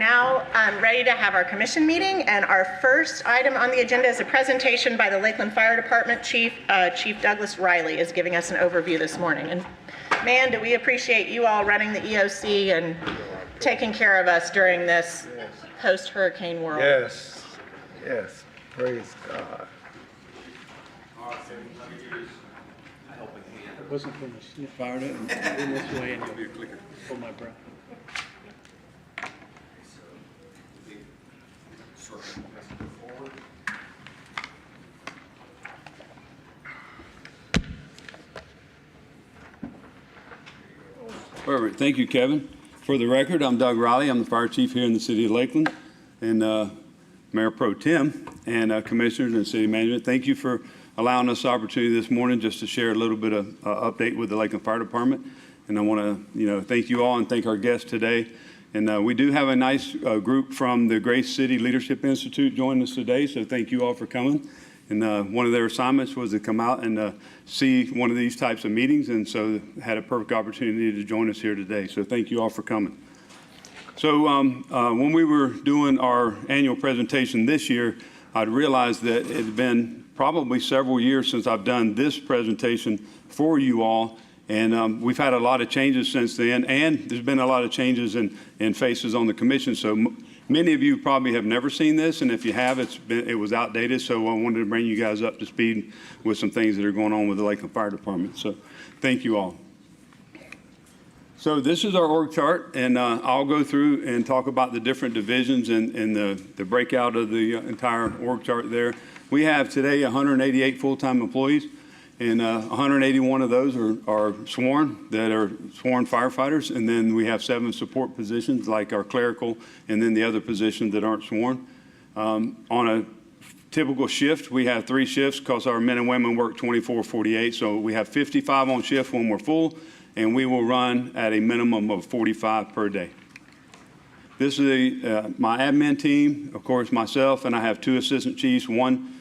now ready to have our commission meeting, and our first item on the agenda is a presentation by the Lakeland Fire Department Chief. Chief Douglas Riley is giving us an overview this morning. And man, do we appreciate you all running the EOC and taking care of us during this post-hurricane world. Yes, yes, praise God. It wasn't from the snip. Fired it and in this way and give you a clicker. Hold my breath. Perfect. Thank you, Kevin. For the record, I'm Doug Riley. I'm the fire chief here in the city of Lakeland, and Mayor Pro Tem and commissioners and city management. Thank you for allowing us the opportunity this morning just to share a little bit of update with the Lakeland Fire Department. And I want to, thank you all and thank our guests today. And we do have a nice group from the Grace City Leadership Institute joining us today, so thank you all for coming. And one of their assignments was to come out and see one of these types of meetings, and so had a perfect opportunity to join us here today. So thank you all for coming. So when we were doing our annual presentation this year, I'd realized that it had been probably several years since I've done this presentation for you all, and we've had a lot of changes since then, and there's been a lot of changes in faces on the commission. So many of you probably have never seen this, and if you have, it was outdated. So I wanted to bring you guys up to speed with some things that are going on with the Lakeland Fire Department. So thank you all. So this is our org chart, and I'll go through and talk about the different divisions and the breakout of the entire org chart there. We have today 188 full-time employees, and 181 of those are sworn firefighters, and then we have 7 support positions like our clerical and then the other positions that aren't sworn. On a typical shift, we have 3 shifts because our men and women work 24/48, so we have 55 on shift when we're full, and we will run at a minimum of 45 per day. This is my admin team, of course, myself, and I have 2 assistant chiefs. One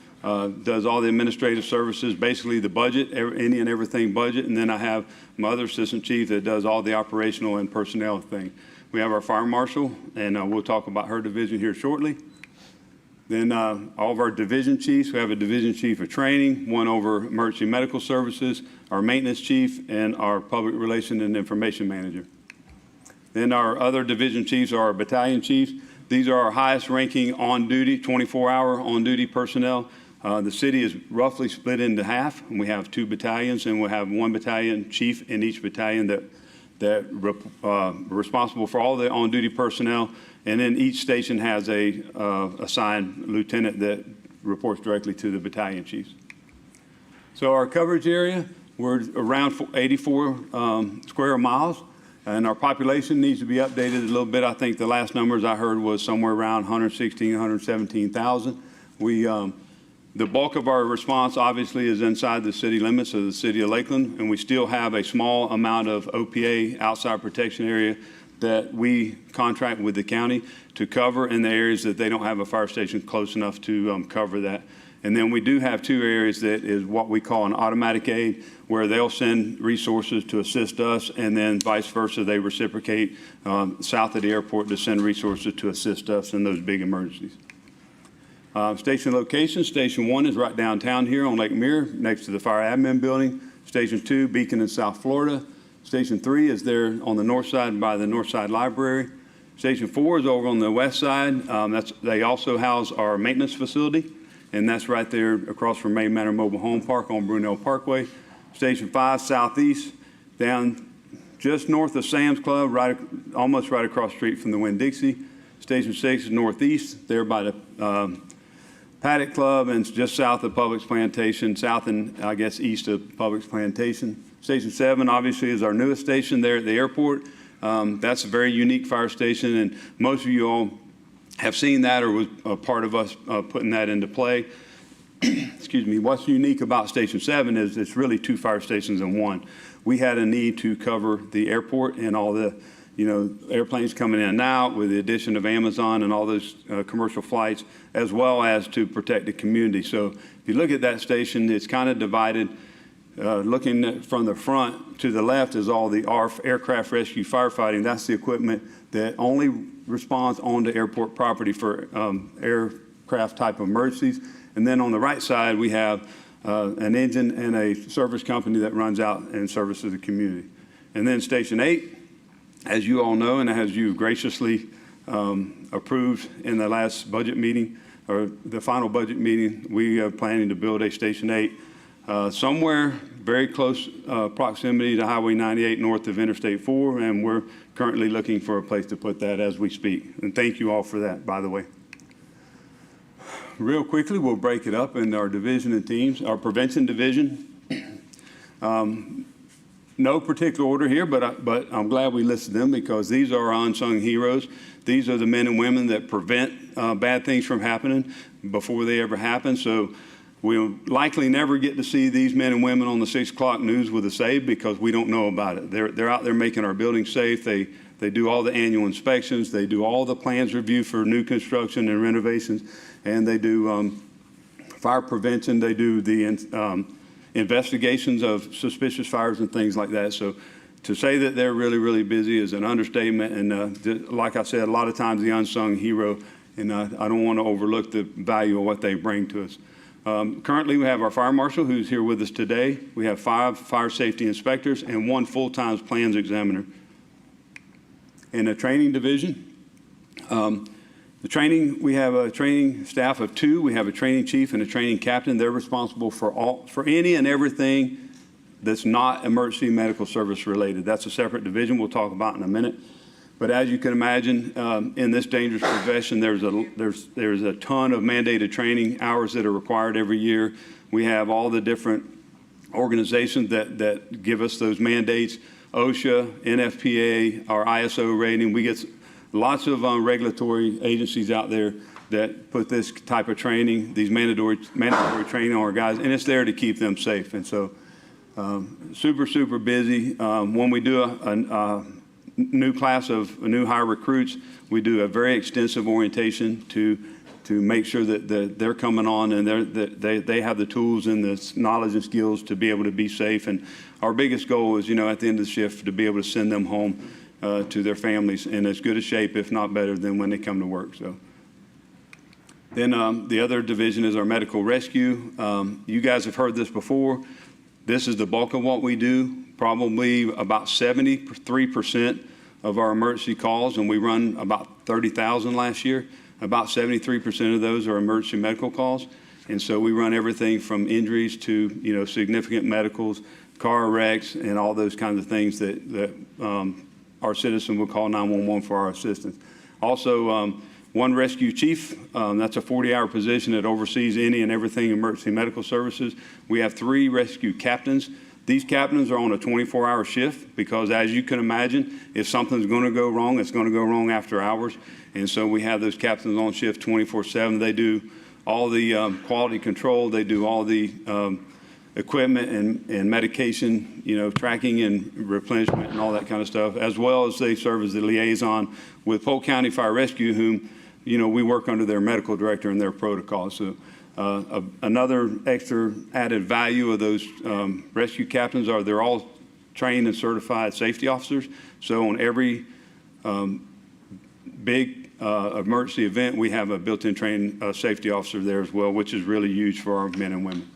does all the administrative services, basically the budget, any and everything budget, and then I have my other assistant chief that does all the operational and personnel thing. We have our fire marshal, and we'll talk about her division here shortly. Then all of our division chiefs, we have a division chief of training, one over emergency medical services, our maintenance chief, and our public relation and information manager. Then our other division chiefs are our battalion chiefs. These are our highest ranking on duty, 24-hour on duty personnel. The city is roughly split into half, and we have 2 battalions, and we'll have 1 battalion chief in each battalion that responsible for all the on-duty personnel, and then each station has a assigned lieutenant that reports directly to the battalion chiefs. So our coverage area, we're around 84 square miles, and our population needs to be updated a little bit. I think the last numbers I heard was somewhere around 116, 117,000. The bulk of our response obviously is inside the city limits of the city of Lakeland, and we still have a small amount of OPA, outside protection area, that we contract with the county to cover in the areas that they don't have a fire station close enough to cover that. And then we do have 2 areas that is what we call an automatic aid, where they'll send resources to assist us, and then vice versa, they reciprocate south of the airport to send resources to assist us in those big emergencies. Station location, Station 1 is right downtown here on Lake Mirror, next to the fire admin building. Station 2, Beacon in South Florida. Station 3 is there on the north side by the Northside Library. Station 4 is over on the west side. They also house our maintenance facility, and that's right there across from May Manor Mobile Home Park on Brunel Parkway. Station 5, southeast, down just north of Sam's Club, almost right across the street from the Winn-Dixie. Station 6 is northeast, there by the Paddock Club, and just south of Publix Plantation, south and I guess east of Publix Plantation. Station 7 obviously is our newest station there at the airport. That's a very unique fire station, and most of you all have seen that or was a part of us putting that into play. Excuse me. What's unique about Station 7 is it's really 2 fire stations in one. We had a need to cover the airport and all the airplanes coming in and out with the addition of Amazon and all those commercial flights, as well as to protect the community. So if you look at that station, it's kind of divided Looking from the front to the left is all the ARF, aircraft rescue firefighting. That's the equipment that only responds onto airport property for aircraft type emergencies. And then on the right side, we have an engine and a service company that runs out and services the community. And then Station 8, as you all know, and as you graciously approved in the last budget meeting, or the final budget meeting, we are planning to build a Station 8 somewhere very close proximity to Highway 98 north of Interstate 4, and we're currently looking for a place to put that as we speak. And thank you all for that, by the way. Real quickly, we'll break it up into our division and teams. Our prevention division, no particular order here, but I'm glad we listed them because these are our unsung heroes. These are the men and women that prevent bad things from happening before they ever happen. So we'll likely never get to see these men and women on the 6 o'clock news with a save because we don't know about it. They're out there making our buildings safe. They do all the annual inspections. They do all the plans review for new construction and renovations. And they do fire prevention. They do the investigations of suspicious fires and things like that. So to say that they're really, really busy is an understatement. And like I said, a lot of times the unsung hero, and I don't want to overlook the value of what they bring to us. Currently, we have our fire marshal who's here with us today. We have 5 fire safety inspectors and 1 full-time plans examiner. In the training division, we have a training staff of 2. We have a training chief and a training captain. They're responsible for any and everything that's not emergency medical service related. That's a separate division we'll talk about in a minute. But as you can imagine, in this dangerous profession, there's a ton of mandated training hours that are required every year. We have all the different organizations that give us those mandates: OSHA, NFPA, our ISO rating. We get lots of regulatory agencies out there that put this type of training, these mandatory training on our guys, and it's there to keep them safe. And so, super, super busy. When we do a new class of new hire recruits, we do a very extensive orientation to make sure that they're coming on and they have the tools and the knowledge and skills to be able to be safe. And our biggest goal is, at the end of the shift, to be able to send them home to their families in as good a shape, if not better, than when they come to work. So then the other division is our medical rescue. You guys have heard this before. This is the bulk of what we do. Probably about 73% of our emergency calls, and we run about 30,000 last year. About 73% of those are emergency medical calls. And so we run everything from injuries to, significant medicals, car wrecks, and all those kinds of things that our citizen will call 911 for our assistance. Also, 1 rescue chief, that's a 40-hour position that oversees any and everything emergency medical services. We have 3 rescue captains. These captains are on a 24-hour shift because, as you can imagine, if something's going to go wrong, it's going to go wrong after hours. And so we have those captains on shift 24/7. They do all the quality control. They do all the equipment and medication, tracking and replenishment and all that kind of stuff, as well as they serve as the liaison with Polk County Fire Rescue, whom, we work under their medical director and their protocols. So another extra added value of those rescue captains are they're all trained and certified safety officers. So on every big emergency event, we have a built-in trained safety officer there as well, which is really huge for our men and women.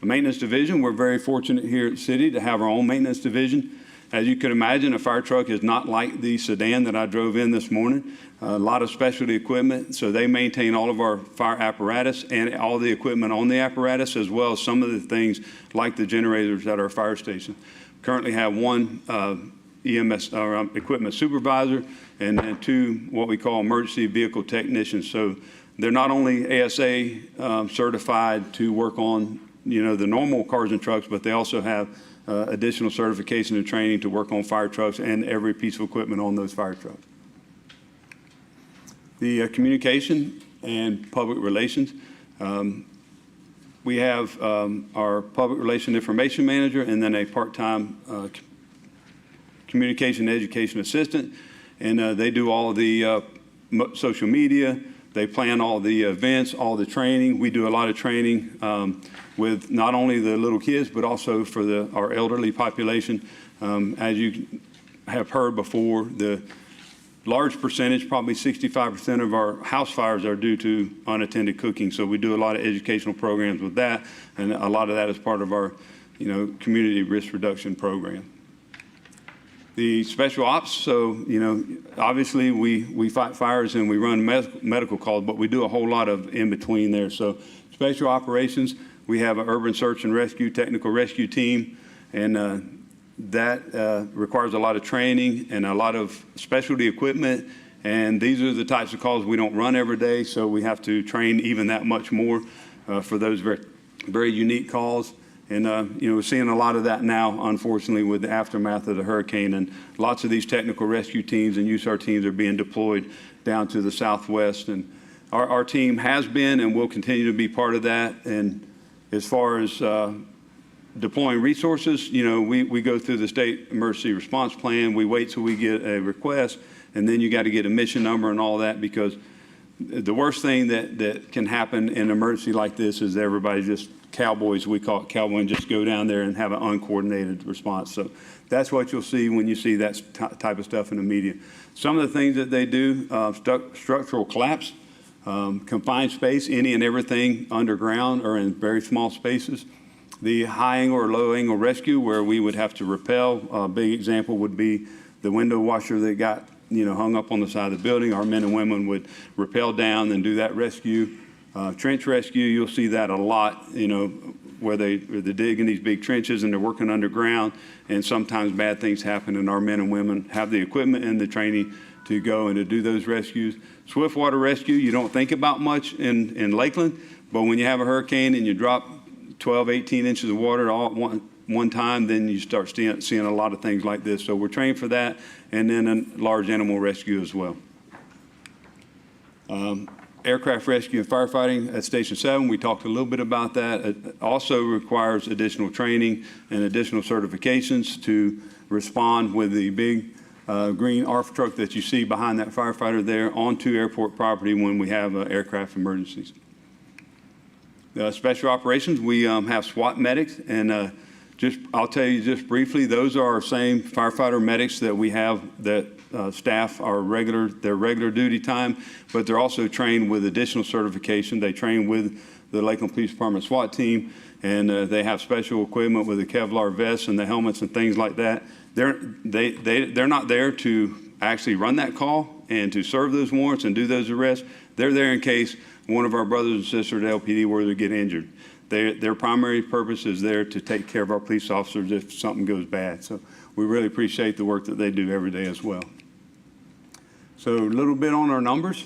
The maintenance division, we're very fortunate here at the city to have our own maintenance division. As you can imagine, a fire truck is not like the sedan that I drove in this morning. A lot of specialty equipment, so they maintain all of our fire apparatus and all the equipment on the apparatus, as well as some of the things like the generators at our fire station. Currently have 1 EMS or equipment supervisor and then 2 what we call emergency vehicle technicians. So they're not only ASA certified to work on the normal cars and trucks, but they also have additional certification and training to work on fire trucks and every piece of equipment on those fire trucks. The communication and public relations. We have our public relation information manager and then a part-time communication and education assistant. And they do all of the social media. They plan all the events, all the training. We do a lot of training with not only the little kids, but also for our elderly population. As you have heard before, the large percentage, probably 65% of our house fires are due to unattended cooking. So we do a lot of educational programs with that, and a lot of that is part of our, community risk reduction program. The special ops, so, obviously we fight fires and we run medical calls, but we do a whole lot of in between there. So special operations, we have an urban search and rescue, technical rescue team, and that requires a lot of training and a lot of specialty equipment. And these are the types of calls we don't run every day, so we have to train even that much more for those very, very unique calls. And, we're seeing a lot of that now, unfortunately, with the aftermath of the hurricane. And lots of these technical rescue teams and USAR teams are being deployed down to the Southwest. And our team has been and will continue to be part of that. And as far as deploying resources, we go through the state emergency response plan. We wait till we get a request, and then you got to get a mission number and all that, because the worst thing that can happen in an emergency like this is everybody just cowboys, we call it cowboy, and just go down there and have an uncoordinated response. So that's what you'll see when you see that type of stuff in the media. Some of the things that they do, structural collapse, confined space, any and everything underground or in very small spaces. The high angle or low angle rescue, where we would have to rappel. A big example would be the window washer that got hung up on the side of the building. Our men and women would rappel down and do that rescue. Trench rescue, you'll see that a lot, where they're digging these big trenches and they're working underground, and sometimes bad things happen, and our men and women have the equipment and the training to go and to do those rescues. Swift water rescue, you don't think about much in Lakeland, but when you have a hurricane and you drop 12, 18 inches of water all at one time, then you start seeing a lot of things like this. So we're trained for that, and then a large animal rescue as well. Aircraft rescue and firefighting at Station 7, we talked a little bit about that. It also requires additional training and additional certifications to respond with the big green ARF truck that you see behind that firefighter there onto airport property when we have aircraft emergencies. Special operations, we have SWAT medics, and I'll tell you just briefly, those are our same firefighter medics that we have that staff their regular duty time, but they're also trained with additional certification. They train with the Lakeland Police Department SWAT team, and they have special equipment with the Kevlar vests and the helmets and things like that. They're not there to actually run that call and to serve those warrants and do those arrests. They're there in case one of our brothers and sisters at LPD were to get injured. Their primary purpose is there to take care of our police officers if something goes bad. So we really appreciate the work that they do every day as well. So a little bit on our numbers.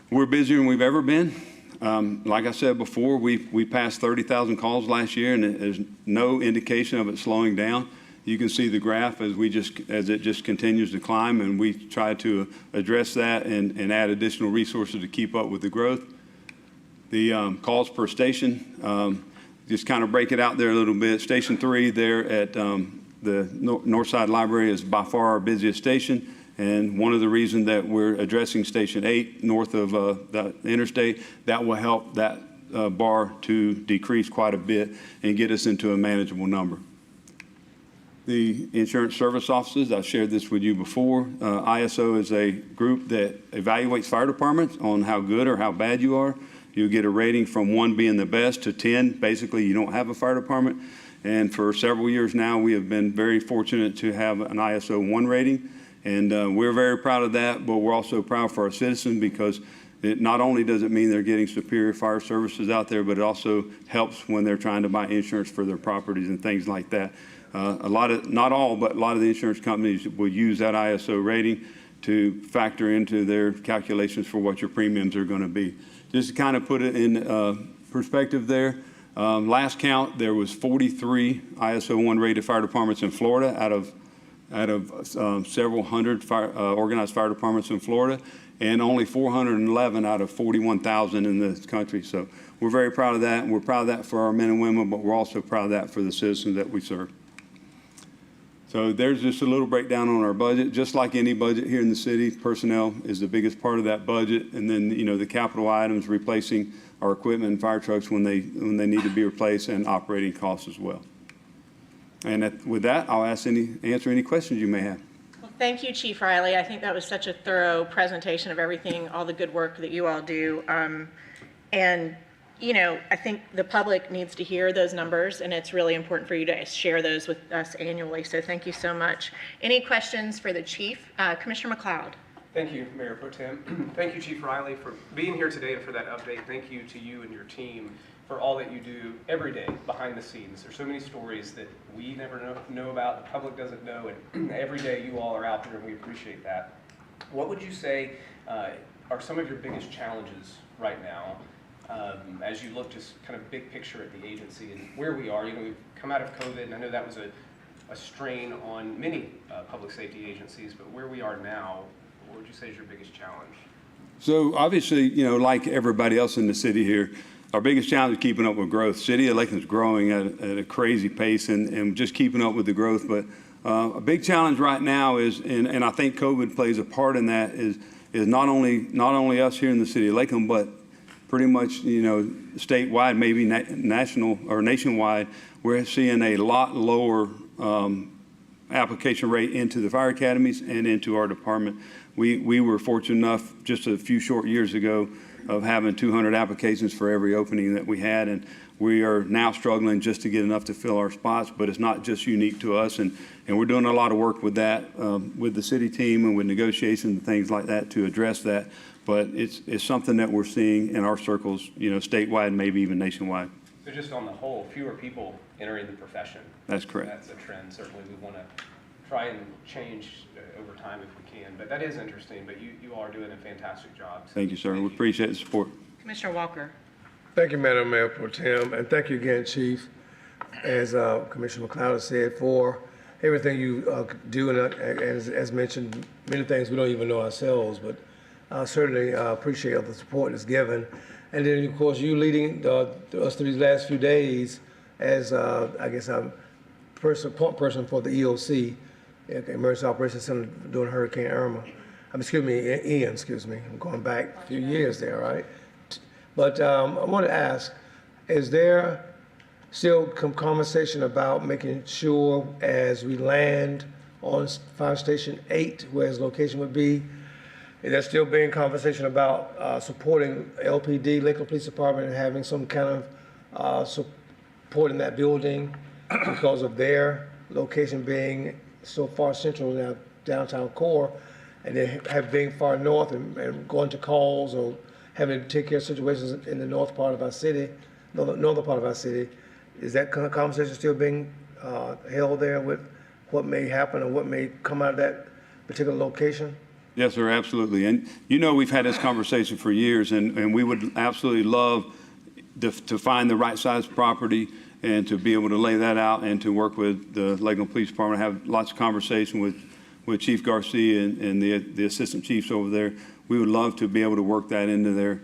We're busier than we've ever been. Like I said before, we passed 30,000 calls last year, and there's no indication of it slowing down. You can see the graph as it just continues to climb, and we try to address that and add additional resources to keep up with the growth. The calls per station, just kind of break it out there a little bit. Station 3 there at the Northside Library is by far our busiest station, and one of the reasons that we're addressing Station 8 north of the interstate, that will help that bar to decrease quite a bit and get us into a manageable number. The insurance service offices, I shared this with you before. ISO is a group that evaluates fire departments on how good or how bad you are. You get a rating from 1 being the best to 10. Basically, you don't have a fire department. And for several years now, we have been very fortunate to have an ISO 1 rating. And we're very proud of that, but we're also proud for our citizens, because it not only does it mean they're getting superior fire services out there, but it also helps when they're trying to buy insurance for their properties and things like that. Not all, but a lot of the insurance companies will use that ISO rating to factor into their calculations for what your premiums are going to be. Just to kind of put it in perspective there, last count, there was 43 ISO 1 rated fire departments in Florida out of several hundred organized fire departments in Florida, and only 411 out of 41,000 in this country. So we're very proud of that, and we're proud of that for our men and women, but we're also proud of that for the citizens that we serve. So there's just a little breakdown on our budget. Just like any budget here in the city, personnel is the biggest part of that budget. And then, the capital items, replacing our equipment and fire trucks when they need to be replaced, and operating costs as well. And with that, I'll answer any questions you may have. Well, thank you, Chief Riley. I think that was such a thorough presentation of everything, all the good work that you all do. And I think the public needs to hear those numbers, and it's really important for you to share those with us annually. So thank you so much. Any questions for the chief? Commissioner McLeod. Thank you, Mayor Pro Tem. Thank you, Chief Riley, for being here today and for that update. Thank you to you and your team for all that you do every day behind the scenes. There's so many stories that we never know about, the public doesn't know, and every day you all are out there, and we appreciate that. What would you say are some of your biggest challenges right now as you look just kind of big picture at the agency and where we are? We've come out of COVID, and I know that was a strain on many public safety agencies, but where we are now, what would you say is your biggest challenge? So obviously, like everybody else in the city here, our biggest challenge is keeping up with growth. City of Lakeland is growing at a crazy pace, and just keeping up with the growth. But a big challenge right now is, and I think COVID plays a part in that, is not only us here in the city of Lakeland, but pretty much statewide, maybe national or nationwide, we're seeing a lot lower application rate into the fire academies and into our department. We were fortunate enough just a few short years ago of having 200 applications for every opening that we had, and we are now struggling just to get enough to fill our spots. But it's not just unique to us, and we're doing a lot of work with that, with the city team and with negotiations and things like that to address that. But it's something that we're seeing in our circles, statewide, maybe even nationwide. So just on the whole, fewer people entering the profession. That's correct. That's a trend. Certainly we want to try and change over time if we can. But that is interesting, but you all are doing a fantastic job. So Thank you, sir. We appreciate the support. Commissioner Walker. Thank you, Madam Mayor Pro Tem, and thank you again, Chief, as Commissioner McLeod has said, for everything you do, and as mentioned, many things we don't even know ourselves, but certainly appreciate all the support that's given. And then, of course, you leading us through these last few days as, I guess, I'm point person for the EOC, Emergency Operations Center, during Hurricane Ian, I'm going back a few years there, right? But I want to ask, is there still some conversation about making sure as we land on Fire Station 8, where its location would be, is there still being conversation about supporting LPD, Lakeland Police Department, and having some kind of support in that building because of their location being so far central in our downtown core, and they have being far north and going to calls or having to take care of situations in the northern part of our city? Is that kind of conversation still being held there with what may happen or what may come out of that particular location? Yes, sir, absolutely. And we've had this conversation for years, and we would absolutely love to find the right size property and to be able to lay that out and to work with the Lakeland Police Department, have lots of conversation with Chief Garcia and the assistant chiefs over there. We would love to be able to work that into there.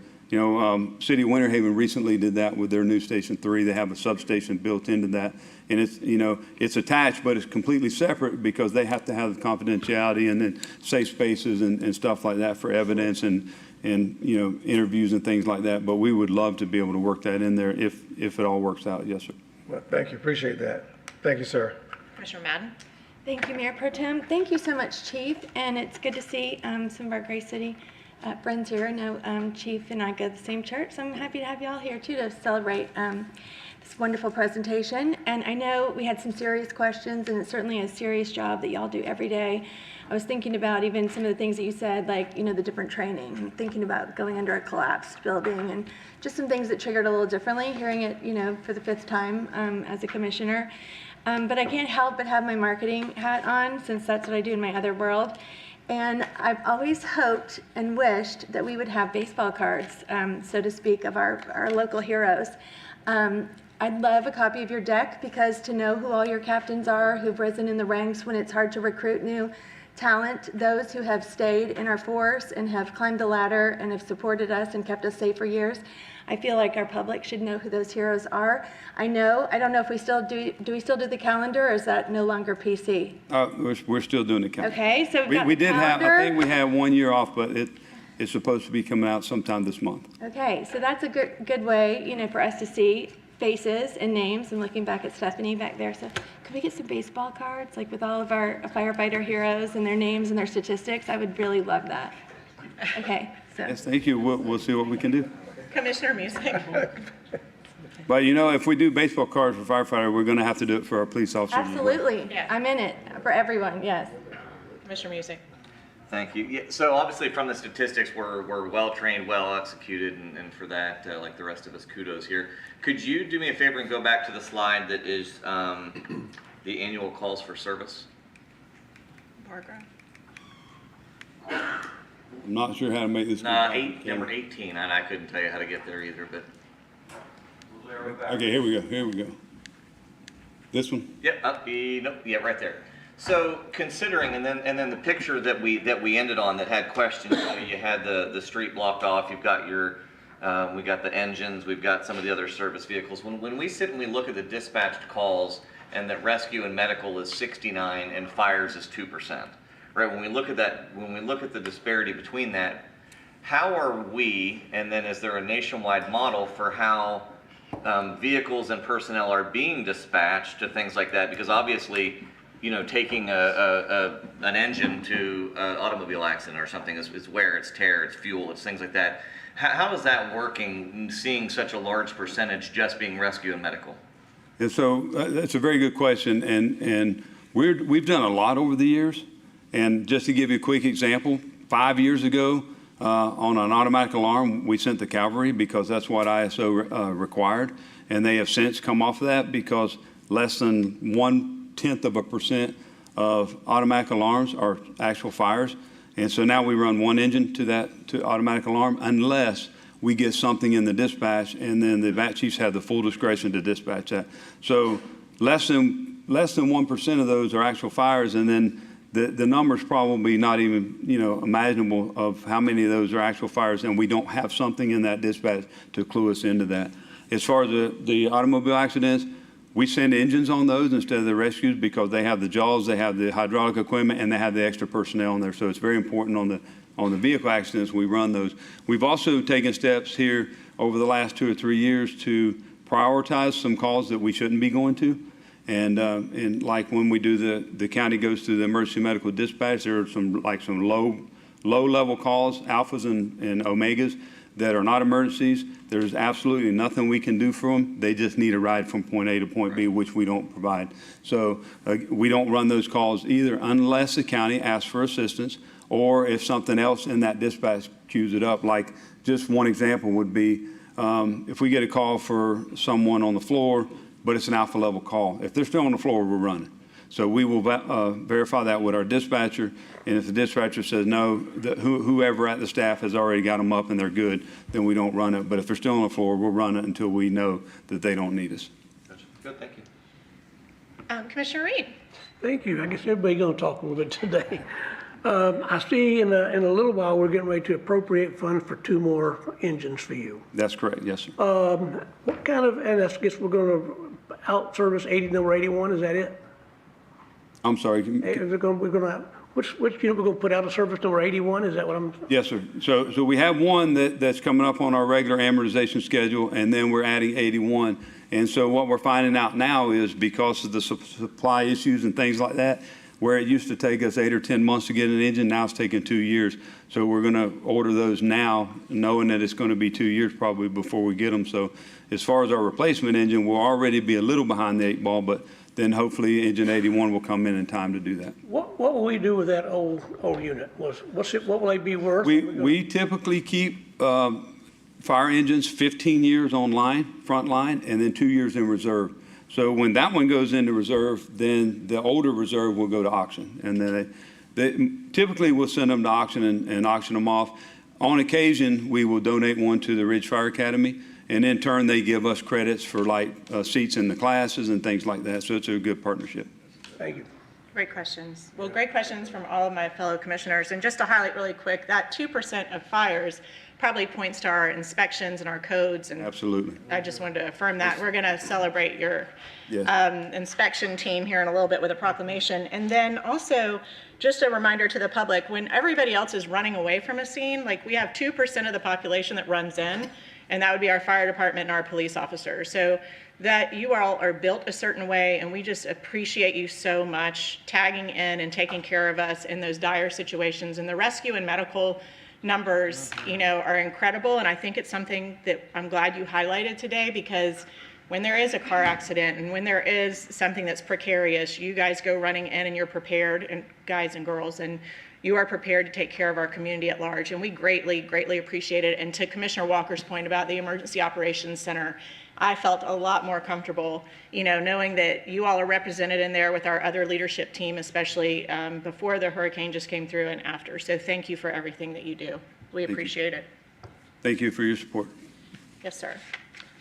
City of Winter Haven recently did that with their new Station 3. They have a substation built into that. And it's attached, but it's completely separate because they have to have the confidentiality and then safe spaces and stuff like that for evidence and interviews and things like that. But we would love to be able to work that in there if it all works out. Yes, sir. Well, thank you. Appreciate that. Thank you, sir. Commissioner Madden. Thank you, Mayor Pro Tem. Thank you so much, Chief. And it's good to see some of our Gray City friends here. I know Chief and I go to the same church, so I'm happy to have you all here too to celebrate this wonderful presentation. And I know we had some serious questions, and it's certainly a serious job that y'all do every day. I was thinking about even some of the things that you said, like, the different training, and thinking about going under a collapsed building, and just some things that triggered a little differently, hearing it, for the 5th time as a commissioner. But I can't help but have my marketing hat on, since that's what I do in my other world. And I've always hoped and wished that we would have baseball cards, so to speak, of our local heroes. I'd love a copy of your deck, because to know who all your captains are, who've risen in the ranks when it's hard to recruit new talent, those who have stayed in our force and have climbed the ladder and have supported us and kept us safe for years. I feel like our public should know who those heroes are. I don't know if we still do we still do the calendar, or is that no longer PC? We're still doing the count. Okay, so we've got We the did have, I calendar. think we had 1 year off, but it's supposed to be coming out sometime this month. Okay, so that's a good way, for us to see faces and names. I'm looking back at Stephanie back there. So could we get some baseball cards, like with all of our firefighter heroes and their names and their statistics? I would really love that. Okay, so. Yes, thank you. We'll see what we can do. Commissioner Music. But if we do baseball cards for firefighter, we're going to have to do it for our police officers as well. Absolutely. Yeah. I'm in it for everyone, yes. Commissioner Music. Thank you. Yeah, so obviously from the statistics, we're well-trained, well-executed, and for that, like the rest of us, kudos here. Could you do me a favor and go back to the slide that is the annual calls for service? Barbara. I'm not sure how to make this. Number 18, and I couldn't tell you how to get there either, but. Okay, here we go. This one? Yep, nope, yeah, right there. So considering, and then the picture that we ended on that had questions, you had the street blocked off, you've got your, we got the engines, we've got some of the other service vehicles. When we sit and we look at the dispatched calls and that rescue and medical is 69 and fires is 2%, right? When we look at that, when we look at the disparity between that, how are we, and then is there a nationwide model for how vehicles and personnel are being dispatched to things like that? Because obviously, taking an engine to an automobile accident or something is wear, it's tear, it's fuel, it's things like that. How is that working, seeing such a large percentage just being rescue and medical? And so that's a very good question, and we've done a lot over the years. And just to give you a quick example, 5 years ago, on an automatic alarm, we sent the cavalry because that's what ISO required, and they have since come off of that because less than 0.1% of automatic alarms are actual fires. And so now we run one engine to automatic alarm unless we get something in the dispatch, and then the VAT chiefs have the full discretion to dispatch that. So less than 1% of those are actual fires, and then the number's probably not even imaginable of how many of those are actual fires, and we don't have something in that dispatch to clue us into that. As far as the automobile accidents, we send engines on those instead of the rescues because they have the jaws, they have the hydraulic equipment, and they have the extra personnel in there. So it's very important on the vehicle accidents we run those. We've also taken steps here over the last 2 or 3 years to prioritize some calls that we shouldn't be going to. And like when we do the county goes through the emergency medical dispatch, there are some low level calls, alphas and omegas, that are not emergencies. There's absolutely nothing we can do for them. They just need a ride from point A to point B, which we don't provide. So we don't run those calls either unless the county asks for assistance, or if something else in that dispatch queues it up. Like just one example would be if we get a call for someone on the floor, but it's an alpha level call. If they're still on the floor, we're running. So we will verify that with our dispatcher, and if the dispatcher says no, whoever at the staff has already got them up and they're good, then we don't run it. But if they're still on the floor, we'll run it until we know that they don't need us. Gotcha. Good, thank you. Commissioner Reed. Thank you. I guess everybody's going to talk a little bit today. I see in a little while we're getting ready to appropriate funds for 2 more engines for you. That's correct, yes, sir. What kind of, and I guess we're going to out-service number 81, is that it? I'm sorry. We're going to, which unit we're going to put out of service number 81, is that what I'm? Yes, sir. So we have one that's coming up on our regular amortization schedule, and then we're adding 81. And so what we're finding out now is because of the supply issues and things like that, where it used to take us 8 or 10 months to get an engine, now it's taking 2 years. So we're going to order those now, knowing that it's going to be 2 years probably before we get them. So as far as our replacement engine, we'll already be a little behind the 8 ball, but then hopefully engine 81 will come in time to do that. What will we do with that old unit? What will they be worth? We typically keep fire engines 15 years on front line, and then 2 years in reserve. So when that one goes into reserve, then the older reserve will go to auction. And then typically we'll send them to auction and auction them off. On occasion, we will donate one to the Ridge Fire Academy, and in turn they give us credits for seats in the classes and things like that. So it's a good partnership. Thank you. Great questions. Well, great questions from all of my fellow commissioners. And just to highlight really quick, that 2% of fires probably points to our inspections and our codes. And Absolutely. I just wanted to affirm that. We're going to celebrate your Yes. inspection team here in a little bit with a proclamation. And then also, just a reminder to the public, when everybody else is running away from a scene, like we have 2% of the population that runs in, and that would be our fire department and our police officers. So that you all are built a certain way, and we just appreciate you so much tagging in and taking care of us in those dire situations. And the rescue and medical numbers, you know, are incredible. And I think it's something that I'm glad you highlighted today, because when there is a car accident and when there is something that's precarious, you guys go running in and you're prepared, and guys and girls, and you are prepared to take care of our community at large. And we greatly, greatly appreciate it. And to Commissioner Walker's point about the Emergency Operations Center, I felt a lot more comfortable, you know, knowing that you all are represented in there with our other leadership team, especially before the hurricane just came through and after. So thank you for everything that you do. We appreciate it. Thank you for your support. Yes, sir.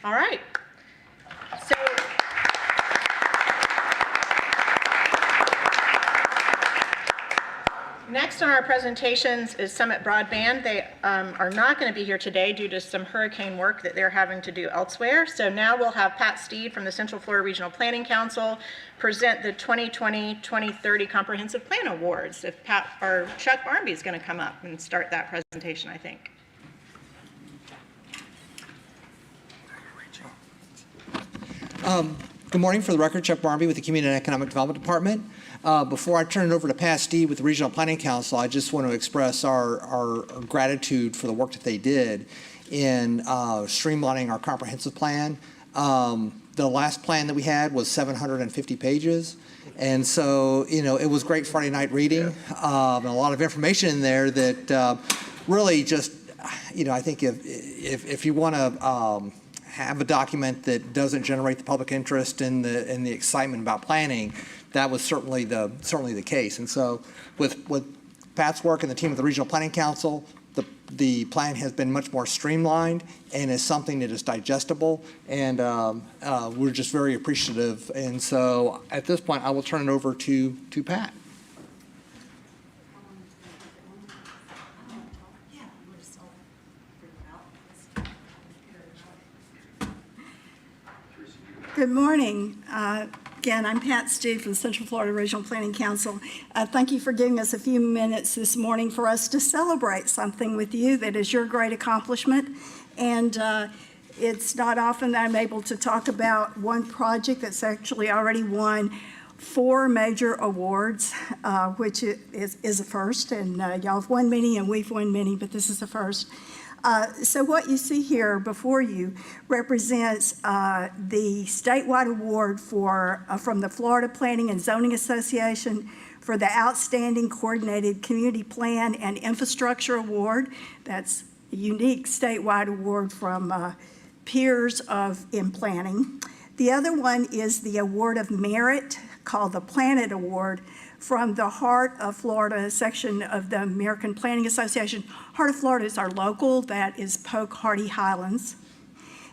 All right. So next on our presentations is Summit Broadband. They are not going to be here today due to some hurricane work that they're having to do elsewhere. So now we'll have Pat Steed from the Central Florida Regional Planning Council present the 2020-2030 Comprehensive Plan Awards. If Pat or Chuck Barnby is going to come up and start that presentation, I think. Good morning. For the record, Chuck Barnby with the Community and Economic Development Department. Before I turn it over to Pat Steed with the Regional Planning Council, I just want to express our gratitude for the work that they did in streamlining our comprehensive plan. The last plan that we had was 750 pages. And so, you know, it was great Friday night reading, and a lot of information in there that really just, you know, I think if you want to have a document that doesn't generate the public interest and the excitement about planning, that was certainly the case. And so with Pat's work and the team of the Regional Planning Council, the plan has been much more streamlined and is something that is digestible, and we're just very appreciative. And so at this point, I will turn it over to Pat. Good morning. Again, I'm Pat Steed from the Central Florida Regional Planning Council. Thank you for giving us a few minutes this morning for us to celebrate something with you that is your great accomplishment. And it's not often that I'm able to talk about one project that's actually already won 4 major awards, which is a first. And y'all have won many and we've won many, but this is the first. So what you see here before you represents the statewide award from the Florida Planning and Zoning Association for the Outstanding Coordinated Community Plan and Infrastructure Award. That's a unique statewide award from peers in planning. The other one is the Award of Merit called the Planet Award from the Heart of Florida section of the American Planning Association. Heart of Florida is our local, that is Polk Hardy Highlands.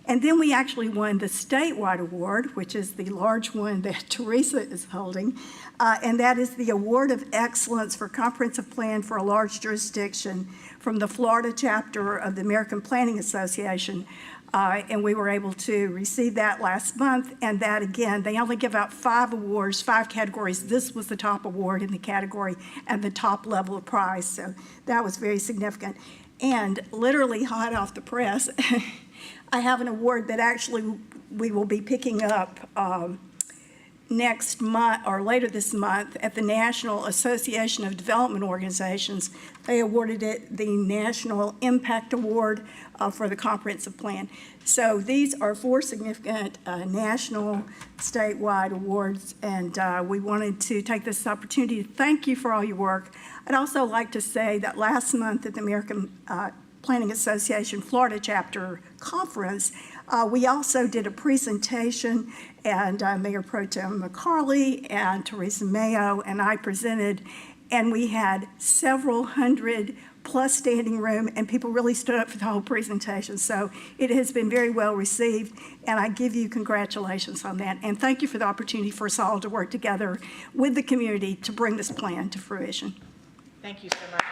And then we actually won the statewide award, which is the large one that Teresa is holding, and that is the Award of Excellence for Comprehensive Plan for a Large Jurisdiction from the Florida chapter of the American Planning Association. And we were able to receive that last month, and that again, they only give out 5 awards, 5 categories. This was the top award in the category and the top level of prize, so that was very significant. And literally hot off the press, I have an award that actually we will be picking up next month or later this month at the National Association of Development Organizations. They awarded it the National Impact Award for the Comprehensive Plan. So these are 4 significant national, statewide awards, and we wanted to take this opportunity to thank you for all your work. I'd also like to say that last month at the American Planning Association Florida Chapter Conference, we also did a presentation, and Mayor Pro Tem McCarley and Teresa Mayo and I presented, and we had several hundred plus standing room, and people really stood up for the whole presentation. So it has been very well received, and I give you congratulations on that. And thank you for the opportunity for us all to work together with the community to bring this plan to fruition. Thank you so much.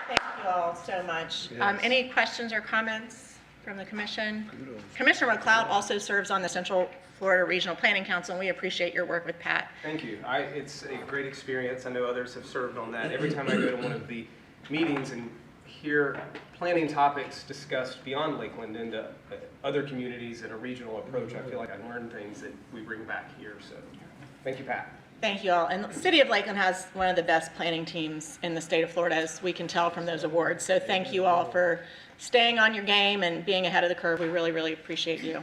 Thank you all so much. Any questions or comments from the commission? Commissioner McLeod also serves on the Central Florida Regional Planning Council, and we appreciate your work with Pat. Thank you. It's a great experience. I know others have served on that. Every time I go to one of the meetings and hear planning topics discussed beyond Lakeland into other communities and a regional approach, I feel like I learn things that we bring back here. So thank you, Pat. Thank you all. And the City of Lakeland has one of the best planning teams in the state of Florida, as we can tell from those awards. So thank you all for staying on your game and being ahead of the curve. We really, really appreciate you.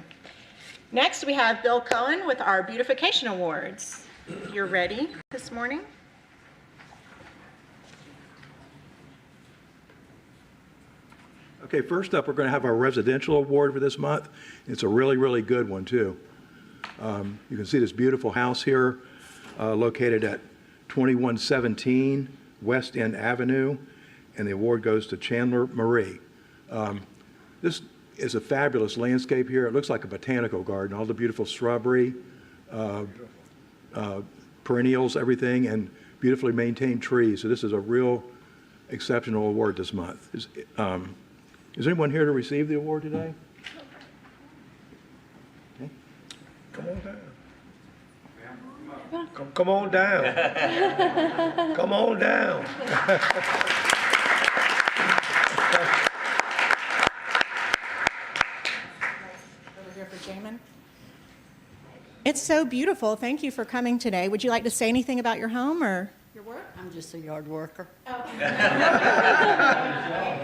Next, we have Bill Cohen with our Beautification Awards. You're ready this morning? Okay, first up, we're going to have our residential award for this month. It's a really, really good one, too. You can see this beautiful house here located at 2117 West End Avenue, and the award goes to Chandler Marie. This is a fabulous landscape here. It looks like a botanical garden, all the beautiful shrubbery, perennials, everything, and beautifully maintained trees. So this is a real exceptional award this month. Is anyone here to receive the award today? Okay. Come on down. Come on down. Come on down. Over here for Jamin. It's so beautiful. Thank you for coming today. Would you like to say anything about your home or your work? I'm just a yard worker. Oh.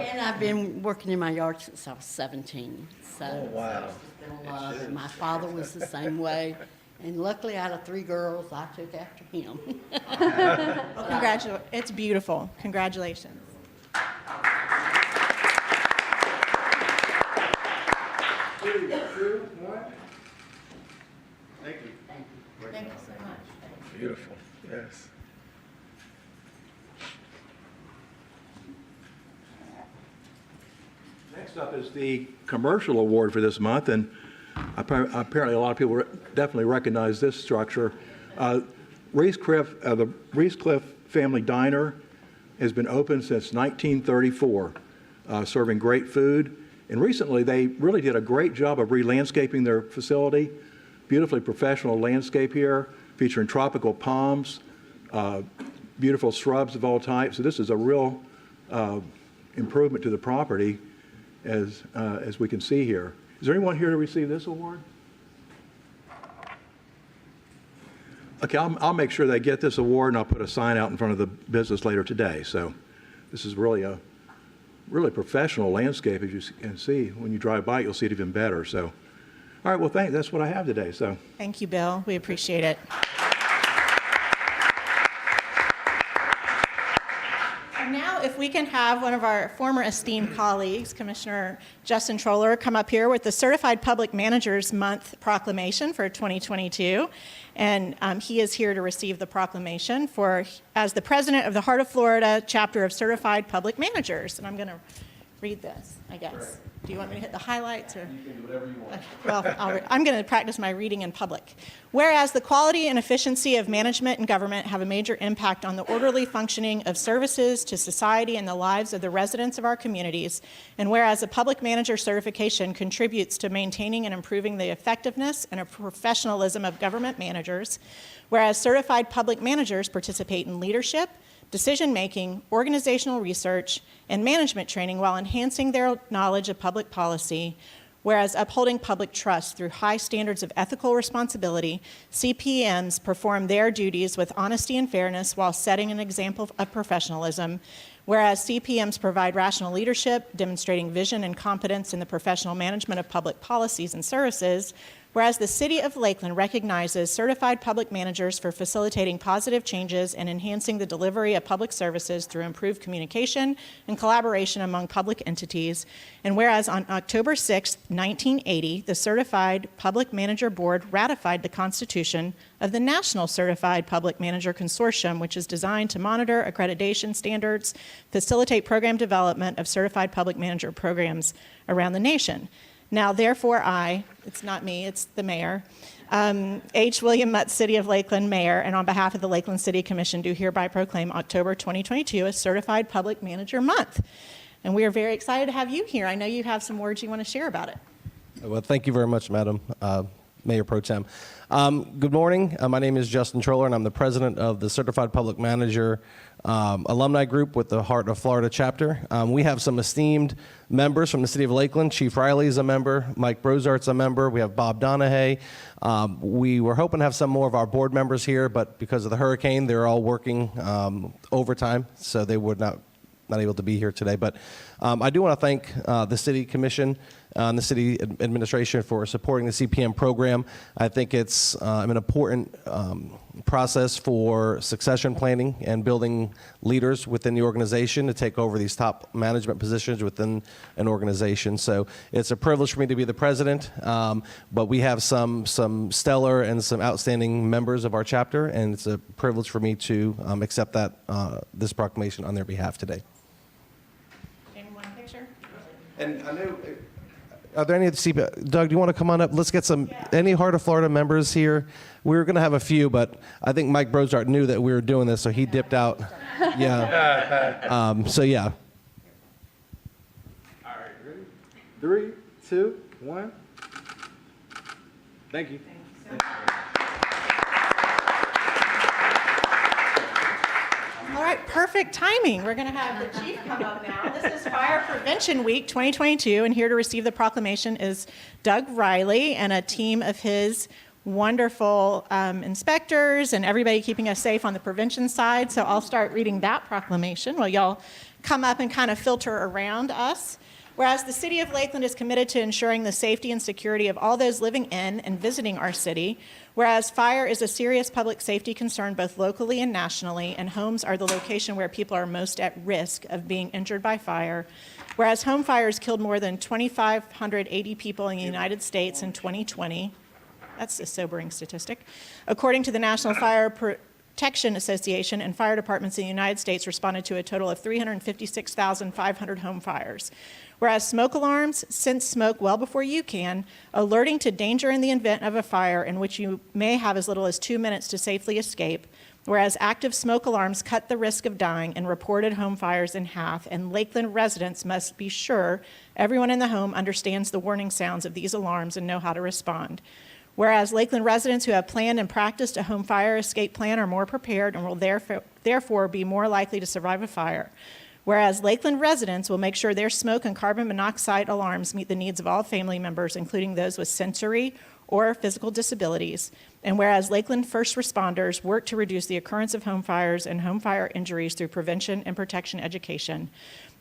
And I've been working in my yard since I was 17. So wow. It's been a love. And my father was the same way. And luckily, out of 3 girls, I took after him. Well, congratulations. It's beautiful. Congratulations. Thank you. Thank you so much. Beautiful, yes. Next up is the commercial award for this month, and apparently a lot of people definitely recognize this structure. The Reese Cliff Family Diner has been open since 1934, serving great food. And recently, they really did a great job of re-landscaping their facility. Beautifully professional landscape here, featuring tropical palms, beautiful shrubs of all types. So this is a real improvement to the property, as we can see here. Is there anyone here to receive this award? Okay, I'll make sure they get this award, and I'll put a sign out in front of the business later today. So this is really a professional landscape. As you can see, when you drive by, you'll see it even better. So, all right, well, that's what I have today. So Thank you, Bill. We appreciate it. And now, if we can have one of our former esteemed colleagues, Commissioner Justin Troller, come up here with the Certified Public Managers Month Proclamation for 2022. And he is here to receive the proclamation as the president of the Heart of Florida chapter of Certified Public Managers. And I'm going to read this, I guess. Correct. Do you want me to hit the highlights? Or? You can do whatever you want. Well, I'm going to practice my reading in public. Whereas the quality and efficiency of management and government have a major impact on the orderly functioning of services to society and the lives of the residents of our communities, and whereas a public manager certification contributes to maintaining and improving the effectiveness and professionalism of government managers, whereas certified public managers participate in leadership, decision-making, organizational research, and management training while enhancing their knowledge of public policy, whereas upholding public trust through high standards of ethical responsibility, CPMs perform their duties with honesty and fairness while setting an example of professionalism, whereas CPMs provide rational leadership, demonstrating vision and competence in the professional management of public policies and services, Whereas the City of Lakeland recognizes certified public managers for facilitating positive changes and enhancing the delivery of public services through improved communication and collaboration among public entities. And whereas on October 6, 1980, the Certified Public Manager Board ratified the Constitution of the National Certified Public Manager Consortium, which is designed to monitor accreditation standards, facilitate program development of certified public manager programs around the nation. Now, therefore, it's not me, it's the mayor, H. William Mutt, City of Lakeland Mayor, and on behalf of the Lakeland City Commission, do hereby proclaim October 2022 as Certified Public Manager Month. And we are very excited to have you here. I know you have some words you want to share about it. Well, thank you very much, Madam Mayor Pro Tem. Good morning. My name is Justin Troller, and I'm the president of the Certified Public Manager alumni group with the Heart of Florida chapter. We have some esteemed members from the city of Lakeland. Chief Riley is a member. Mike Brozart's a member. We have Bob Donahue. We were hoping to have some more of our board members here, but because of the hurricane, they're all working overtime, so they would not able to be here today. But I do want to thank the City Commission and the City Administration for supporting the CPM program. I think it's an important process for succession planning and building leaders within the organization to take over these top management positions within an organization. So it's a privilege for me to be the president, but we have some stellar and some outstanding members of our chapter, and it's a privilege for me to accept that this proclamation on their behalf today. And I know, are there any of the CPM, Doug, do you want to come on up? Let's get any Heart of Florida members here. We were going to have a few, but I think Mike Brozart knew that we were doing this, so he dipped out. Yeah. So, yeah. All right, ready? 3, 2, 1. Thank you. All right, perfect timing. We're going to have the chief come up now. This is Fire Prevention Week 2022, and here to receive the proclamation is Doug Riley and a team of his wonderful inspectors and everybody keeping us safe on the prevention side. So I'll start reading that proclamation while y'all come up and kind of filter around us. Whereas the City of Lakeland is committed to ensuring the safety and security of all those living in and visiting our city, whereas fire is a serious public safety concern both locally and nationally, and homes are the location where people are most at risk of being injured by fire, whereas home fires killed more than 2,580 people in the United States in 2020. That's a sobering statistic. According to the National Fire Protection Association, and fire departments in the United States responded to a total of 356,500 home fires. Whereas smoke alarms sense smoke well before you can, alerting to danger in the event of a fire in which you may have as little as 2 minutes to safely escape. Whereas active smoke alarms cut the risk of dying and reported home fires in half, and Lakeland residents must be sure everyone in the home understands the warning sounds of these alarms and know how to respond. Whereas Lakeland residents who have planned and practiced a home fire escape plan are more prepared and will therefore be more likely to survive a fire. Whereas Lakeland residents will make sure their smoke and carbon monoxide alarms meet the needs of all family members, including those with sensory or physical disabilities. And whereas Lakeland first responders work to reduce the occurrence of home fires and home fire injuries through prevention and protection education.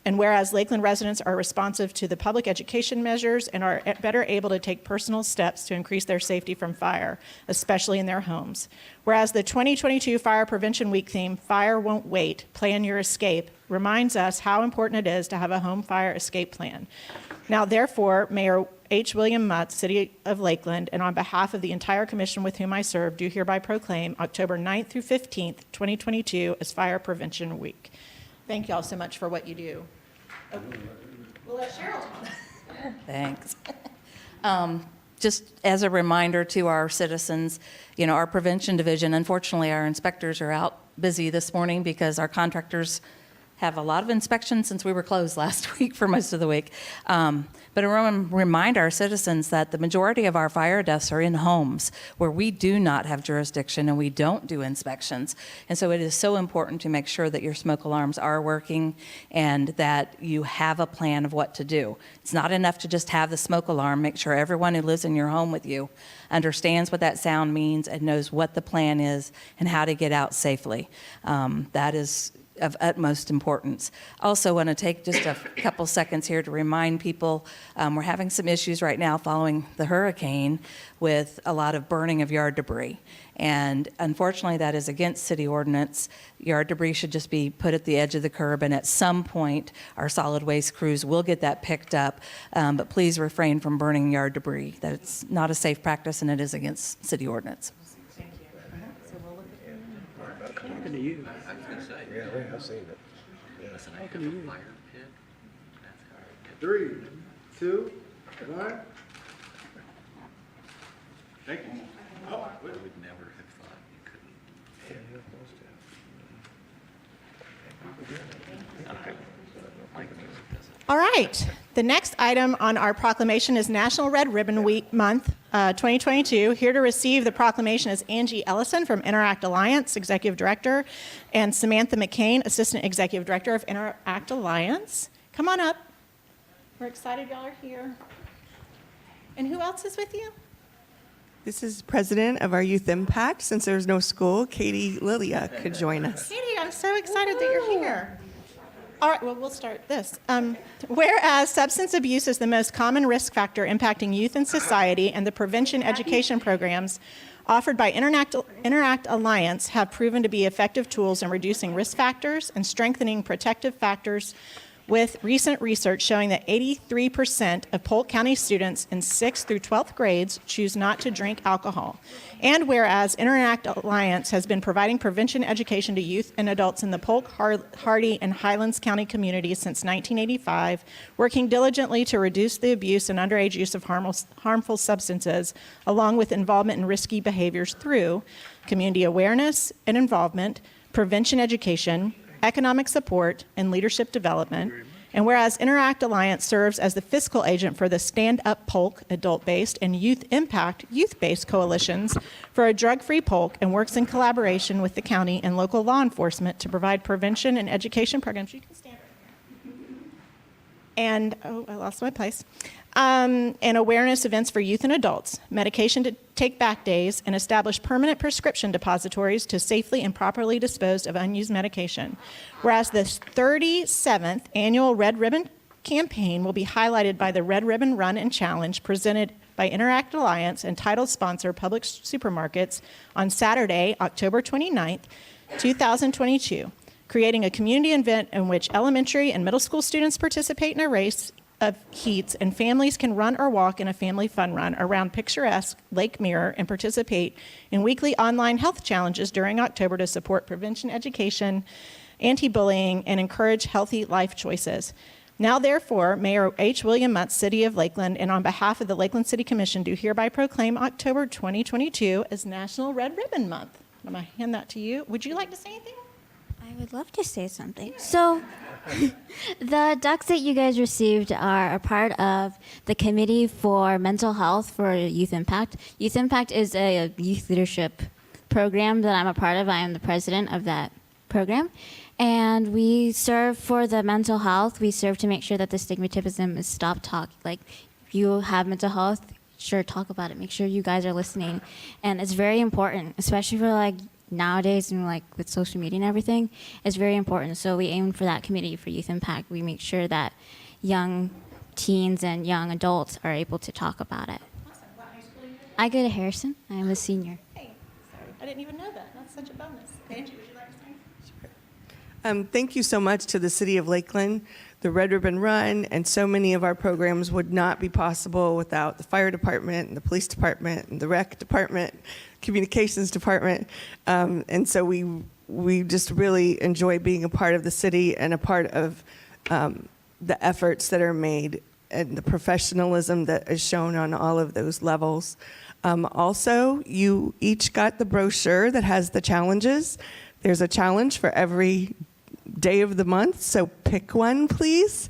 And whereas Lakeland residents are responsive to the public education measures and are better able to take personal steps to increase their safety from fire, especially in their homes. Whereas the 2022 Fire Prevention Week theme, Fire Won't Wait, Plan Your Escape, reminds us how important it is to have a home fire escape plan. Now, therefore, Mayor H. William Mutt, City of Lakeland, and on behalf of the entire commission with whom I serve, do hereby proclaim October 9th through 15th, 2022 as Fire Prevention Week. Thank you all so much for what you do. Okay. We'll let Cheryl talk. Thanks. Just as a reminder to our citizens, our prevention division, unfortunately, our inspectors are out busy this morning because our contractors have a lot of inspections since we were closed last week for most of the week. But I want to remind our citizens that the majority of our fire deaths are in homes where we do not have jurisdiction and we don't do inspections. And so it is so important to make sure that your smoke alarms are working and that you have a plan of what to do. It's not enough to just have the smoke alarm. Make sure everyone who lives in your home with you understands what that sound means and knows what the plan is and how to get out safely. That is of utmost importance. Also want to take just a couple seconds here to remind people we're having some issues right now following the hurricane with a lot of burning of yard debris. And unfortunately, that is against city ordinance. Yard debris should just be put at the edge of the curb, and at some point, our solid waste crews will get that picked up. But please refrain from burning yard debris. That's not a safe practice, and it is against city ordinance. Talking to you. Yeah, I've seen it. Talking to you. 3, 2, 1. Thank you. I would never have thought you couldn't. All right. The next item on our proclamation is National Red Ribbon Week Month 2022. Here to receive the proclamation is Angie Ellison from Interact Alliance, Executive Director, and Samantha McCain, Assistant Executive Director of Interact Alliance. Come on up. We're excited y'all are here. And who else is with you? This is president of our Youth Impact. Since there's no school, Katie Lilia could join us. Katie, I'm so excited that you're here. All right, well, we'll start this. Whereas substance abuse is the most common risk factor impacting youth and society, and the prevention education programs offered by Interact Alliance have proven to be effective tools in reducing risk factors and strengthening protective factors, with recent research showing that 83% of Polk County students in 6th through 12th grades choose not to drink alcohol. And whereas Interact Alliance has been providing prevention education to youth and adults in the Polk, Hardy, and Highlands County communities since 1985, working diligently to reduce the abuse and underage use of harmful substances, along with involvement in risky behaviors through community awareness and involvement, prevention education, economic support, and leadership development. And whereas Interact Alliance serves as the fiscal agent for the Stand Up Polk, adult-based, and Youth Impact, youth-based coalitions for a drug-free Polk, and works in collaboration with the county and local law enforcement to provide prevention and education programs. You can stand right here. And, oh, I lost my place. And awareness events for youth and adults, medication to take back days, and establish permanent prescription depositories to safely and properly dispose of unused medication. Whereas the 37th annual Red Ribbon campaign will be highlighted by the Red Ribbon Run and Challenge presented by Interact Alliance and title sponsor Publix Supermarkets on Saturday, October 29th, 2022, creating a community event in which elementary and middle school students participate in a race of heats, and families can run or walk in a family fun run around picturesque Lake Mirror and participate in weekly online health challenges during October to support prevention education, anti-bullying, and encourage healthy life choices. Now, therefore, Mayor H. William Mutz, City of Lakeland, and on behalf of the Lakeland City Commission, do hereby proclaim October 2022 as National Red Ribbon Month. I'm going to hand that to you. Would you like to say anything? I would love to say something. So, the ducks that you guys received are a part of the Committee for Mental Health for Youth Impact. Youth Impact is a youth leadership program that I'm a part of. I am the president of that program. And we serve for the mental health. We serve to make sure that the stigmatism is stopped. Like, if you have mental health, sure, talk about it. Make sure you guys are listening. And it's very important, especially for like nowadays and like with social media and everything. It's very important. So we aim for that Committee for Youth Impact. We make sure that young teens and young adults are able to talk about it. Awesome. What high school are you in? I go to Harrison. I am a senior. Hey, sorry. I didn't even know that. That's such a bonus. Angie, would you like to say? Thank you so much to the City of Lakeland. The Red Ribbon Run and so many of our programs would not be possible without the fire department and the police department and the rec department, communications department. And so we just really enjoy being a part of the city and a part of the efforts that are made and the professionalism that is shown on all of those levels. Also, you each got the brochure that has the challenges. There's a challenge for every day of the month, so pick one, please,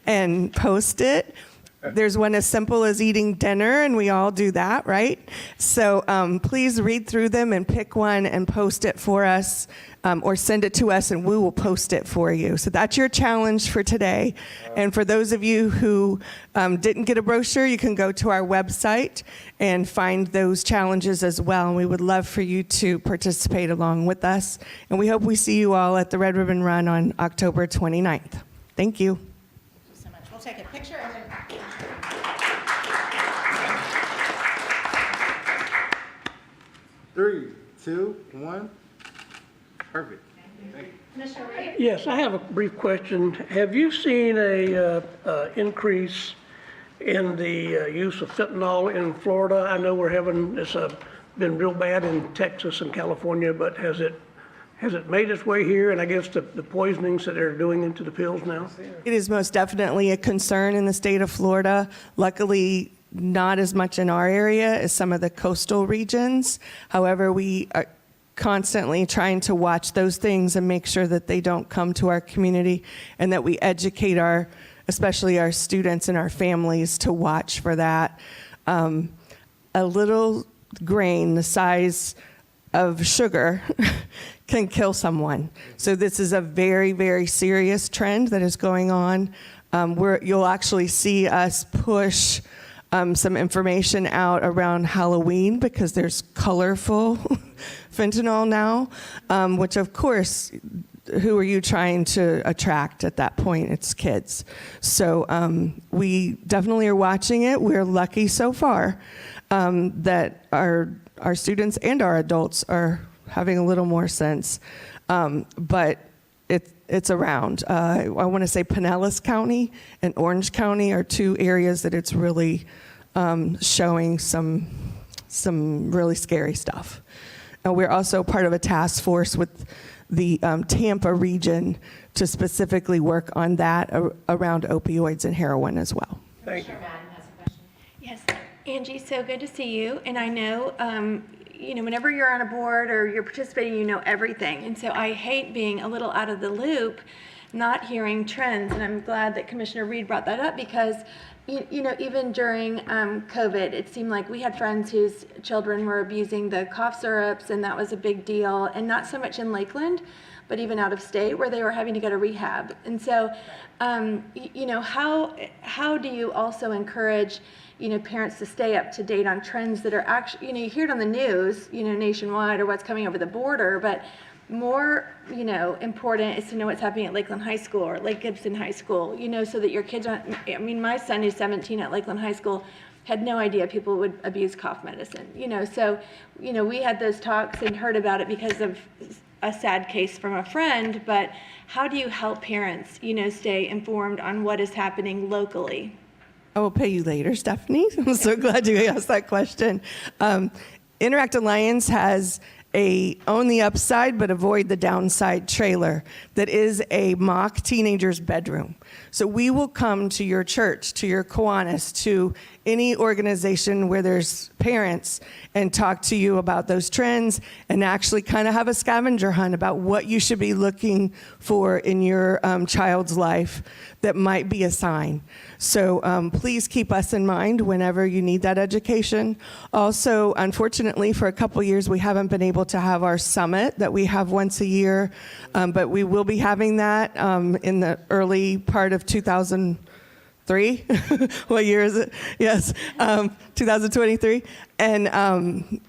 and post it. There's one as simple as eating dinner, and we all do that, right? So please read through them and pick one and post it for us, or send it to us and we will post it for you. So that's your challenge for today. And for those of you who didn't get a brochure, you can go to our website and find those challenges as well. And we would love for you to participate along with us. And we hope we see you all at the Red Ribbon Run on October 29th. Thank you. So much. We'll take a picture and then. 3, 2, 1. Perfect. Thank you. Commissioner Reed? Yes, I have a brief question. Have you seen a increase in the use of fentanyl in Florida? I know we're having, it's been real bad in Texas and California, but has it made its way here? And I guess the poisonings that they're doing into the pills now? It is most definitely a concern in the state of Florida. Luckily, not as much in our area as some of the coastal regions. However, we are constantly trying to watch those things and make sure that they don't come to our community, and that we educate especially our students and our families to watch for that. A little grain the size of sugar can kill someone. So this is a very, very serious trend that is going on. You'll actually see us push some information out around Halloween, because there's colorful fentanyl now, which of course, who are you trying to attract at that point? It's kids. So we definitely are watching it. We're lucky so far that our students and our adults are having a little more sense. But it's around. I want to say Pinellas County and Orange County are two areas that it's really showing some really scary stuff. And we're also part of a task force with the Tampa region to specifically work on that around opioids and heroin as well. Thank you. Yes, Angie, so good to see you. And I know, whenever you're on a board or you're participating, you know everything. And so I hate being a little out of the loop, not hearing trends. And I'm glad that Commissioner Reed brought that up, because, even during COVID, it seemed like we had friends whose children were abusing the cough syrups, and that was a big deal. And not so much in Lakeland, but even out of state, where they were having to go to rehab. And so, how do you also encourage parents to stay up to date on trends that are actually, you hear it on the news, nationwide, or what's coming over the border, but more, important is to know what's happening at Lakeland High School or Lake Gibson High School, so that your kids aren't, my son who's 17 at Lakeland High School had no idea people would abuse cough medicine, so, we had those talks and heard about it because of a sad case from a friend, but how do you help parents, stay informed on what is happening locally? I will pay you later, Stephanie. I'm so glad you asked that question. Interact Alliance has a own the upside but avoid the downside trailer that is a mock teenager's bedroom. So we will come to your church, to your Kiwanis, to any organization where there's parents, and talk to you about those trends, and actually kind of have a scavenger hunt about what you should be looking for in your child's life that might be a sign. So please keep us in mind whenever you need that education. Also, unfortunately, for a couple years, we haven't been able to have our summit that we have once a year, but we will be having that in the early part of 2003. What year is it? Yes, 2023. And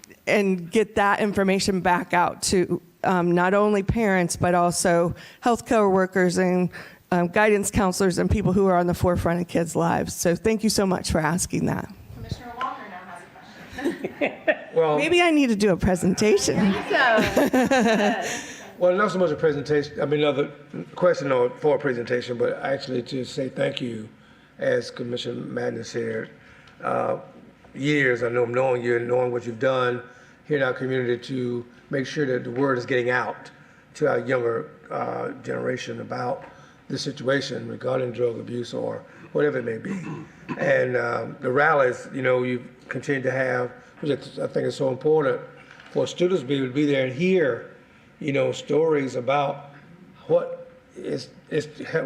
get that information back out to not only parents, but also healthcare workers and guidance counselors and people who are on the forefront of kids' lives. So thank you so much for asking that. Commissioner Walker now has a question. Well, Maybe I need to do a presentation. well, not so much a presentation, another question for a presentation, but actually to say thank you, as Commissioner Madden shared. Years, I know, knowing you and knowing what you've done here in our community to make sure that the word is getting out to our younger generation about the situation regarding drug abuse or whatever it may be. And the rallies, you continue to have, which I think is so important for students to be able to be there and hear, stories about what it's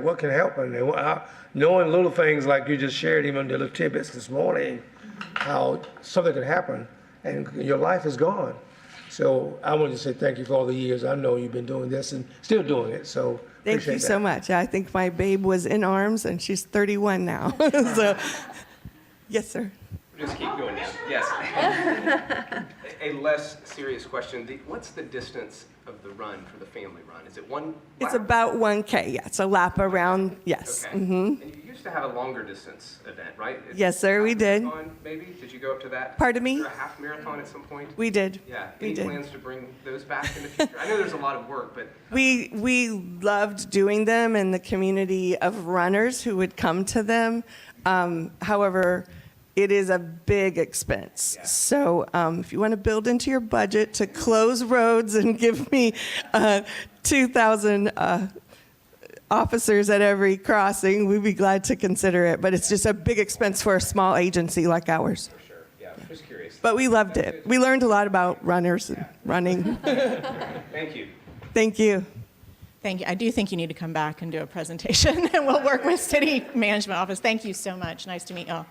what can happen. And knowing little things like you just shared, even the little tidbits this morning, how something can happen and your life is gone. So I want to say thank you for all the years. I know you've been doing this and still doing it. So Thank you so much. I think my babe was in arms, and she's 31 now. So, yes, sir. Just keep going down. Yes. A less serious question. What's the distance of the run for the family run? Is it one lap? It's about 1K, yeah. It's a lap around, yes. Okay. Mm-hmm. And you used to have a longer distance event, right? Yes, sir, we did. Marathon, maybe? Did you go up to that? Pardon me? Was there a half marathon at some point? We did. Yeah. We Any did. plans to bring those back in the future? I know there's a lot of work, but We loved doing them and the community of runners who would come to them. However, it is a big expense. Yeah. So if you want to build into your budget to close roads and give me 2,000 officers at every crossing, we'd be glad to consider it. But it's just a big expense for a small agency like ours. for sure. Yeah, just curious. But we loved it. We learned a lot about runners and running. Thank you. Thank you. Thank you. I do think you need to come back and do a presentation, and we'll work with City Management Office. Thank you so much. Nice to meet you all.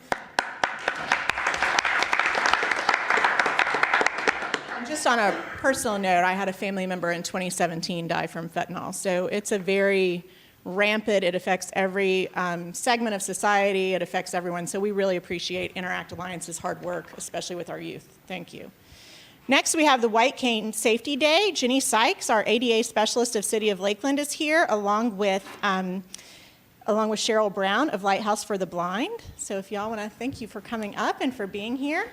And just on a personal note, I had a family member in 2017 die from fentanyl. So it's a very rampant, it affects every segment of society, it affects everyone. So we really appreciate Interact Alliance's hard work, especially with our youth. Thank you. Next, we have the White Cane Safety Day. Ginny Sykes, our ADA specialist of City of Lakeland, is here, along with Cheryl Brown of Lighthouse for the Blind. So if y'all want to, thank you for coming up and for being here.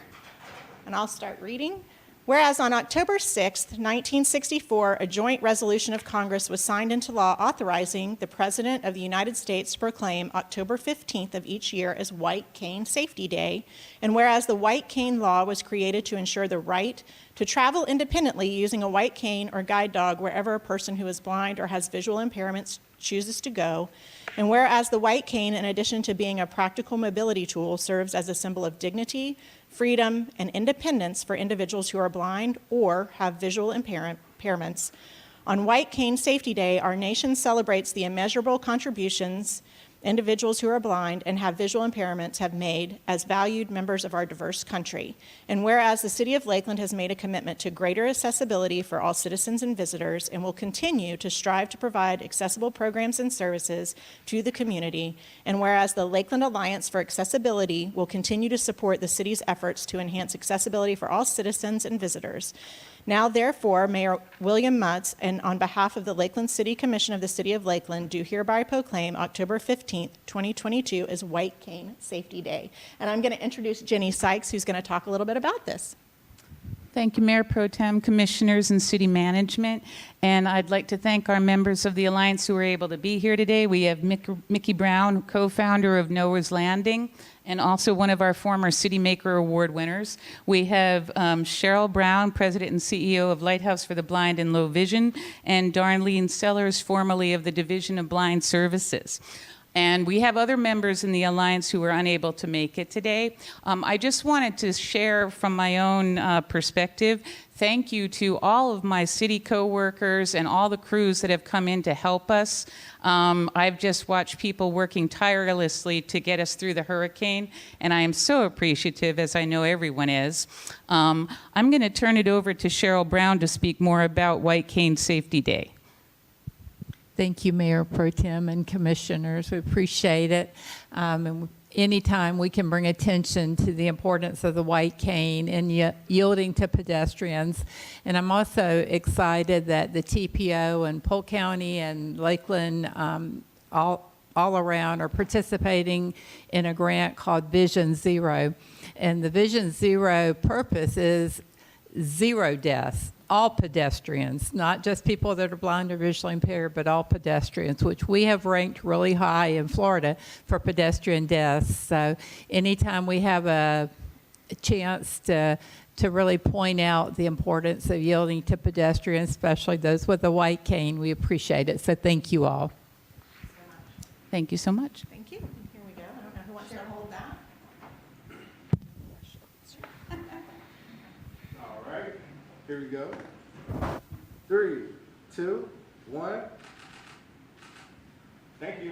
And I'll start reading. Whereas on October 6th, 1964, a joint resolution of Congress was signed into law authorizing the President of the United States to proclaim October 15th of each year as White Cane Safety Day. And whereas the White Cane Law was created to ensure the right to travel independently using a white cane or guide dog wherever a person who is blind or has visual impairments chooses to go. And whereas the white cane, in addition to being a practical mobility tool, serves as a symbol of dignity, freedom, and independence for individuals who are blind or have visual impairments. On White Cane Safety Day, our nation celebrates the immeasurable contributions individuals who are blind and have visual impairments have made as valued members of our diverse country. And whereas the City of Lakeland has made a commitment to greater accessibility for all citizens and visitors and will continue to strive to provide accessible programs and services to the community, and whereas the Lakeland Alliance for Accessibility will continue to support the city's efforts to enhance accessibility for all citizens and visitors. Now, therefore, Mayor William Mutz, and on behalf of the Lakeland City Commission of the City of Lakeland, do hereby proclaim October 15th, 2022 as White Cane Safety Day. And I'm going to introduce Ginny Sykes, who's going to talk a little bit about this. Thank you, Mayor Pro Tem, Commissioners, and City Management. And I'd like to thank our members of the Alliance who were able to be here today. We have Mickey Brown, co-founder of Noah's Landing, and also one of our former City Maker Award winners. We have Cheryl Brown, President and CEO of Lighthouse for the Blind and Low Vision, and Darlene Sellers, formerly of the Division of Blind Services. And we have other members in the Alliance who were unable to make it today. I just wanted to share from my own perspective, thank you to all of my city coworkers and all the crews that have come in to help us. I've just watched people working tirelessly to get us through the hurricane, and I am so appreciative, as I know everyone is. I'm going to turn it over to Cheryl Brown to speak more about White Cane Safety Day. Thank you, Mayor Pro Tem and Commissioners. We appreciate it. And anytime we can bring attention to the importance of the white cane and yielding to pedestrians. And I'm also excited that the TPO and Polk County and Lakeland all around are participating in a grant called Vision Zero. And the Vision Zero purpose is zero deaths. All pedestrians, not just people that are blind or visually impaired, but all pedestrians, which we have ranked really high in Florida for pedestrian deaths. So anytime we have a chance to really point out the importance of yielding to pedestrians, especially those with a white cane, we appreciate it. So thank you all. Thank you so much. Thank you. Here we go. I don't know who wants to hold that. All right, here we go. 3, 2, 1. Thank you.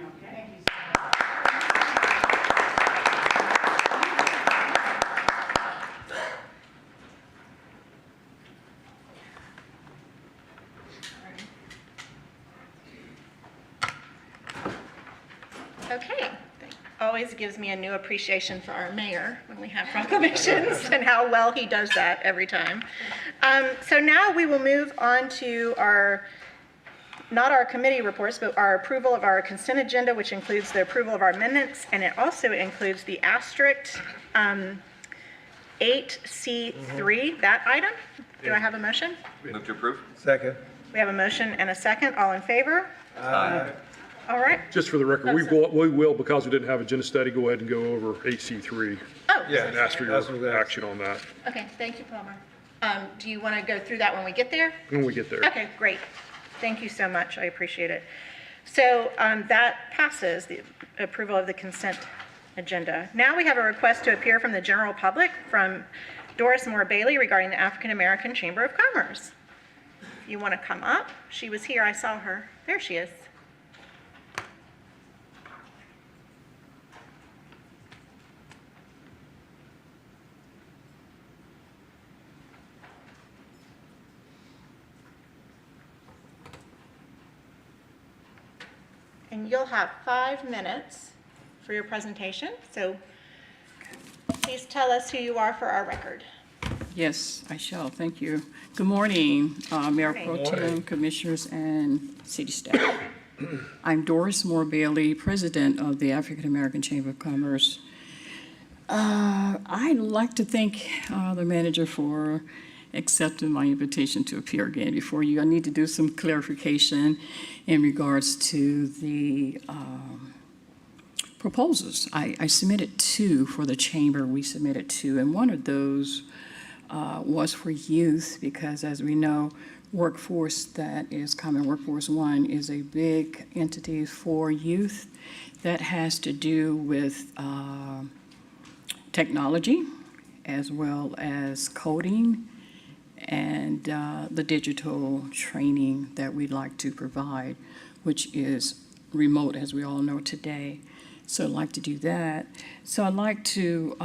Okay. Always gives me a new appreciation for our mayor when we have proclamations and how well he does that every time. So now we will move on to not our committee reports, but our approval of our consent agenda, which includes the approval of our amendments, and it also includes the asterisk 8C3, that item. Do I have a motion? Move to approve? Second. We have a motion and a second. All in favor? Aye. All right. Just for the record, we will, because we didn't have agenda study, go ahead and go over 8C3 Oh, and ask for that's what your that is. action on that okay. Thank you, Palmer. Do you want to go through that when we get there? when we get there. Okay, great. Thank you so much. I appreciate it. So that passes the approval of the consent agenda. Now we have a request to appear from the general public from Doris Moore Bailey regarding the African American Chamber of Commerce. If you want to come up, she was here. I saw her. There she is. And you'll have 5 minutes for your presentation. So please tell us who you are for our record. Yes, I shall. Thank you. Good morning, Mayor Pro Good Tem, morning. Commissioners, and City staff. I'm Doris Moore Bailey, President of the African American Chamber of Commerce. I'd like to thank the manager for accepting my invitation to appear again before you. I need to do some clarification in regards to the proposals. I submitted 2 for the chamber. We submitted 2, and one of those was for youth, because as we know, workforce that is Common Workforce One is a big entity for youth that has to do with technology as well as coding and the digital training that we'd like to provide, which is remote, as we all know today. So I'd like to do that. So I'd like to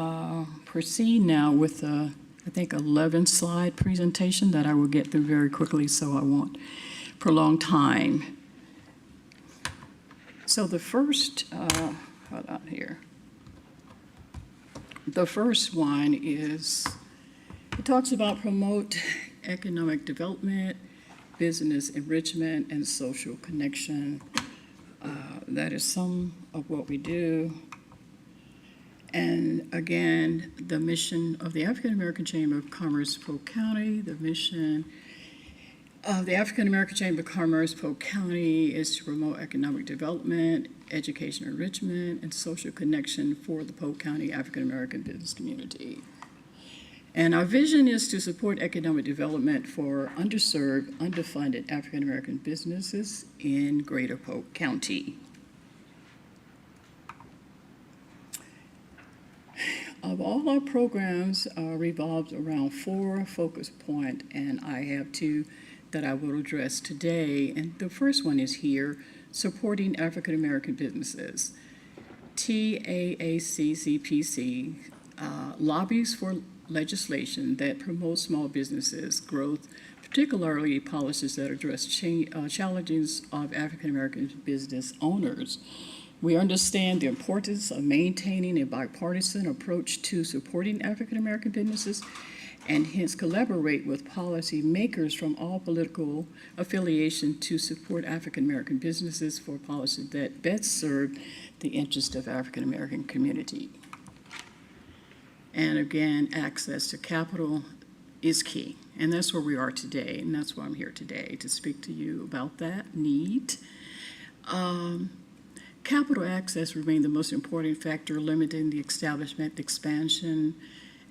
proceed now with a, I think, 11-slide presentation that I will get through very quickly, so I won't prolong time. So the first, hold on here. The first one is, it talks about promote economic development, business enrichment, and social connection. That is some of what we do. And again, the mission of the African American Chamber of Commerce, Polk County, the mission of the African American Chamber of Commerce, Polk County, is to promote economic development, education enrichment, and social connection for the Polk County African American business community. And our vision is to support economic development for underserved, underfunded African American businesses in Greater Polk County. Of all our programs revolves around 4 focus points, and I have 2 that I will address today. And the first one is here, supporting African American businesses. TAACCPC lobbies for legislation that promotes small businesses growth, particularly policies that address challenges of African American business owners. We understand the importance of maintaining a bipartisan approach to supporting African American businesses, and hence collaborate with policy makers from all political affiliation to support African American businesses for policies that best serve the interest of African American community. And again, access to capital is key, and that's where we are today, and that's why I'm here today, to speak to you about that need. Capital access remains the most important factor limiting the establishment, expansion,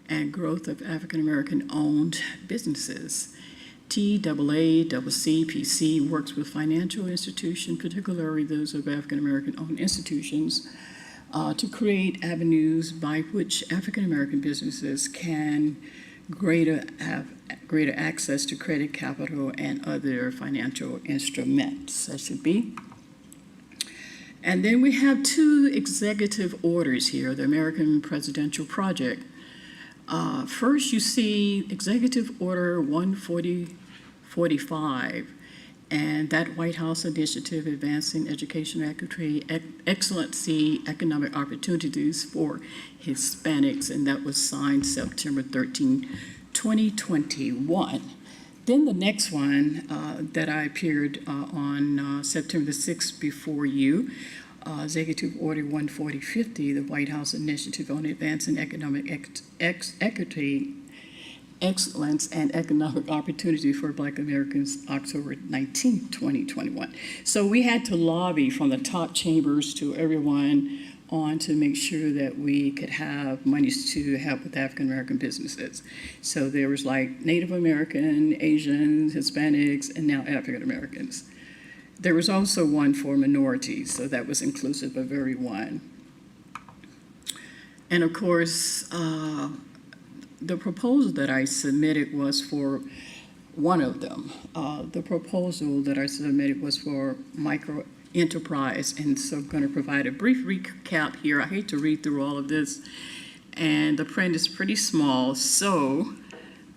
and growth of African American owned businesses. TAACCPC works with financial institutions, particularly those of African American owned institutions, to create avenues by which African American businesses can have greater access to credit, capital, and other financial instruments. That should be. And then we have two executive orders here, the American Presidential Project. First, you see Executive Order 14045, and that White House initiative advancing education equity, excellency, economic opportunities for Hispanics, and that was signed September 13, 2021. Then the next one that I appeared on September 6th before you, Executive Order 14050, the White House Initiative on Advancing Economic Equity, Excellence, and Economic Opportunity for Black Americans, October 19, 2021. So we had to lobby from the top chambers to everyone on to make sure that we could have monies to help with African American businesses. So there was like Native American, Asians, Hispanics, and now African Americans. There was also one for minorities, so that was inclusive of everyone. And of course, the proposal that I submitted was for one of them. The proposal that I submitted was for micro enterprise, and so I'm going to provide a brief recap here. I hate to read through all of this, and the print is pretty small, so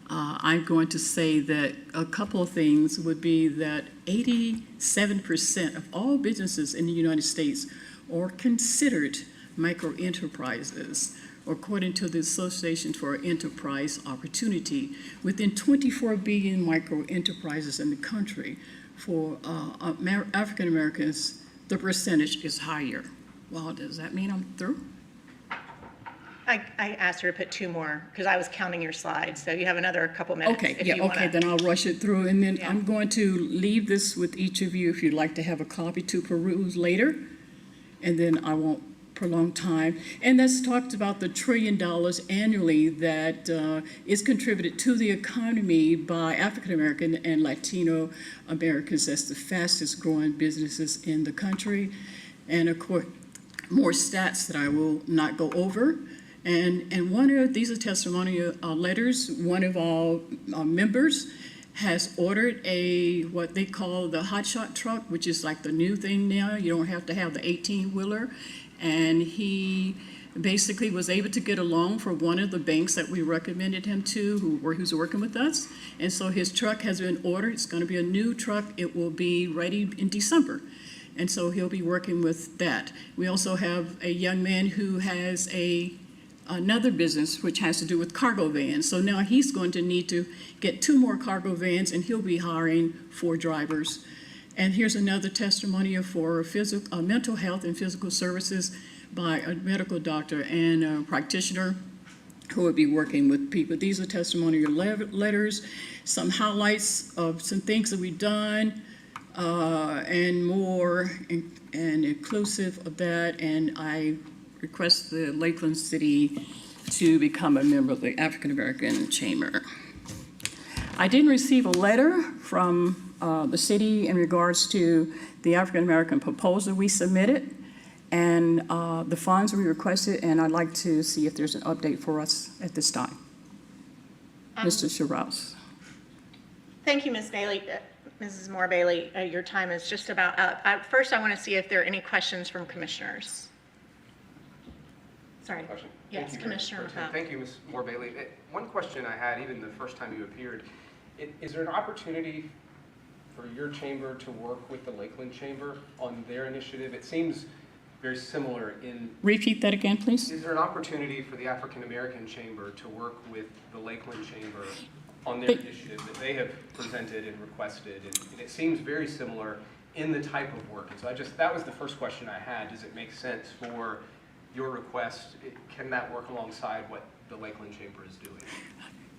I'm going to say that a couple of things would be that 87% of all businesses in the United States are considered micro enterprises, according to the Association for Enterprise Opportunity. Within 24 billion micro enterprises in the country, for African Americans, the percentage is higher. Well, does that mean I'm through? I asked her to put two more because I was counting your slides, so you have another couple minutes. Okay, if yeah, you okay, wanna. then I'll rush it through, and then I'm going to leave this with each of you if you'd like to have a copy to peruse later, and then I won't prolong time. And that's talked about the $1 trillion annually that is contributed to the economy by African American and Latino Americans. That's the fastest growing businesses in the country. And of course, more stats that I will not go over. And one of these are testimonial letters. One of our members has ordered what they call the hotshot truck, which is like the new thing now. You don't have to have the 18-wheeler. And he basically was able to get a loan for one of the banks that we recommended him to, who's working with us. And so his truck has been ordered. It's going to be a new truck. It will be ready in December. And so he'll be working with that. We also have a young man who has another business which has to do with cargo vans. So now he's going to need to get 2 more cargo vans, and he'll be hiring 4 drivers. And here's another testimonial for mental health and physical services by a medical doctor and a practitioner who will be working with people. These are testimonial letters, some highlights of some things that we've done, and more, and inclusive of that. And I request the Lakeland City to become a member of the African American Chamber. I didn't receive a letter from the city in regards to the African American proposal we submitted and the funds we requested, and I'd like to see if there's an update for us at this time. Mr. Sherrouse. Thank you, Ms. Bailey. Mrs. Moore Bailey, your time is just about up. First, I want to see if there are any questions from commissioners. Sorry. Question. Yes, Thank you, Commissioner. Thank you, Ms. Moore Bailey. One question I had, even the first time you appeared, is there an opportunity for your chamber to work with the Lakeland Chamber on their initiative? It seems very similar in... Repeat that again, please. Is there an opportunity for the African American Chamber to work with the Lakeland Chamber on their initiative that they have presented and requested? And it seems very similar in the type of work. And so that was the first question I had. Does it make sense for your request? Can that work alongside what the Lakeland Chamber is doing?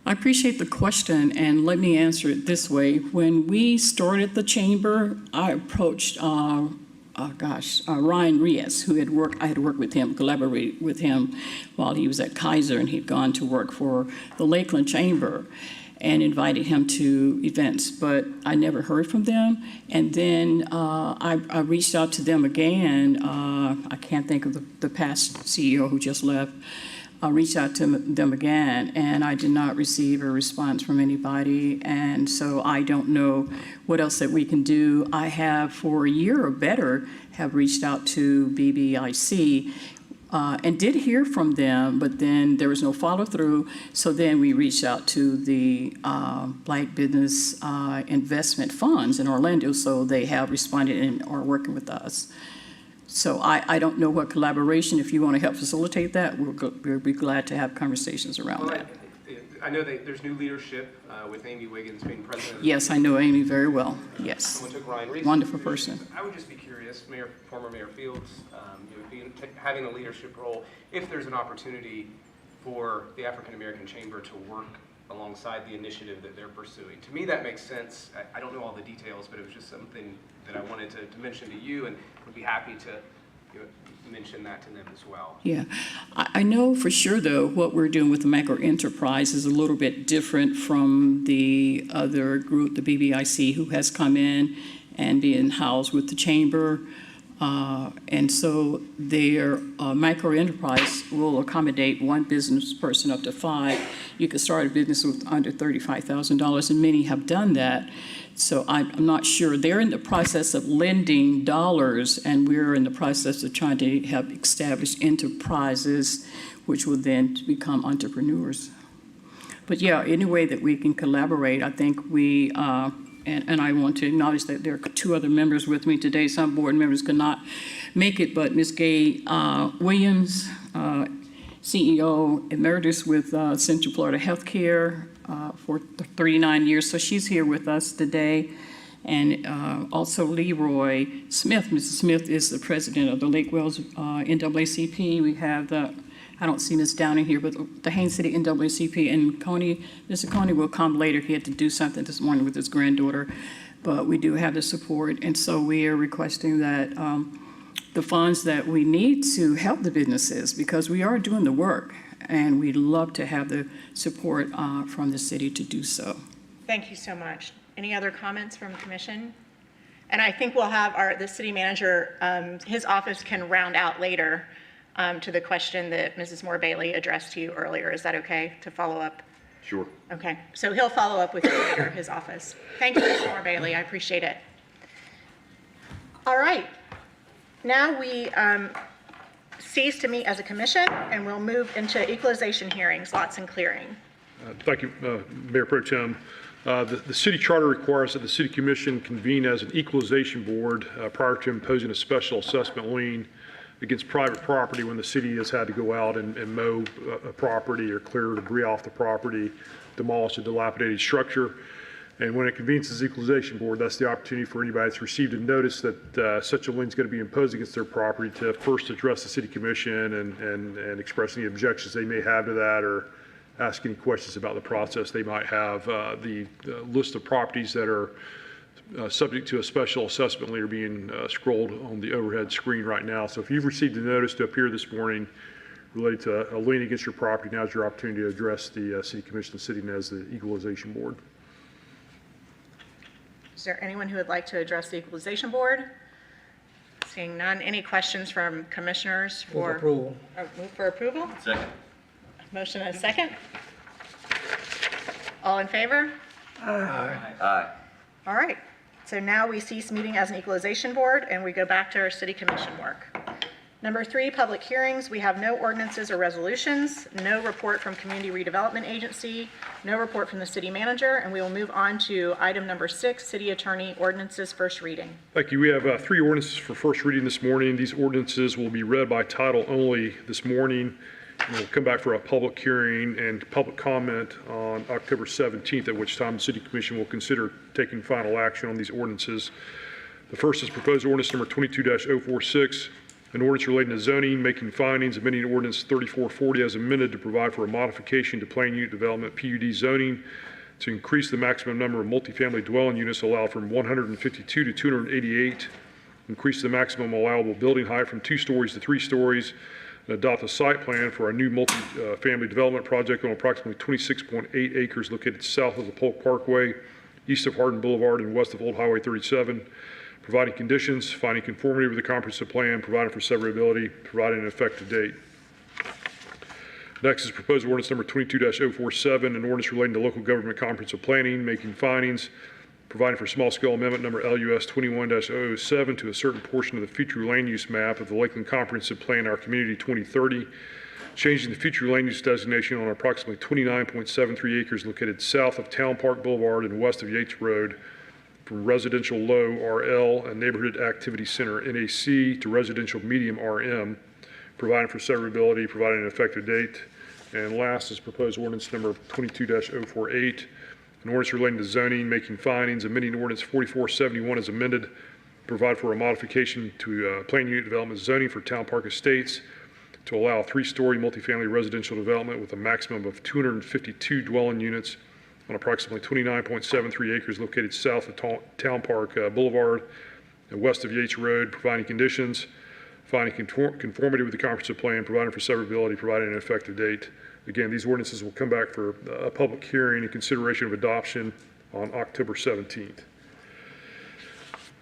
I appreciate the question, and let me answer it this way. When we started the chamber, I approached Ryan Reyes, who I had worked with him, collaborated with him while he was at Kaiser, and he'd gone to work for the Lakeland Chamber, and invited him to events, but I never heard from them. And then I reached out to them again. I can't think of the past CEO who just left. reached out to them again, and I did not receive a response from anybody, and so I don't know what else that we can do. I have, for a year or better, have reached out to BBIC and did hear from them, but then there was no follow-through, so then we reached out to the Black Business Investment Funds in Orlando, so they have responded and are working with us. So I don't know what collaboration, if you want to help facilitate that, we'll be glad to have conversations around that. I know that there's new leadership with Amy Wiggins being president. Yes, I know Amy very well, yes. Someone took Ryan Reese's Wonderful position. person. I would just be curious, former Mayor Fields, having a leadership role, if there's an opportunity for the African American Chamber to work alongside the initiative that they're pursuing. To me, that makes sense. I don't know all the details, but it was just something that I wanted to mention to you, and would be happy to mention that to them as well. Yeah, I know for sure, though, what we're doing with the Macro Enterprise is a little bit different from the other group, the BBIC, who has come in and been housed with the chamber. And so their micro enterprise will accommodate one business person up to 5. You can start a business with under $35,000, and many have done that. So I'm not sure. They're in the process of lending dollars, and we're in the process of trying to help establish enterprises, which will then become entrepreneurs. But yeah, any way that we can collaborate, I think we, and I want to acknowledge that there are 2 other members with me today. Some board members could not make it, but Ms. Gay Williams, CEO Emeritus with Central Florida Healthcare for 39 years, so she's here with us today. And also Leroy Smith. Mrs. Smith is the president of the Lake Wells NAACP. We have I don't see Ms. Downing here, but the Haines City NAACP, and Mr. Coney will come later. He had to do something this morning with his granddaughter, but we do have the support, and so we are requesting that the funds that we need to help the businesses, because we are doing the work, and we'd love to have the support from the city to do so. Thank you so much. Any other comments from the commission? And I think we'll have the city manager, his office can round out later to the question that Mrs. Moore Bailey addressed to you earlier. Is that okay to follow up? Sure. Okay, so he'll follow up with you later, his office. Thank you, Mrs. Moore Bailey, I appreciate it. All right, now we cease to meet as a commission, and we'll move into equalization hearings, lots and clearing. Thank you, Mayor Pro Tem. The city charter requires that the city commission convene as an equalization board prior to imposing a special assessment lien against private property when the city has had to go out and mow a property or clear debris off the property, demolish a dilapidated structure. And when it convenes as equalization board, that's the opportunity for anybody that's received a notice that such a lien is going to be imposed against their property to first address the city commission and express any objections they may have to that, or ask any questions about the process they might have. The list of properties that are subject to a special assessment lien are being scrolled on the overhead screen right now. So if you've received a notice to appear this morning related to a lien against your property, now's your opportunity to address the city commission sitting as the equalization board. Is there anyone who would like to address the equalization board? Seeing none, any questions from commissioners for Move approval? Move for approval? Second. Motion and a second. All in favor? Aye. Aye. All right, so now we cease meeting as an equalization board and we go back to our city commission work. Number 3, public hearings. We have no ordinances or resolutions, no report from Community Redevelopment Agency, no report from the city manager, and we will move on to item number 6, city attorney ordinances, first reading. Thank you. We have 3 ordinances for first reading this morning. These ordinances will be read by title only this morning, and we'll come back for a public hearing and public comment on October 17th, at which time the City Commission will consider taking final action on these ordinances. The first is proposed ordinance number 22-046, an ordinance relating to zoning, making findings, amending ordinance 3440 as amended to provide for a modification to plan unit development PUD zoning to increase the maximum number of multifamily dwelling units allowed from 152 to 288, increase the maximum allowable building height from 2 stories to 3 stories, and adopt a site plan for a new multi-family development project on approximately 26.8 acres located south of the Polk Parkway, east of Hardin Boulevard, and west of Old Highway 37, providing conditions, finding conformity with the comprehensive plan, providing for severability, providing an effective date. Next is proposed ordinance number 22-047, an ordinance relating to local government comprehensive planning, making findings, providing for small-scale amendment number LUS 21-007 to a certain portion of the future land use map of the Lakeland Comprehensive Plan, Our Community 2030, changing the future land use designation on approximately 29.73 acres located south of Town Park Boulevard and west of Yates Road from residential low RL and neighborhood activity center NAC to residential medium RM, providing for severability, providing an effective date. And last is proposed ordinance number 22-048, an ordinance relating to zoning, making findings, amending ordinance 4471 as amended, provide for a modification to plan unit development zoning for Town Park Estates to allow a 3-story multifamily residential development with a maximum of 252 dwelling units on approximately 29.73 acres located south of Town Park Boulevard and west of Yates Road, providing conditions, finding conformity with the comprehensive plan, providing for severability, providing an effective date. Again, these ordinances will come back for a public hearing and consideration of adoption on October 17th.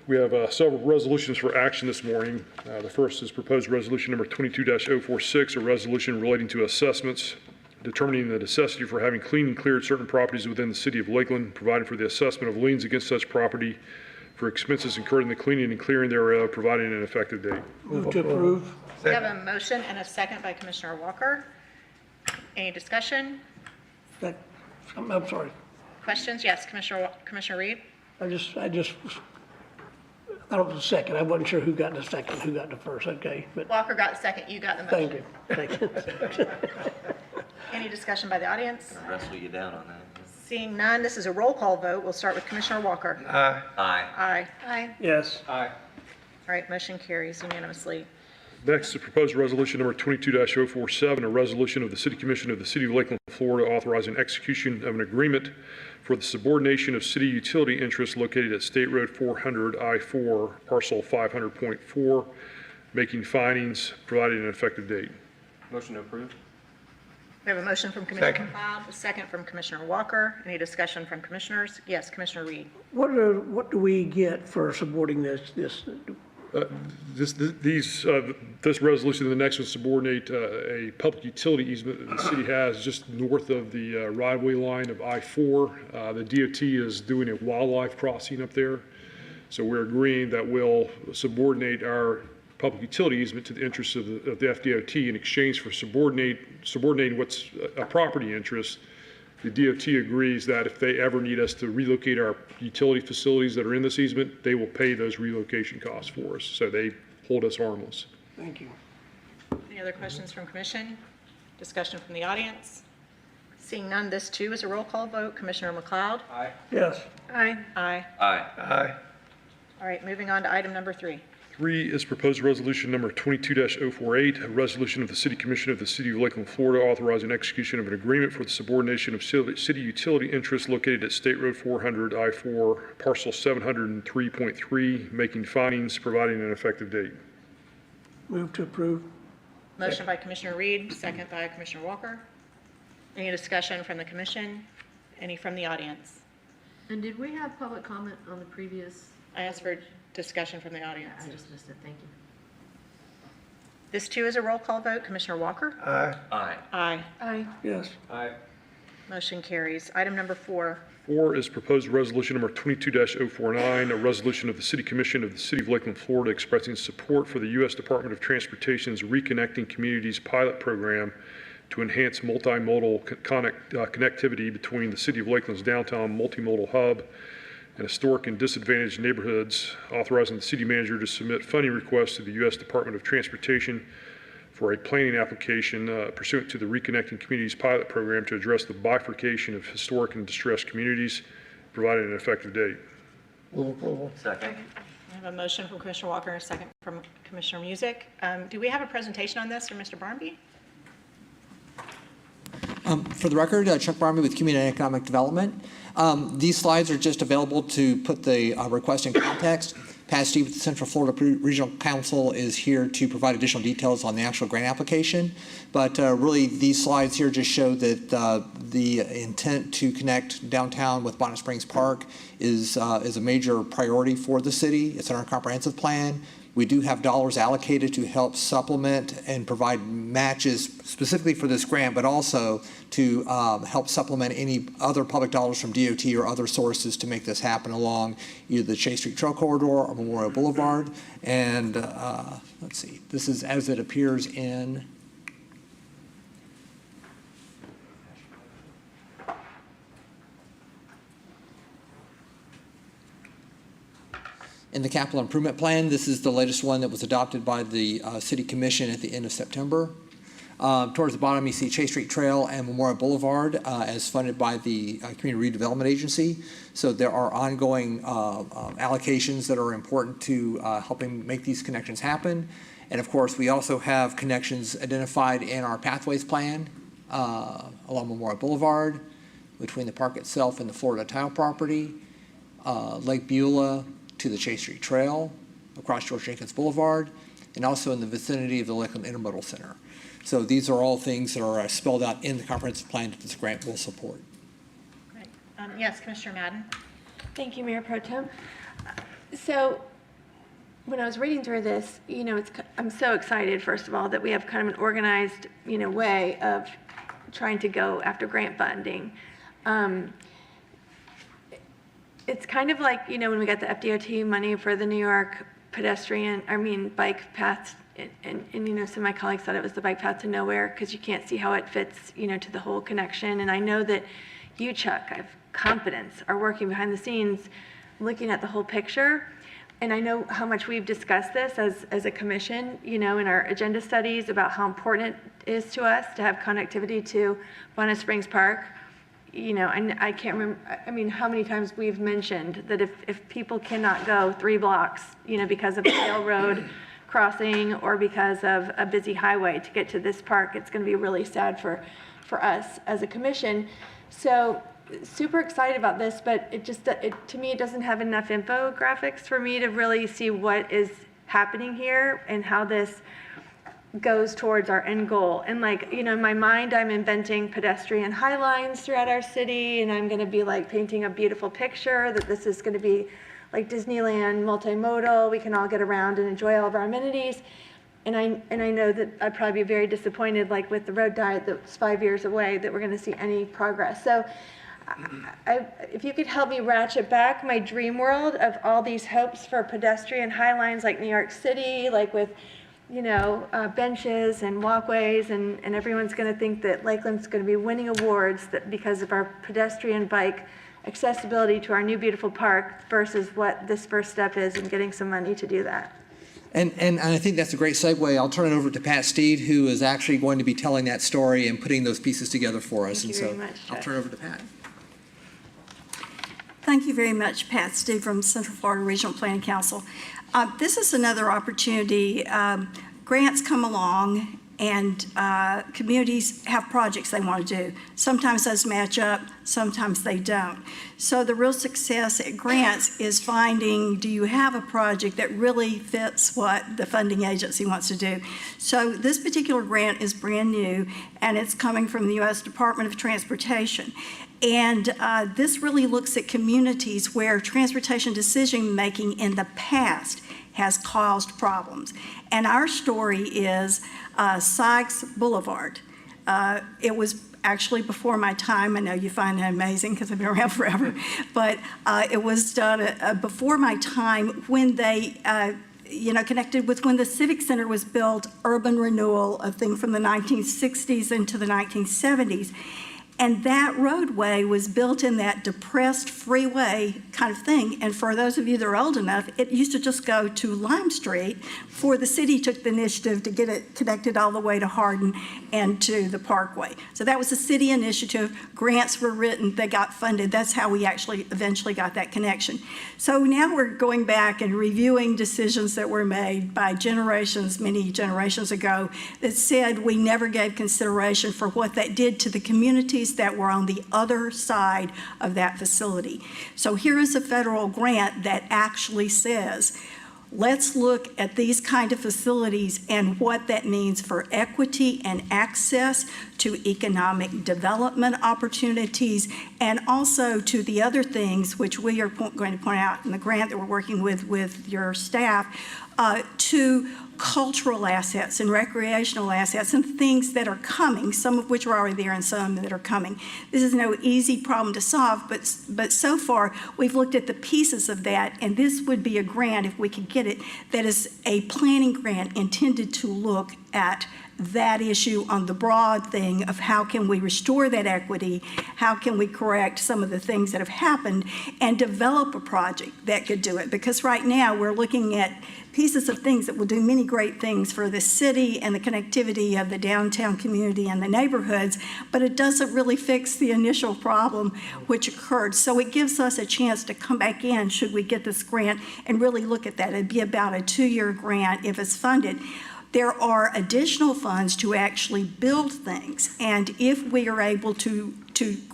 We have several resolutions for action this morning. The first is proposed resolution number 22-046, a resolution relating to assessments, determining the necessity for having cleaned and cleared certain properties within the city of Lakeland, providing for the assessment of liens against such property for expenses incurred in the cleaning and clearing thereof, providing an effective date. Move to approve. We have a motion and a second by Commissioner Walker. Any discussion? I'm sorry. Questions? Yes, Commissioner Reed? I thought it was a second. I wasn't sure who got the second, who got the first. Okay, but Walker got the second, you got the motion. thank you. Thank you. Any discussion by the audience? I'll wrestle you down on that. Seeing none, this is a roll call vote. We'll start with Commissioner Walker. Aye. Aye. Aye. Aye. Yes. Aye. All right, motion carries unanimously. Next is proposed resolution number 22-047, a resolution of the City Commission of the City of Lakeland, Florida, authorizing execution of an agreement for the subordination of city utility interests located at State Road 400 I-4, parcel 500.4, making findings, providing an effective date. Motion to approve. We have a motion from Commissioner McLeod, a second from Commissioner Walker. Any discussion from commissioners? Yes, Commissioner Reed. What do we get for supporting this? This resolution and the next one subordinate a public utility easement that the city has just north of the right-of-way line of I-4. The DOT is doing a wildlife crossing up there. So we're agreeing that we'll subordinate our public utility easement to the interests of the FDOT in exchange for subordinating what's a property interest. The DOT agrees that if they ever need us to relocate our utility facilities that are in this easement, they will pay those relocation costs for us. So they hold us harmless. Thank you. Any other questions from commission? Discussion from the audience? Seeing none, this too is a roll call vote. Commissioner McLeod? Aye. Yes. Aye. Aye. Aye. Aye. All right, moving on to item number 3. 3 is proposed resolution number 22-048, a resolution of the City Commission of the City of Lakeland, Florida, authorizing execution of an agreement for the subordination of city utility interests located at State Road 400 I-4, parcel 703.3, making findings, providing an effective date. Move to approve. Motion by Commissioner Reed, second by Commissioner Walker. Any discussion from the commission? Any from the audience? And did we have public comment on the previous? I asked for discussion from the audience. I just missed it, thank you. This too is a roll call vote. Commissioner Walker? Aye. Aye. Aye. Aye. Yes. Aye. Motion carries. Item number 4. 4 is proposed resolution number 22-049, a resolution of the City Commission of the City of Lakeland, Florida, expressing support for the U.S. Department of Transportation's Reconnecting Communities pilot program to enhance multimodal connectivity between the City of Lakeland's downtown multimodal hub and historic and disadvantaged neighborhoods, authorizing the city manager to submit funding requests to the U.S. Department of Transportation for a planning application pursuant to the Reconnecting Communities pilot program to address the bifurcation of historic and distressed communities, providing an effective date. Move approval. Second. I have a motion from Commissioner Walker and a second from Commissioner Music. Do we have a presentation on this from Mr. Barnby? For the record, Chuck Barnby with Community and Economic Development. These slides are just available to put the request in context. Pat Steve with the Central Florida Regional Council is here to provide additional details on the actual grant application. But really, these slides here just show that the intent to connect downtown with Bonnet Springs Park is a major priority for the city. It's in our comprehensive plan. We do have dollars allocated to help supplement and provide matches specifically for this grant, but also to help supplement any other public dollars from DOT or other sources to make this happen along either the Chase Street Trail Corridor or Memorial Boulevard. And let's see, this is as it appears in the capital improvement plan. This is the latest one that was adopted by the City Commission at the end of September. Towards the bottom, you see Chase Street Trail and Memorial Boulevard as funded by the Community Redevelopment Agency. So there are ongoing allocations that are important to helping make these connections happen. And of course, we also have connections identified in our Pathways Plan along Memorial Boulevard, between the park itself and the Florida Tile property, Lake Beulah to the Chase Street Trail, across George Jenkins Boulevard, and also in the vicinity of the Lakeland Intermodal Center. So these are all things that are spelled out in the comprehensive plan that this grant will support. Great. Yes, Commissioner Madden. Thank you, Mayor Pro Tem. So when I was reading through this, I'm so excited, first of all, that we have kind of an organized, way of trying to go after grant funding. It's kind of like, when we got the FDOT money for the New York bike paths, and some of my colleagues thought it was the bike path to nowhere because you can't see how it fits, to the whole connection. And I know that you, Chuck, I have confidence, are working behind the scenes, looking at the whole picture. And I know how much we've discussed this as a commission, in our agenda studies about how important it is to us to have connectivity to Bonnet Springs Park. And I can't remember, how many times we've mentioned that if people cannot go 3 blocks, because of a railroad crossing or because of a busy highway to get to this park, it's going to be really sad for us as a commission. So super excited about this, but to me, it doesn't have enough infographics for me to really see what is happening here and how this goes towards our end goal. And in my mind, I'm inventing pedestrian highlines throughout our city, and I'm going to be painting a beautiful picture that this is going to be like Disneyland, multimodal. We can all get around and enjoy all of our amenities. And I know that I'd probably be very disappointed, with the road diet that's 5 years away, that we're going to see any progress. So if you could help me ratchet back my dream world of all these hopes for pedestrian highlines like New York City, with benches and walkways, and everyone's going to think that Lakeland's going to be winning awards because of our pedestrian bike accessibility to our new beautiful park versus what this first step is in getting some money to do that. And I think that's a great segue. I'll turn it over to Pat Steed, who is actually going to be telling that story and putting those pieces together for us. Thank you very much, I'll turn it over to Pat. Thank you very much, Pat Steed from Central Florida Regional Planning Council. This is another opportunity. Grants come along and communities have projects they want to do. Sometimes those match up, sometimes they don't. So the real success at grants is finding, do you have a project that really fits what the funding agency wants to do? So this particular grant is brand new, and it's coming from the U.S. Department of Transportation. And this really looks at communities where transportation decision-making in the past has caused problems. And our story is Sykes Boulevard. It was actually before my time. I know you find that amazing because I've been around forever. But it was done before my time when they connected with when the Civic Center was built, urban renewal, a thing from the 1960s into the 1970s. And that roadway was built in that depressed freeway kind of thing. And for those of you that are old enough, it used to just go to Lime Street before the city took the initiative to get it connected all the way to Hardin and to the Parkway. So that was a city initiative. Grants were written, they got funded. That's how we actually eventually got that connection. So now we're going back and reviewing decisions that were made by generations, many generations ago, that said we never gave consideration for what that did to the communities that were on the other side of that facility. So here is a federal grant that actually says, let's look at these kind of facilities and what that means for equity and access to economic development opportunities, and also to the other things which we are going to point out in the grant that we're working with your staff, to cultural assets and recreational assets and things that are coming, some of which are already there and some that are coming. This is no easy problem to solve, but so far we've looked at the pieces of that, and this would be a grant, if we could get it, that is a planning grant intended to look at that issue on the broad thing of how can we restore that equity, how can we correct some of the things that have happened, and develop a project that could do it. Because right now we're looking at pieces of things that will do many great things for the city and the connectivity of the downtown community and the neighborhoods, but it doesn't really fix the initial problem which occurred. So it gives us a chance to come back in should we get this grant and really look at that. It'd be about a 2-year grant if it's funded. There are additional funds to actually build things, and if we are able to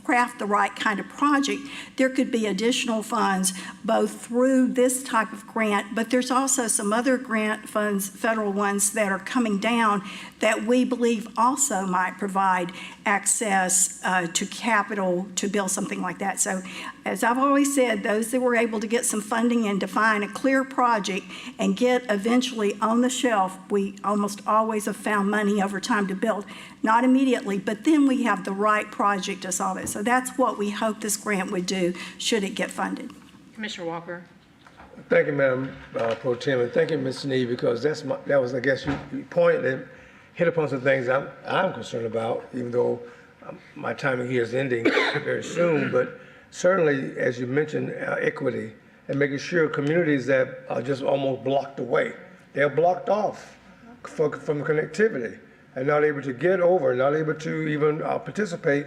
craft the right kind of project, there could be additional funds both through this type of grant, but there's also some other grant funds, federal ones, that are coming down that we believe also might provide access to capital to build something like that. So as I've always said, those that were able to get some funding and define a clear project and get eventually on the shelf, we almost always have found money over time to build. Not immediately, but then we have the right project to solve it. So that's what we hope this grant would do should it get funded. Commissioner Walker. Thank you, Madam Pro Tem, and thank you, Ms. Sneed, because that was, I guess, you pointed and hit upon some things I'm concerned about, even though my timing here is ending very soon. But certainly, as you mentioned, equity and making sure communities that are just almost blocked away, they're blocked off from connectivity and not able to get over, not able to even participate,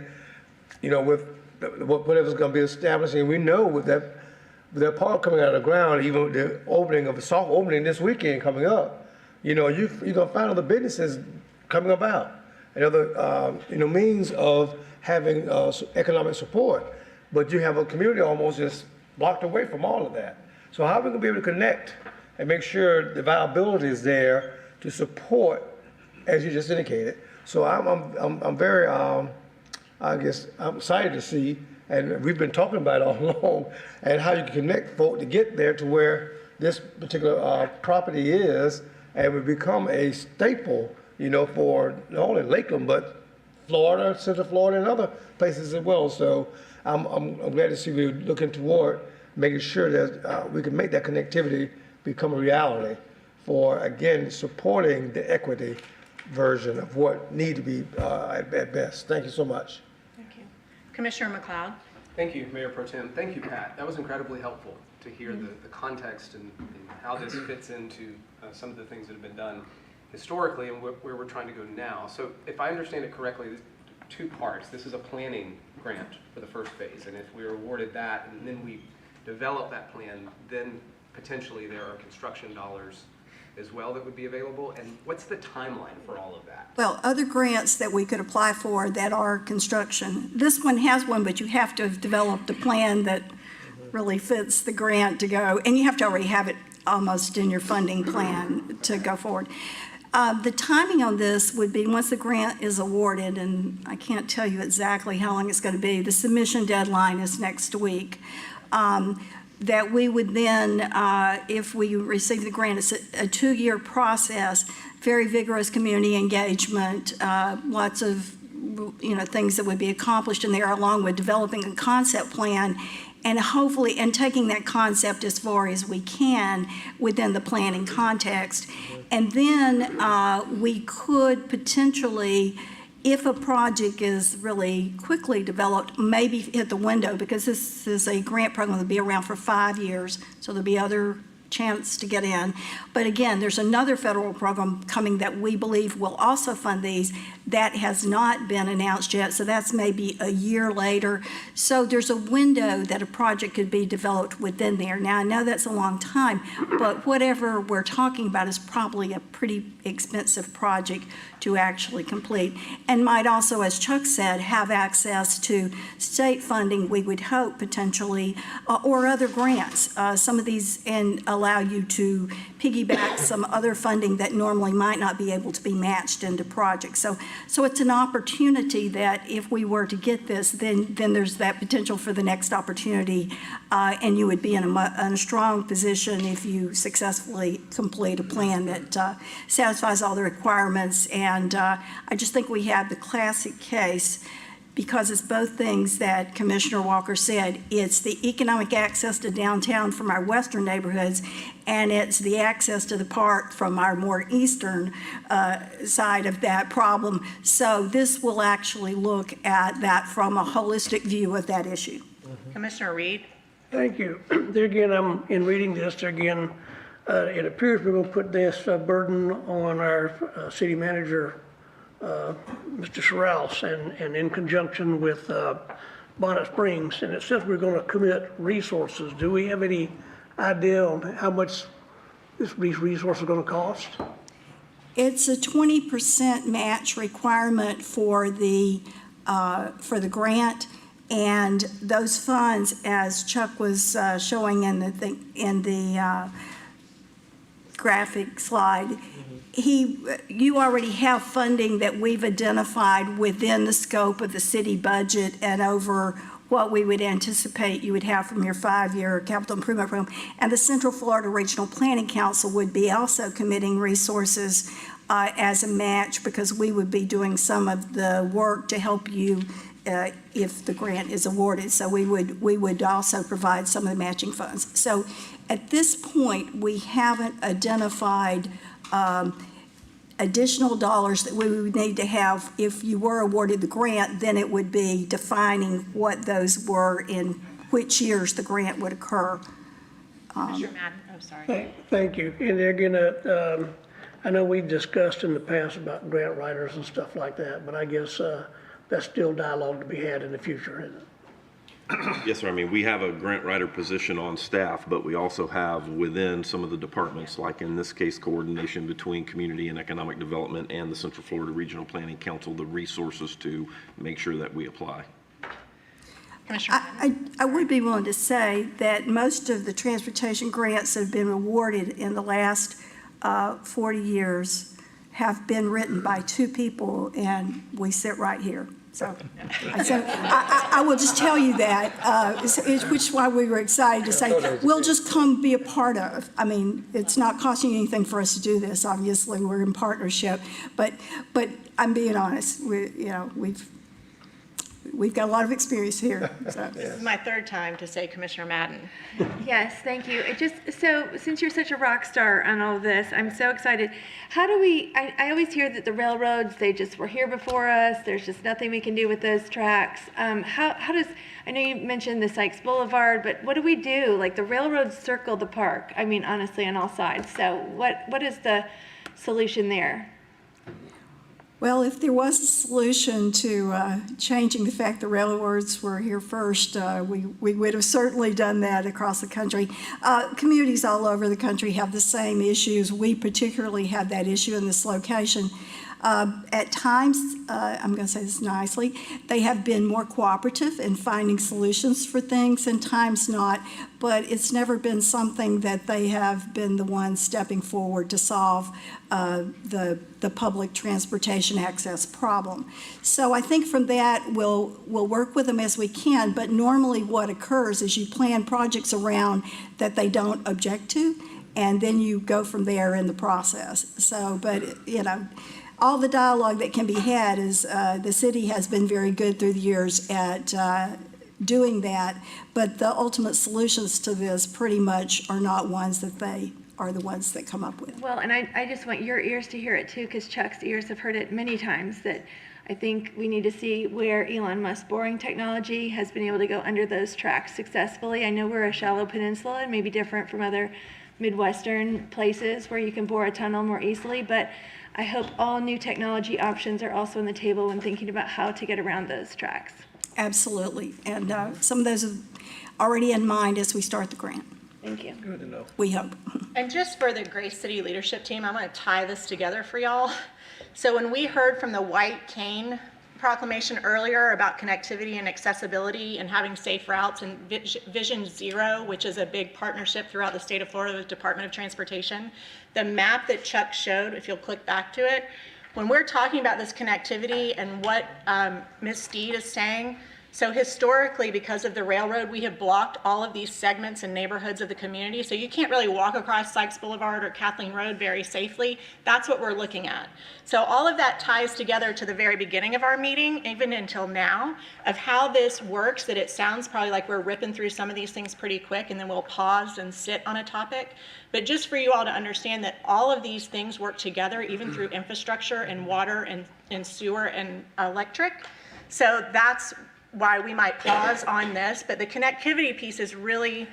with whatever's going to be established. And we know with that park coming out of the ground, even with the opening of a soft opening this weekend coming up, you're going to find other businesses coming about and other, means of having economic support. But you have a community almost just blocked away from all of that. So how are we going to be able to connect and make sure the viability is there to support, as you just indicated? So I'm very, I'm excited to see, and we've been talking about it all along, and how you can connect folk to get there to where this particular property is, and would become a staple, for not only Lakeland, but Florida, Central Florida, and other places as well. So I'm glad to see we're looking toward making sure that we can make that connectivity become a reality for, again, supporting the equity version of what need to be at best. Thank you so much. Thank you. Commissioner McLeod. Thank you, Mayor Pro Tem. Thank you, Pat. That was incredibly helpful to hear the context and how this fits into some of the things that have been done historically and where we're trying to go now. So if I understand it correctly, there's 2 parts. This is a planning grant for the first phase, and if we're awarded that and then we develop that plan, then potentially there are construction dollars as well that would be available. And what's the timeline for all of that? Well, other grants that we could apply for that are construction. This one has one, but you have to have developed a plan that really fits the grant to go, and you have to already have it almost in your funding plan to go forward. The timing on this would be once the grant is awarded, and I can't tell you exactly how long it's going to be. The submission deadline is next week. That we would then, if we receive the grant, it's a 2-year process, very vigorous community engagement, lots of things that would be accomplished in there, along with developing a concept plan and hopefully, and taking that concept as far as we can within the planning context. And then we could potentially, if a project is really quickly developed, maybe hit the window, because this is a grant program that'll be around for 5 years, so there'll be other chance to get in. But again, there's another federal program coming that we believe will also fund these. That has not been announced yet, so that's maybe a year later. So there's a window that a project could be developed within there. Now, I know that's a long time, but whatever we're talking about is probably a pretty expensive project to actually complete, and might also, as Chuck said, have access to state funding, we would hope potentially, or other grants. Some of these allow you to piggyback some other funding that normally might not be able to be matched into projects. So it's an opportunity that if we were to get this, then there's that potential for the next opportunity, and you would be in a strong position if you successfully complete a plan that satisfies all the requirements. And I just think we have the classic case, because it's both things that Commissioner Walker said. It's the economic access to downtown from our western neighborhoods, and it's the access to the park from our more eastern side of that problem. So this will actually look at that from a holistic view of that issue. Commissioner Reed? Thank you. There again, in reading this, there again, it appears we're going to put this burden on our city manager, Mr. Sorrells, and in conjunction with Bonnet Springs, and it says we're going to commit resources. Do we have any idea on how much these resources are going to cost? It's a 20% match requirement for the grant, and those funds, as Chuck was showing in the graphic slide, you already have funding that we've identified within the scope of the city budget and over what we would anticipate you would have from your 5-year capital improvement program. And the Central Florida Regional Planning Council would be also committing resources as a match, because we would be doing some of the work to help you if the grant is awarded. So we would also provide some of the matching funds. So at this point, we haven't identified additional dollars that we would need to have. If you were awarded the grant, then it would be defining what those were in which years the grant would occur. Commissioner Madden, oh, sorry. Thank you. And again, I know we've discussed in the past about grant writers and stuff like that, but I guess that's still dialogue to be had in the future, isn't it? Yes, sir. I mean, we have a grant writer position on staff, but we also have within some of the departments, like in this case, coordination between community and economic development and the Central Florida Regional Planning Council, the resources to make sure that we apply. I would be willing to say that most of the transportation grants that have been awarded in the last 40 years have been written by 2 people, and we sit right here. So I will just tell you that, which is why we were excited to say, we'll just come be a part of. I mean, it's not costing anything for us to do this. Obviously, we're in partnership, but I'm being honest. We've got a lot of experience here. So. This is my 3rd time to say Commissioner Madden. Yes, thank you. So since you're such a rock star on all of this, I'm so excited. How do we, I always hear that the railroads, they just were here before us. There's just nothing we can do with those tracks. How does, I know you mentioned the Sykes Boulevard, but what do we do? Like, the railroads circle the park, I mean, honestly, on all sides. So what is the solution there? Well, if there was a solution to changing the fact the railroads were here first, we would have certainly done that across the country. Communities all over the country have the same issues. We particularly have that issue in this location. At times, I'm going to say this nicely, they have been more cooperative in finding solutions for things, and times not, but it's never been something that they have been the ones stepping forward to solve the public transportation access problem. So I think from that, we'll work with them as we can, but normally what occurs is you plan projects around that they don't object to, and then you go from there in the process. So, but, all the dialogue that can be had is the city has been very good through the years at doing that, but the ultimate solutions to this pretty much are not ones that they are the ones that come up with. Well, and I just want your ears to hear it too, because Chuck's ears have heard it many times, that I think we need to see where Elon Musk boring technology has been able to go under those tracks successfully. I know we're a shallow peninsula and maybe different from other Midwestern places where you can bore a tunnel more easily, but I hope all new technology options are also on the table when thinking about how to get around those tracks. Absolutely, and some of those are already in mind as we start the grant. Thank you. Good to know. We hope. And just for the Grace City leadership team, I'm going to tie this together for y'all. So when we heard from the White Cane proclamation earlier about connectivity and accessibility and having safe routes, and Vision Zero, which is a big partnership throughout the state of Florida with the Department of Transportation. The map that Chuck showed, if you'll click back to it, when we're talking about this connectivity and what Ms. Steed is saying, so historically, because of the railroad, we have blocked all of these segments and neighborhoods of the community. So you can't really walk across Sykes Boulevard or Kathleen Road very safely. That's what we're looking at. So all of that ties together to the very beginning of our meeting, even until now, of how this works, that it sounds probably like we're ripping through some of these things pretty quick and then we'll pause and sit on a topic. But just for you all to understand that all of these things work together, even through infrastructure and water and sewer and electric. So that's why we might pause on this, but the connectivity piece is really,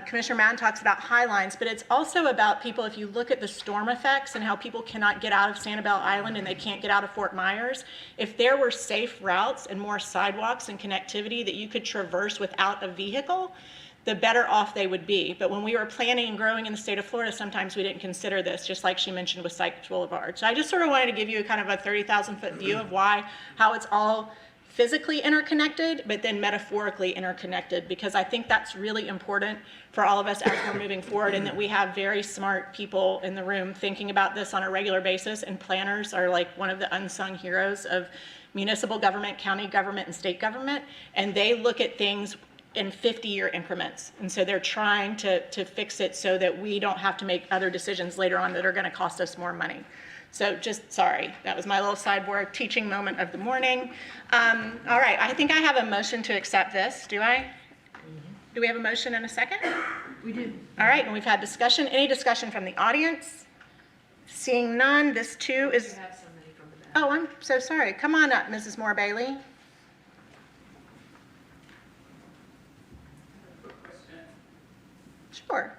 Commissioner Madden talks about high lines, but it's also about people, if you look at the storm effects and how people cannot get out of Sanibel Island and they can't get out of Fort Myers, if there were safe routes and more sidewalks and connectivity that you could traverse without a vehicle, the better off they would be. But when we were planning and growing in the state of Florida, sometimes we didn't consider this, just like she mentioned with Sykes Boulevard. So I just sort of wanted to give you kind of a 30,000-foot view of how it's all physically interconnected, but then metaphorically interconnected, because I think that's really important for all of us as we're moving forward, and that we have very smart people in the room thinking about this on a regular basis, and planners are like one of the unsung heroes of municipal government, county government, and state government, and they look at things in 50-year increments, and so they're trying to fix it so that we don't have to make other decisions later on that are going to cost us more money. So just, sorry, that was my little sideboard teaching moment of the morning. All right, I think I have a motion to accept this. Do I? Do we have a motion in a second? We did. All right, and we've had discussion. Any discussion from the audience? Seeing none, this too is... Oh, I'm so sorry. Come on up, Mrs. Moore Bailey. Sure.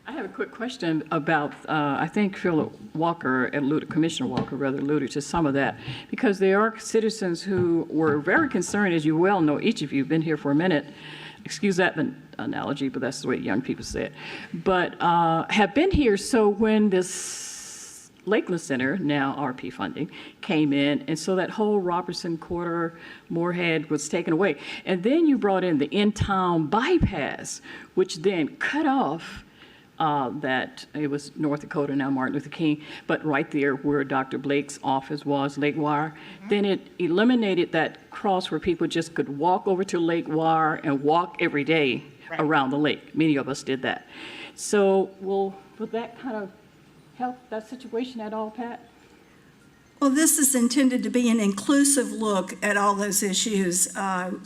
I have a quick question about, I think Commissioner Walker alluded to some of that, because there are citizens who were very concerned, as you well know, each of you have been here for a minute, excuse that analogy, but that's the way young people say it, but have been here, so when this Lakeland Center, now RP funding, came in, and so that whole Robertson Quarter, Moorhead was taken away. And then you brought in the in-town bypass, which then cut off that it was North Dakota, now Martin Luther King, but right there where Dr. Blake's office was, Lake Wire, then it eliminated that cross where people just could walk over to Lake Wire and walk every day around the lake. Many of us did that. So will that kind of help that situation at all, Pat? Well, this is intended to be an inclusive look at all those issues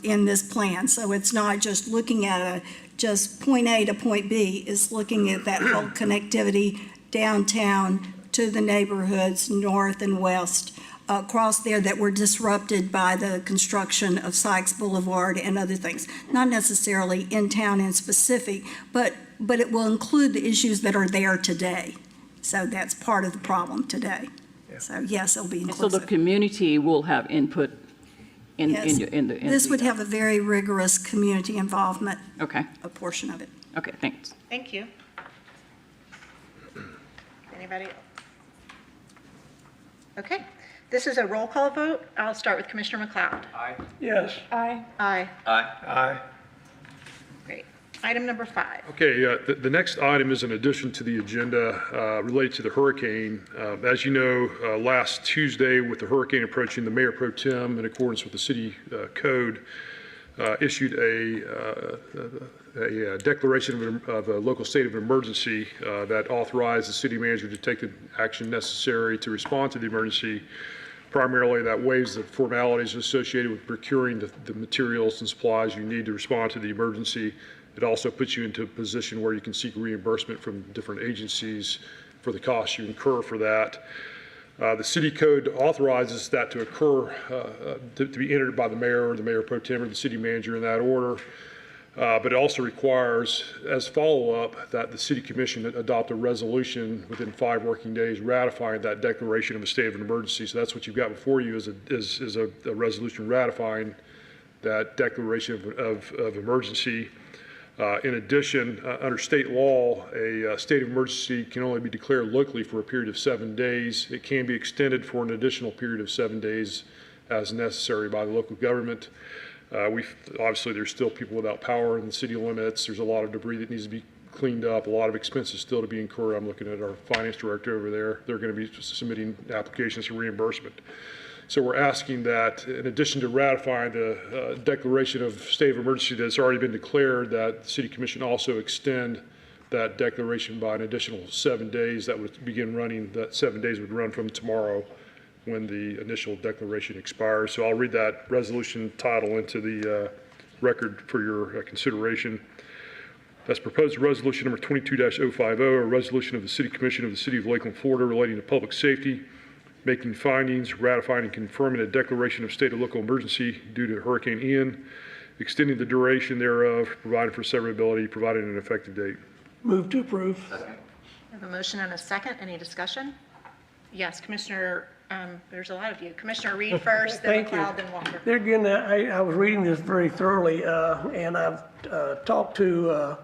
in this plan. So it's not just looking at just point A to point B, it's looking at that whole connectivity downtown to the neighborhoods north and west across there that were disrupted by the construction of Sykes Boulevard and other things. Not necessarily in town in specific, but it will include the issues that are there today. So that's part of the problem today. So yes, it'll be inclusive. So the community will have input in the. This would have a very rigorous community involvement. Okay. A portion of it. Okay, thanks. Thank you. Anybody else? Okay, this is a roll call vote. I'll start with Commissioner McLeod. Aye. Yes. Aye. Aye. Aye. Aye. Great. Item number 5. Okay, the next item is an addition to the agenda related to the hurricane. As you know, last Tuesday, with the hurricane approaching, the Mayor Pro Tem, in accordance with the city code, issued a declaration of a local state of emergency that authorized the city manager to take the action necessary to respond to the emergency. Primarily, that waives the formalities associated with procuring the materials and supplies you need to respond to the emergency. It also puts you into a position where you can seek reimbursement from different agencies for the costs you incur for that. The city code authorizes that to occur, to be entered by the mayor or the mayor pro tem or the city manager in that order. But it also requires, as follow-up, that the city commission adopt a resolution within 5 working days ratifying that declaration of a state of an emergency. So that's what you've got before you is a resolution ratifying that declaration of emergency. In addition, under state law, a state of emergency can only be declared locally for a period of 7 days. It can be extended for an additional period of 7 days as necessary by the local government. Obviously, there's still people without power in the city limits. There's a lot of debris that needs to be cleaned up, a lot of expenses still to be incurred. I'm looking at our finance director over there. They're going to be submitting applications for reimbursement. So we're asking that, in addition to ratifying the declaration of state of emergency that's already been declared, that the City Commission also extend that declaration by an additional 7 days. That would begin running, that 7 days would run from tomorrow when the initial declaration expires. So I'll read that resolution title into the record for your consideration. That's proposed resolution number 22-050, a resolution of the City Commission of the City of Lakeland, Florida relating to public safety, making findings, ratifying and confirming a declaration of state of local emergency due to Hurricane Ian, extending the duration thereof, providing for severability, providing an effective date. Move to approve. We have a motion and a second. Any discussion? Yes, Commissioner, there's a lot of you. Commissioner Reed first, then Thank you. McLeod, then Walker. There again, I was reading this very thoroughly, and I've talked to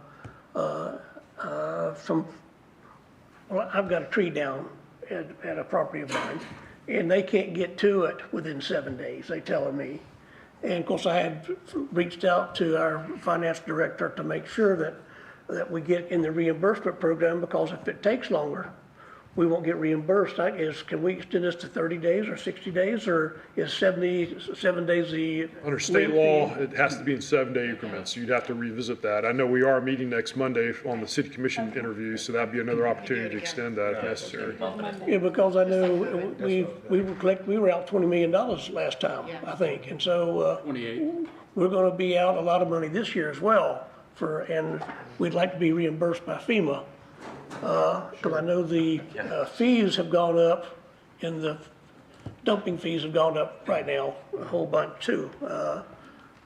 I've got a tree down at a property of mine, and they can't get to it within 7 days, they telling me. And of course, I had reached out to our finance director to make sure that we get in the reimbursement program, because if it takes longer, we won't get reimbursed. Can we extend this to 30 days or 60 days, or is 7 days the? Under state law, it has to be in 7-day increments. You'd have to revisit that. I know we are meeting next Monday on the City Commission interview, so that'd be another opportunity to extend that if necessary. Yeah, because I know we were out $20 million last time, I think, and so 28. We're going to be out a lot of money this year as well and we'd like to be reimbursed by FEMA. Because I know the fees have gone up, and the dumping fees have gone up right now a whole bunch too.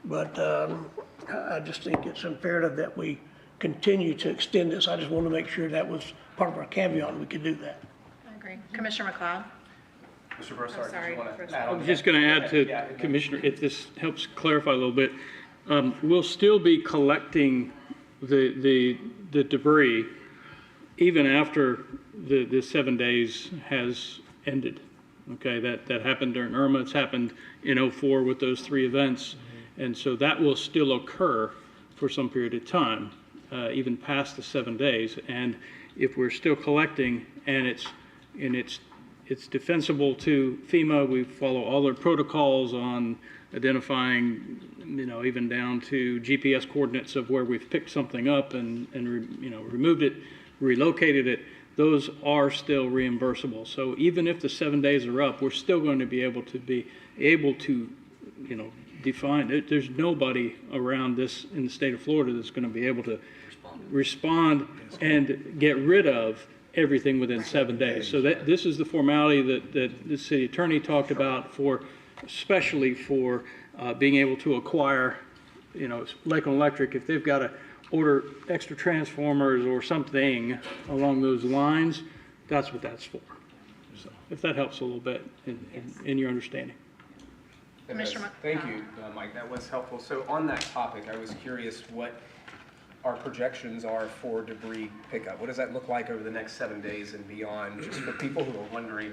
But I just think it's imperative that we continue to extend this. I just want to make sure that was part of our caveat, we could do that. I agree. Commissioner McLeod? Mr. Broussard, sorry. did you want to add I on? was just going to add to Commissioner, if this helps clarify a little bit, we'll still be collecting the debris even after the 7 days has ended. Okay, that happened during Irma. It's happened in 04 with those 3 events. And so that will still occur for some period of time, even past the 7 days. And if we're still collecting and it's defensible to FEMA, we follow all their protocols on identifying, even down to GPS coordinates of where we've picked something up and removed it, relocated it, those are still reimbursable. So even if the 7 days are up, we're still going to be able to define. There's nobody around this in the state of Florida that's going to be able to respond and get rid of everything within 7 days. So this is the formality that the city attorney talked about especially for being able to acquire, Lakeland Electric, if they've got to order extra transformers or something along those lines, that's what that's for. So if that helps a little bit in your understanding. Commissioner Thank you, Mike. That was helpful. So on that topic, I was curious what our projections are for debris pickup. What does that look like over the next 7 days and beyond? Just for people who are wondering,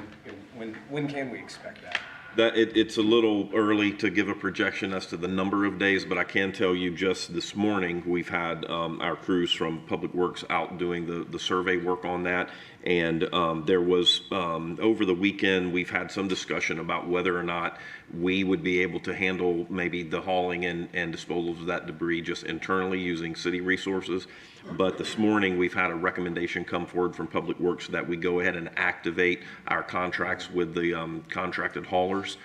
when can we expect that? It's a little early to give a projection as to the number of days, but I can tell you just this morning, we've had our crews from Public Works out doing the survey work on that. And there was, over the weekend, we've had some discussion about whether or not we would be able to handle maybe the hauling and disposal of that debris just internally using city resources. But this morning, we've had a recommendation come forward from Public Works that we go ahead and activate our contracts with the contracted haulers.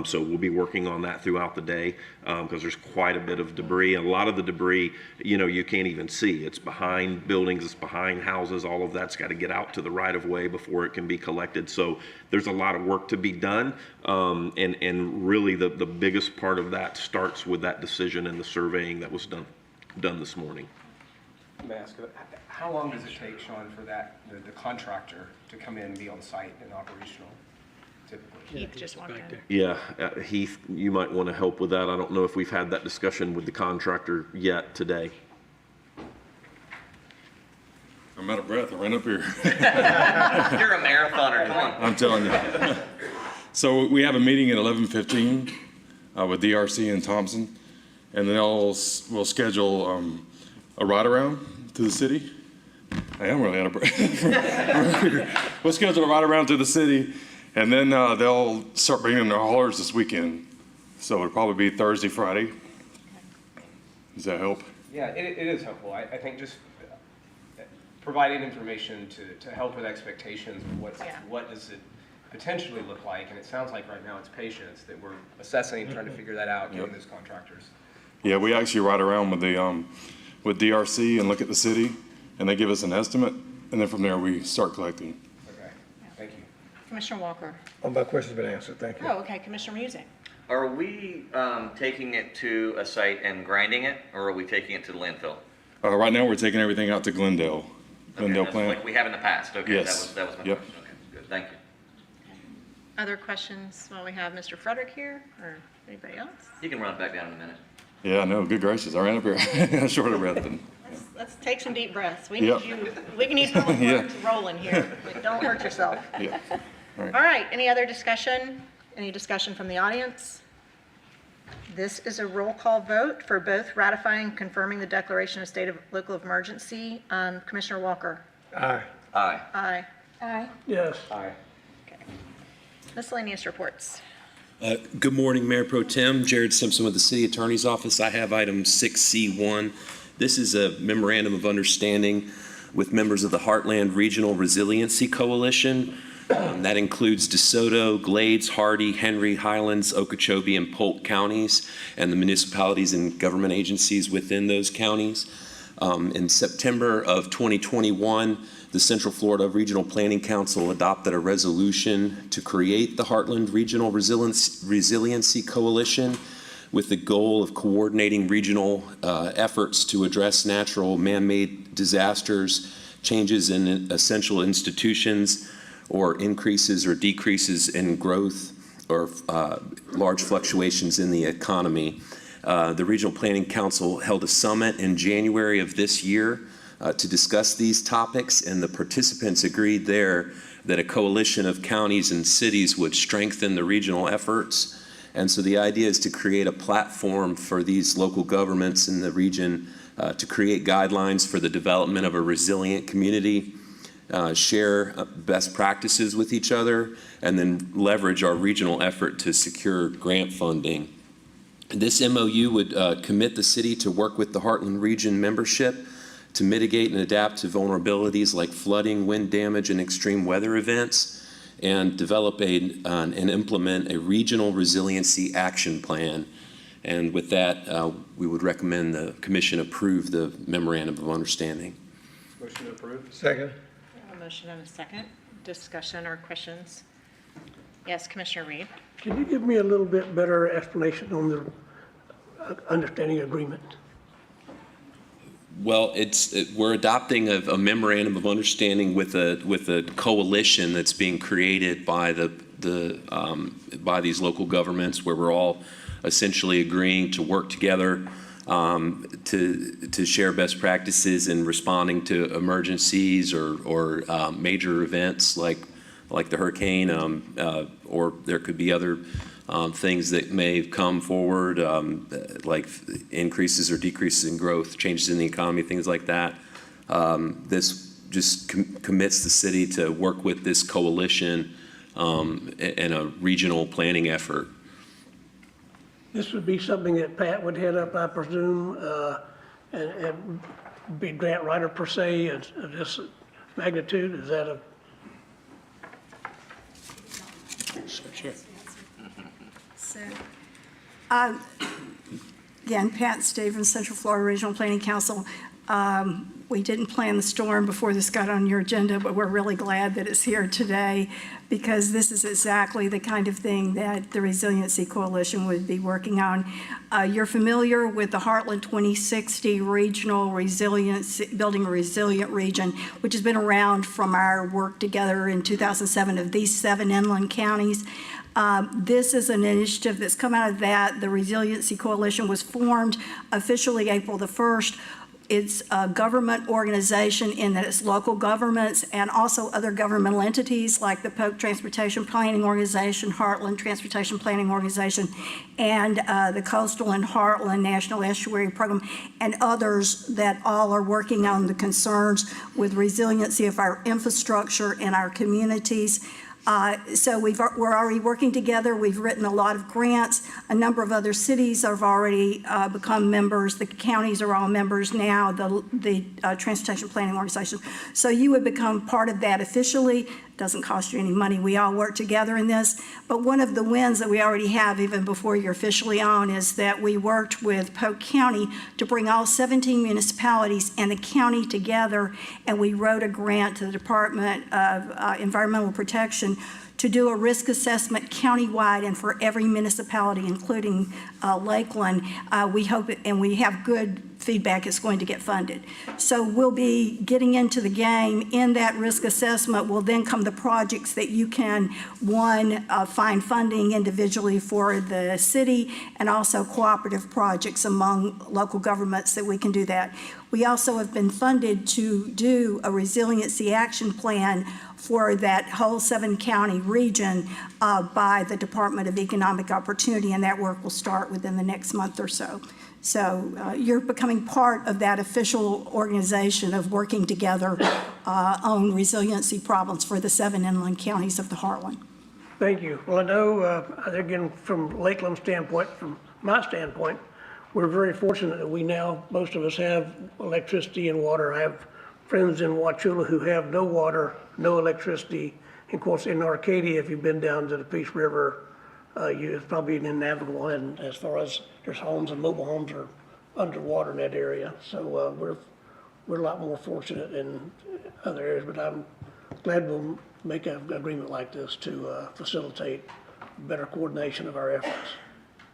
So we'll be working on that throughout the day because there's quite a bit of debris. And a lot of the debris, you can't even see. It's behind buildings, it's behind houses. All of that's got to get out to the right of way before it can be collected. So there's a lot of work to be done. And really the biggest part of that starts with that decision and the surveying that was done this morning. Let me ask, how long does it take, Sean, for the contractor to come in and be on site and operational, typically? Heath just walked in. Yeah, Heath, you might want to help with that. I don't know if we've had that discussion with the contractor yet today. I'm out of breath. I ran up here. You're a marathoner, come on. I'm telling you. So we have a meeting at 11:15 with DRC and Thompson, and then we'll schedule a ride around to the city. I am really out of breath. We'll schedule a ride around to the city, and then they'll start bringing in their haulers this weekend. So it'll probably be Thursday, Friday. Does that help? Yeah, it is helpful. I think just providing information to help with expectations of what does it potentially look like, and it sounds like right now it's patience that we're assessing, trying to figure that out, getting those contractors. Yeah, we actually ride around with the with DRC and look at the city, and they give us an estimate, and then from there we start collecting. Okay, thank you. Commissioner Walker. All my questions have been answered, thank you. Oh, okay, Commissioner Musing. Are we taking it to a site and grinding it, or are we taking it to the landfill? Right now, we're taking everything out to Glendale That's plant. like we have in the past. Okay, Yes. that was my Yep. question. Okay, good. Thank you. Other questions while we have Mr. Frederick here, or anybody else? You can run it back down in a minute. Yeah, no, good gracious. I ran up here short of breath. Let's take some deep breaths. We Yep. need you, we can need some Yeah. words rolling here. Like, don't hurt yourself. Yeah. All right. All right, any other discussion? Any discussion from the audience? This is a roll call vote for both ratifying and confirming the declaration of state of local emergency. Commissioner Walker? Aye. Aye. Aye. Aye. Yes. Aye. Miscellaneous reports. Good morning, Mayor Pro Tem. Jared Simpson with the City Attorney's Office. I have item 6C1. This is a memorandum of understanding with members of the Heartland Regional Resiliency Coalition. That includes DeSoto, Glades, Hardy, Henry, Highlands, Okeechobee, and Polk counties, and the municipalities and government agencies within those counties. In September of 2021, the Central Florida Regional Planning Council adopted a resolution to create the Heartland Regional Resiliency Coalition with the goal of coordinating regional efforts to address natural man-made disasters, changes in essential institutions, or increases or decreases in growth or large fluctuations in the economy. The Regional Planning Council held a summit in January of this year to discuss these topics, and the participants agreed there that a coalition of counties and cities would strengthen the regional efforts. And so the idea is to create a platform for these local governments in the region to create guidelines for the development of a resilient community, share best practices with each other, and then leverage our regional effort to secure grant funding. This MOU would commit the city to work with the Heartland region membership to mitigate and adapt to vulnerabilities like flooding, wind damage, and extreme weather events, and develop and implement a regional resiliency action plan. And with that, we would recommend the commission approve the memorandum of understanding. Motion to approve. Second. A motion and a second. Discussion or questions? Yes, Commissioner Reed. Can you give me a little bit better explanation on the understanding agreement? Well, we're adopting a memorandum of understanding with a coalition that's being created by by these local governments, where we're all essentially agreeing to work together to share best practices in responding to emergencies or major events like the hurricane, or there could be other things that may come forward, like increases or decreases in growth, changes in the economy, things like that. This just commits the city to work with this coalition in a regional planning effort. This would be something that Pat would head up, I presume, and be grant writer per se of this magnitude. Is that a? Sure. So, again, Pat Stevens, Central Florida Regional Planning Council. We didn't plan the storm before this got on your agenda, but we're really glad that it's here today, because this is exactly the kind of thing that the Resiliency Coalition would be working on. You're familiar with the Heartland 2060 Regional Resiliency, Building a Resilient Region, which has been around from our work together in 2007 of these 7 inland counties. This is an initiative that's come out of that. The Resiliency Coalition was formed officially April the 1st. It's a government organization in that it's local governments and also other governmental entities like the Polk Transportation Planning Organization, Heartland Transportation Planning Organization, and the Coastal and Heartland National Estuary Program, and others that all are working on the concerns with resiliency of our infrastructure in our communities. So we're already working together. We've written a lot of grants. A number of other cities have already become members. The counties are all members now, the Transportation Planning Organization. So you would become part of that officially. Doesn't cost you any money. We all work together in this. But one of the wins that we already have, even before you're officially on, is that we worked with Polk County to bring all 17 municipalities and the county together, and we wrote a grant to the Department of Environmental Protection to do a risk assessment countywide and for every municipality, including Lakeland. We hope, and we have good feedback, it's going to get funded. So we'll be getting into the game. In that risk assessment will then come the projects that you can, one, find funding individually for the city, and also cooperative projects among local governments that we can do that. We also have been funded to do a resiliency action plan for that whole 7-county region by the Department of Economic Opportunity, and that work will start within the next month or so. So you're becoming part of that official organization of working together on resiliency problems for the 7 inland counties of the Heartland. Thank you. Well, I know, again, from Lakeland's standpoint, from my standpoint, we're very fortunate that we now, most of us have electricity and water. I have friends in Wauchula who have no water, no electricity. And of course, in Arcadia, if you've been down to the Peace River, it's probably unnavigable, and as far as there's homes and mobile homes are underwater in that area. So we're a lot more fortunate in other areas, but I'm glad we'll make an agreement like this to facilitate better coordination of our efforts.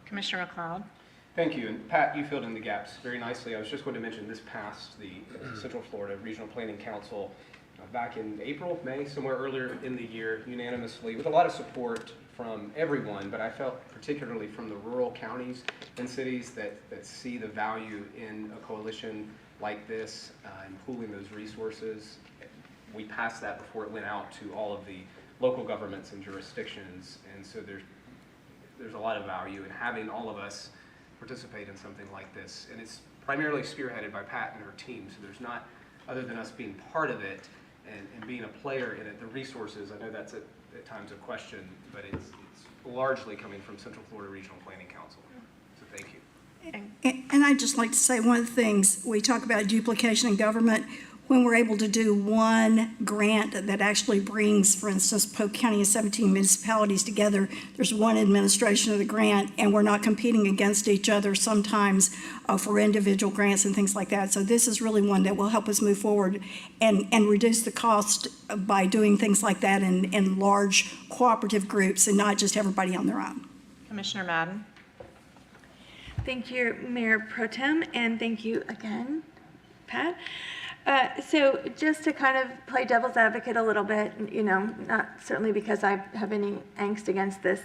Commissioner McLeod. Thank you, and Pat, you filled in the gaps very nicely. I was just going to mention this passed the Central Florida Regional Planning Council back in April, May, somewhere earlier in the year, unanimously, with a lot of support from everyone, but I felt particularly from the rural counties and cities that see the value in a coalition like this and pooling those resources. We passed that before it went out to all of the local governments and jurisdictions, and so there's a lot of value in having all of us participate in something like this. And it's primarily spearheaded by Pat and her team, so there's not, other than us being part of it and being a player in it, the resources, I know that's at times a question, but it's largely coming from Central Florida Regional Planning Council. So thank you. And I'd just like to say one of the things, we talk about duplication in government. When we're able to do one grant that actually brings, for instance, Polk County and 17 municipalities together, there's one administration of the grant, and we're not competing against each other sometimes for individual grants and things like that. So this is really one that will help us move forward and reduce the cost by doing things like that in large cooperative groups and not just everybody on their own. Commissioner Madden. Thank you, Mayor Pro Tem, and thank you again, Pat. So just to kind of play devil's advocate a little bit, you know, not certainly because I have any angst against this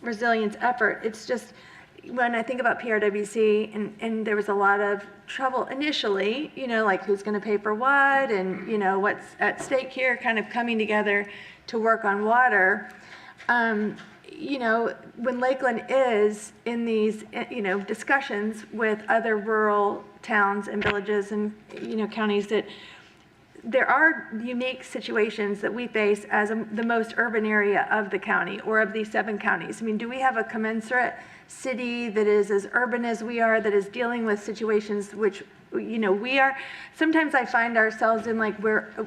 resilience effort, it's just when I think about PRWC and there was a lot of trouble initially, you know, like who's going to pay for what and, you know, what's at stake here, kind of coming together to work on water. You know, when Lakeland is in these, you know, discussions with other rural towns and villages and, you know, counties, that there are unique situations that we face as the most urban area of the county or of these 7 counties. I mean, do we have a commensurate city that is as urban as we are, that is dealing with situations which, you know, we are? Sometimes I find ourselves in like,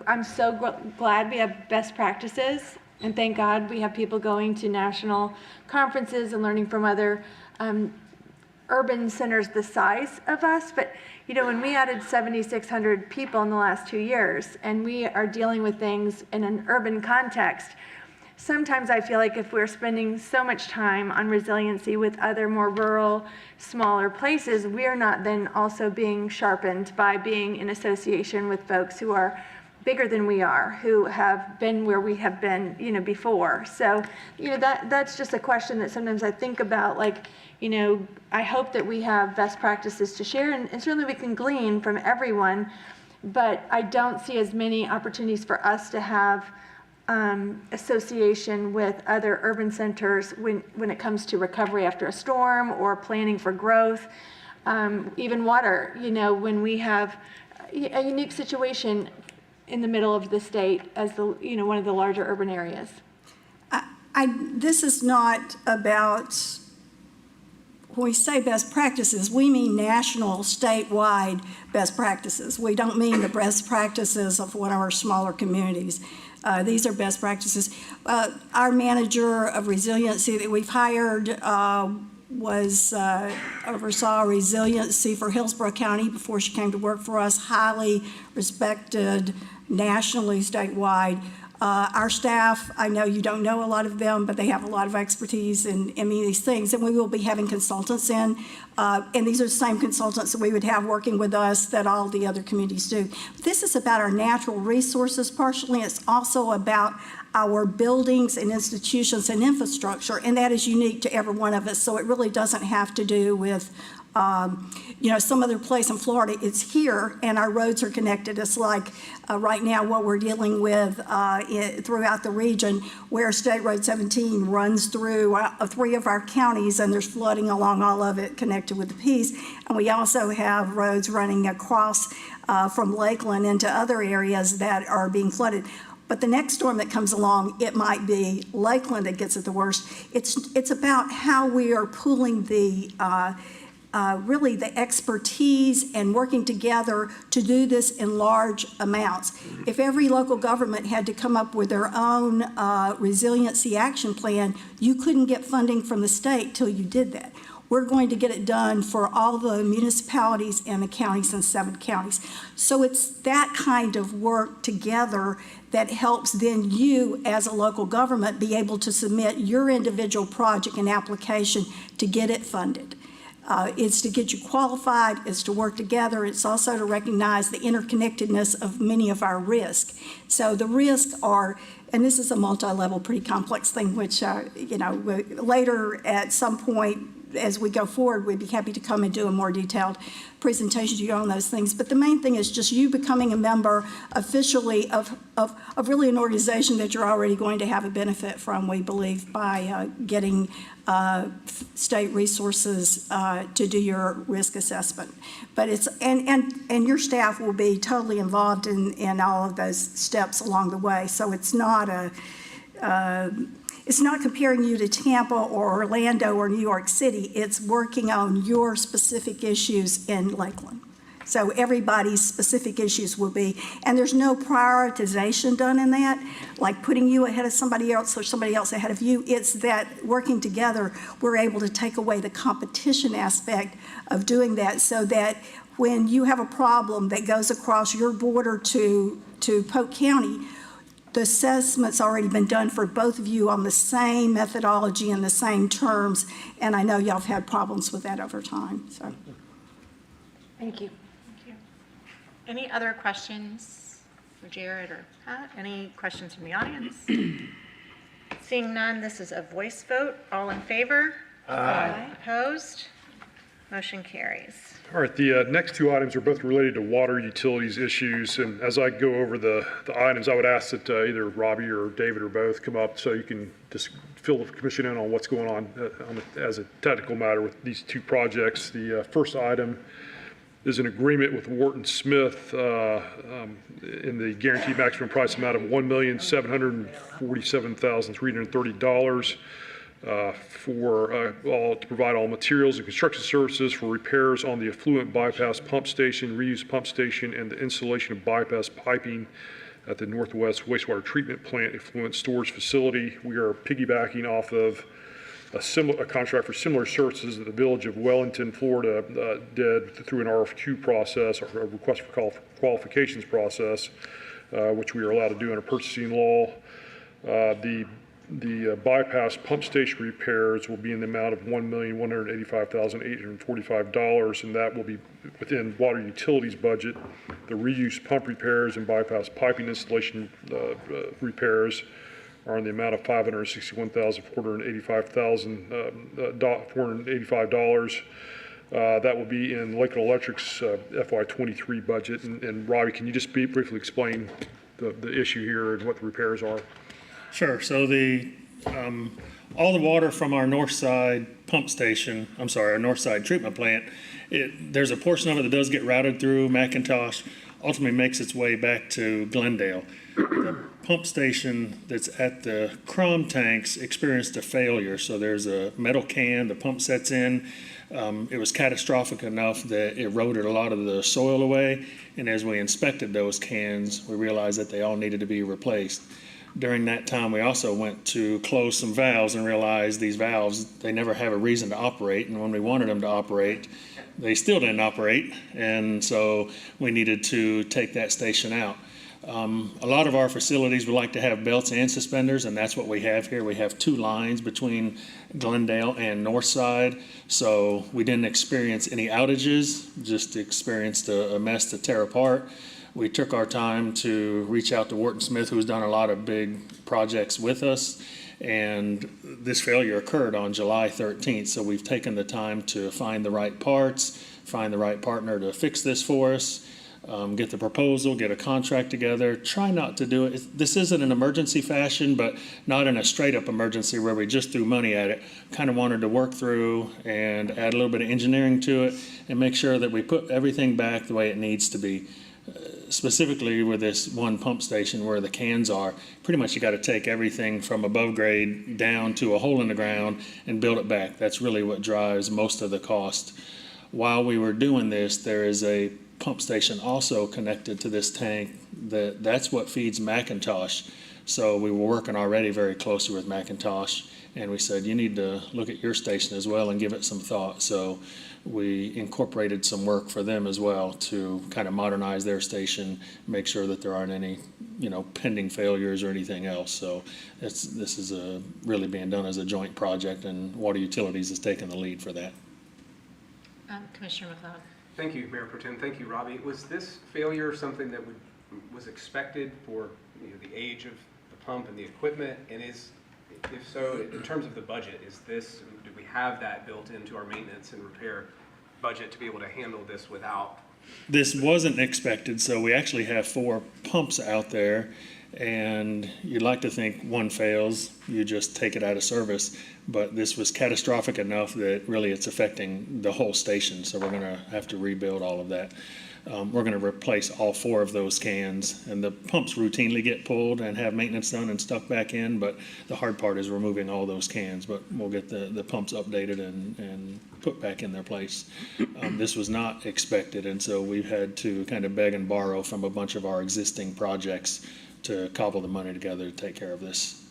I'm so glad we have best practices. And thank God we have people going to national conferences and learning from other urban centers the size of us. But, you know, when we added 7,600 people in the last 2 years and we are dealing with things in an urban context, sometimes I feel like if we're spending so much time on resiliency with other more rural, smaller places, we're not then also being sharpened by being in association with folks who are bigger than we are, who have been where we have been, before. So, that's just a question that sometimes I think about, like, I hope that we have best practices to share, and certainly we can glean from everyone, but I don't see as many opportunities for us to have association with other urban centers when it comes to recovery after a storm or planning for growth, even water, when we have a unique situation in the middle of the state as one of the larger urban areas. This is not about, when we say best practices, we mean national, statewide best practices. We don't mean the best practices of one of our smaller communities. These are best practices. Our manager of resiliency that we've hired oversaw resiliency for Hillsborough County before she came to work for us, highly respected nationally, statewide. Our staff, I know you don't know a lot of them, but they have a lot of expertise in many of these things, and we will be having consultants in, and these are the same consultants that we would have working with us that all the other communities do. This is about our natural resources partially. It's also about our buildings and institutions and infrastructure, and that is unique to every one of us, so it really doesn't have to do with some other place in Florida. It's here, and our roads are connected. It's like right now what we're dealing with throughout the region, where State Road 17 runs through 3 of our counties, and there's flooding along all of it connected with the Peace. And we also have roads running across from Lakeland into other areas that are being flooded. But the next storm that comes along, it might be Lakeland that gets it the worst. It's about how we are pooling the really the expertise and working together to do this in large amounts. If every local government had to come up with their own resiliency action plan, you couldn't get funding from the state till you did that. We're going to get it done for all the municipalities and the counties and 7 counties. So it's that kind of work together that helps then you as a local government be able to submit your individual project and application to get it funded. It's to get you qualified, it's to work together, it's also to recognize the interconnectedness of many of our risks. So the risks are, and this is a multi-level, pretty complex thing, which, later at some point as we go forward, we'd be happy to come and do a more detailed presentation to you on those things. But the main thing is just you becoming a member officially of really an organization that you're already going to have a benefit from, we believe, by getting state resources to do your risk assessment. But it's, and your staff will be totally involved in all of those steps along the way. So it's not it's not comparing you to Tampa or Orlando or New York City. It's working on your specific issues in Lakeland. So everybody's specific issues will be, and there's no prioritization done in that, like putting you ahead of somebody else or somebody else ahead of you. It's that working together, we're able to take away the competition aspect of doing that, so that when you have a problem that goes across your border to Polk County, the assessment's already been done for both of you on the same methodology and the same terms, and I know y'all have had problems with that over time. So, Thank you. Thank you. Any other questions for Jared or Pat? Any questions from the audience? Seeing none, this is a voice vote. All in favor? Aye. Opposed? Motion carries. All right, the next 2 items are both related to water utilities issues, and as I go over the items, I would ask that either Robbie or David or both come up so you can just fill the commission in on what's going on as a technical matter with these 2 projects. The first item is an agreement with Wharton Smith in the guaranteed maximum price amount of $1,747,330. To provide all materials and construction services for repairs on the effluent bypass pump station, reuse pump station, and the installation of bypass piping at the Northwest Wastewater Treatment Plant effluent storage facility. We are piggybacking off of a contract for similar services that the Village of Wellington, Florida did through an RFQ process, or a request for qualifications process, which we are allowed to do under purchasing law. The The bypass pump station repairs will be in the amount of $1,185,845, and that will be within water utilities budget. The reuse pump repairs and bypass piping installation repairs are in the amount of $561,485. That will be in Lakeland Electric's FY23 budget. And Robbie, can you just briefly explain the issue here and what the repairs are? Sure. So all the water from our north side our north side treatment plant, there's a portion of it that does get routed through McIntosh, ultimately makes its way back to Glendale. The pump station that's at the Crom tanks experienced a failure. So there's a metal can, the pump sets in. It was catastrophic enough that it eroded a lot of the soil away. And as we inspected those cans, we realized that they all needed to be replaced. During that time, we also went to close some valves and realized these valves, they never have a reason to operate. And when we wanted them to operate, they still didn't operate. And so we needed to take that station out. A lot of our facilities would like to have belts and suspenders, and that's what we have here. We have 2 lines between Glendale and Northside, so we didn't experience any outages, just experienced a mess to tear apart. We took our time to reach out to Wharton Smith, who's done a lot of big projects with us, and this failure occurred on July 13th, so we've taken the time to find the right parts, find the right partner to fix this for us, get the proposal, get a contract together, try not to do it. This isn't an emergency fashion, but not in a straight up emergency where we just threw money at it. Kind of wanted to work through and add a little bit of engineering to it and make sure that we put everything back the way it needs to be. Specifically with this one pump station where the cans are, pretty much you got to take everything from above grade down to a hole in the ground and build it back. That's really what drives most of the cost. While we were doing this, there is a pump station also connected to this tank that's what feeds McIntosh. So we were working already very closely with McIntosh, and we said, you need to look at your station as well and give it some thought. So we incorporated some work for them as well to kind of modernize their station, make sure that there aren't any, pending failures or anything else. So this is really being done as a joint project, and Water Utilities has taken the lead for that. Commissioner McLeod. Thank you, Mayor Pro Tem. Thank you, Robbie. Was this failure something that was expected for the age of the pump and the equipment? And if so, in terms of the budget, do we have that built into our maintenance and repair budget to be able to handle this without? This wasn't expected, so we actually have 4 pumps out there, and you'd like to think one fails, you just take it out of service, but this was catastrophic enough that really it's affecting the whole station, so we're going to have to rebuild all of that. We're going to replace all 4 of those cans, and the pumps routinely get pulled and have maintenance done and stuck back in, but the hard part is removing all those cans, but we'll get the pumps updated and put back in their place. This was not expected, and so we've had to kind of beg and borrow from a bunch of our existing projects to cobble the money together to take care of this.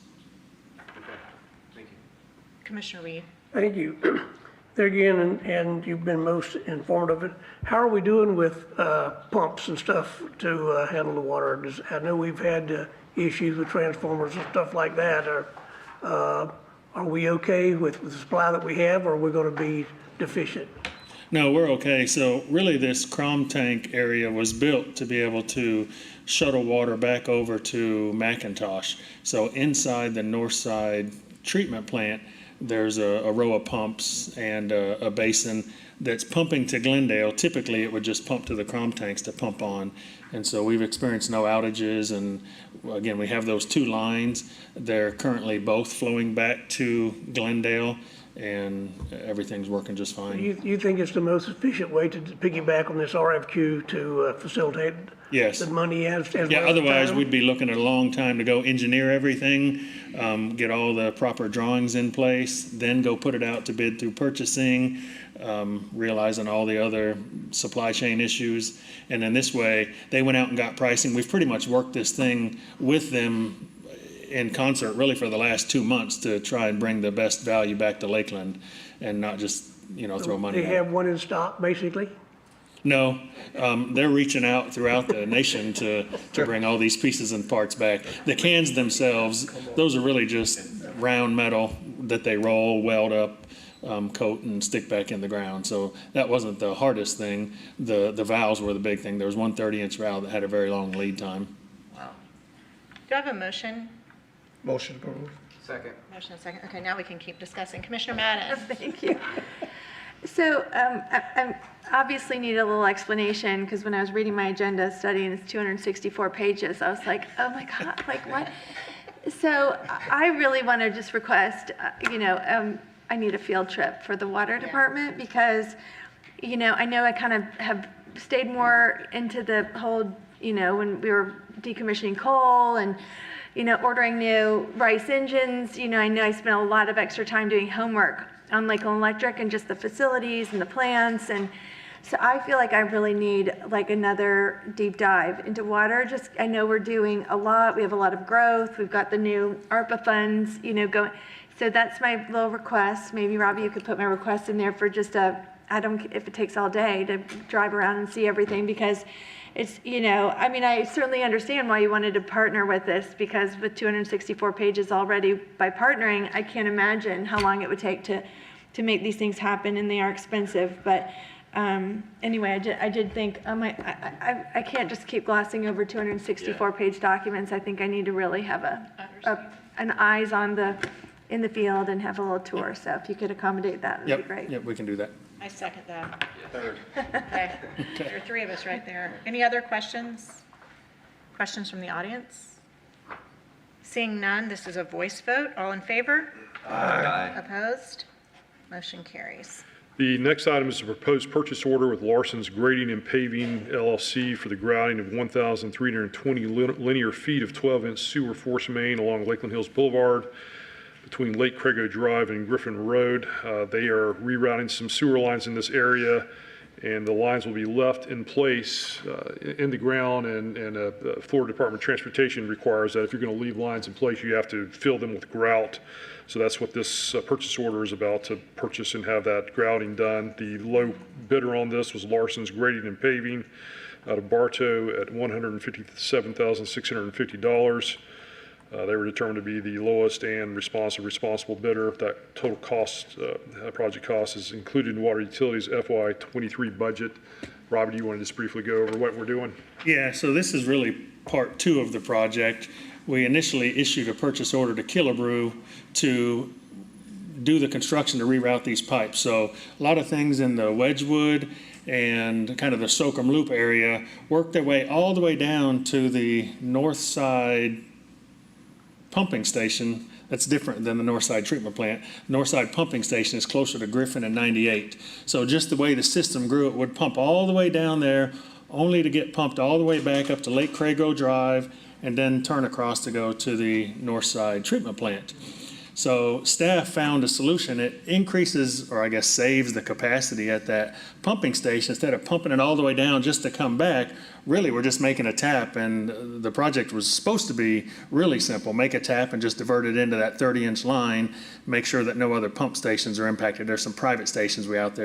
Okay, thank you. Commissioner Reed. Thank you. There again, and you've been most informative. How are we doing with pumps and stuff to handle the water? I know we've had issues with transformers and stuff like that. Are we okay with the supply that we have, or are we going to be deficient? No, we're okay. So really this Crom tank area was built to be able to shuttle water back over to McIntosh. So inside the north side treatment plant, there's a row of pumps and a basin that's pumping to Glendale. Typically, it would just pump to the Crom tanks to pump on. And so we've experienced no outages. And again, we have those 2 lines. They're currently both flowing back to Glendale, and everything's working just fine. You think it's the most efficient way to piggyback on this RFQ to facilitate Yes. the money as Yeah, well as otherwise time? we'd be looking at a long time to go engineer everything, get all the proper drawings in place, then go put it out to bid through purchasing, realizing all the other supply chain issues. And then this way, they went out and got pricing. We've pretty much worked this thing with them in concert really for the last 2 months to try and bring the best value back to Lakeland and not just, throw money They at it. have one in stock, basically? No, they're reaching out throughout the nation to bring all these pieces and parts back. The cans themselves, those are really just round metal that they roll, weld up, coat, and stick back in the ground. So that wasn't the hardest thing. The valves were the big thing. There was one 30-inch valve that had a very long lead time. Wow. Do I have a motion? Motion approved. Second. Motion and second. Okay, now we can keep discussing. Commissioner Madden. Thank you. So I obviously need a little explanation because when I was reading my agenda studying, it's 264 pages. I was like, oh my God, like what? So I really want to just request, I need a field trip for the water department because, I know I kind of have stayed more into the whole, when we were decommissioning coal and, ordering new rice engines, I know I spent a lot of extra time doing homework on Lakeland Electric and just the facilities and the plants. And so I feel like I really need like another deep dive into water. Just, I know we're doing a lot. We have a lot of growth. We've got the new ARPA funds, going. So that's my little request. Maybe Robbie, you could put my request in there for just if it takes all day to drive around and see everything because it's, I certainly understand why you wanted to partner with this because with 264 pages already by partnering, I can't imagine how long it would take to make these things happen and they are expensive. But anyway, I did think, I can't just keep glossing over 264 page documents. I think I need to really have an eyes on in the field and have a little tour. So if you could accommodate that, would be great. Yep, we can do that. I second that. Third. Okay. There are three of us right there. Any other questions? Questions from the audience? Seeing none, this is a voice vote. All in favor? Aye. Opposed? Motion carries. The next item is a proposed purchase order with Larson's Grading and Paving LLC for the grouting of 1,320 linear feet of 12-inch sewer force main along Lakeland Hills Boulevard between Lake Crago Drive and Griffin Road. They are rerouting some sewer lines in this area, and the lines will be left in place in the ground, and the Florida Department of Transportation requires that if you're going to leave lines in place, you have to fill them with grout. So that's what this purchase order is about, to purchase and have that grouting done. The low bidder on this was Larson's Grading and Paving out of Bartow at $157,650. They were determined to be the lowest and responsible bidder. That total cost, project cost, is included in Water Utilities FY23 budget. Robbie, do you want to just briefly go over what we're doing? Yeah, so this is really part two of the project. We initially issued a purchase order to Killebrew to do the construction to reroute these pipes. So a lot of things in the Wedgwood and kind of the Soakham Loop area worked their way all the way down to the north side pumping station. That's different than the Northside treatment plant. Northside pumping station is closer to Griffin and 98. So just the way the system grew, it would pump all the way down there, only to get pumped all the way back up to Lake Crago Drive, and then turn across to go to the Northside treatment plant. So staff found a solution. It increases, or I guess saves, the capacity at that pumping station. Instead of pumping it all the way down just to come back, really we're just making a tap, and the project was supposed to be really simple. Make a tap and just divert it into that 30-inch line, make sure that no other pump stations are impacted. There's some private stations we have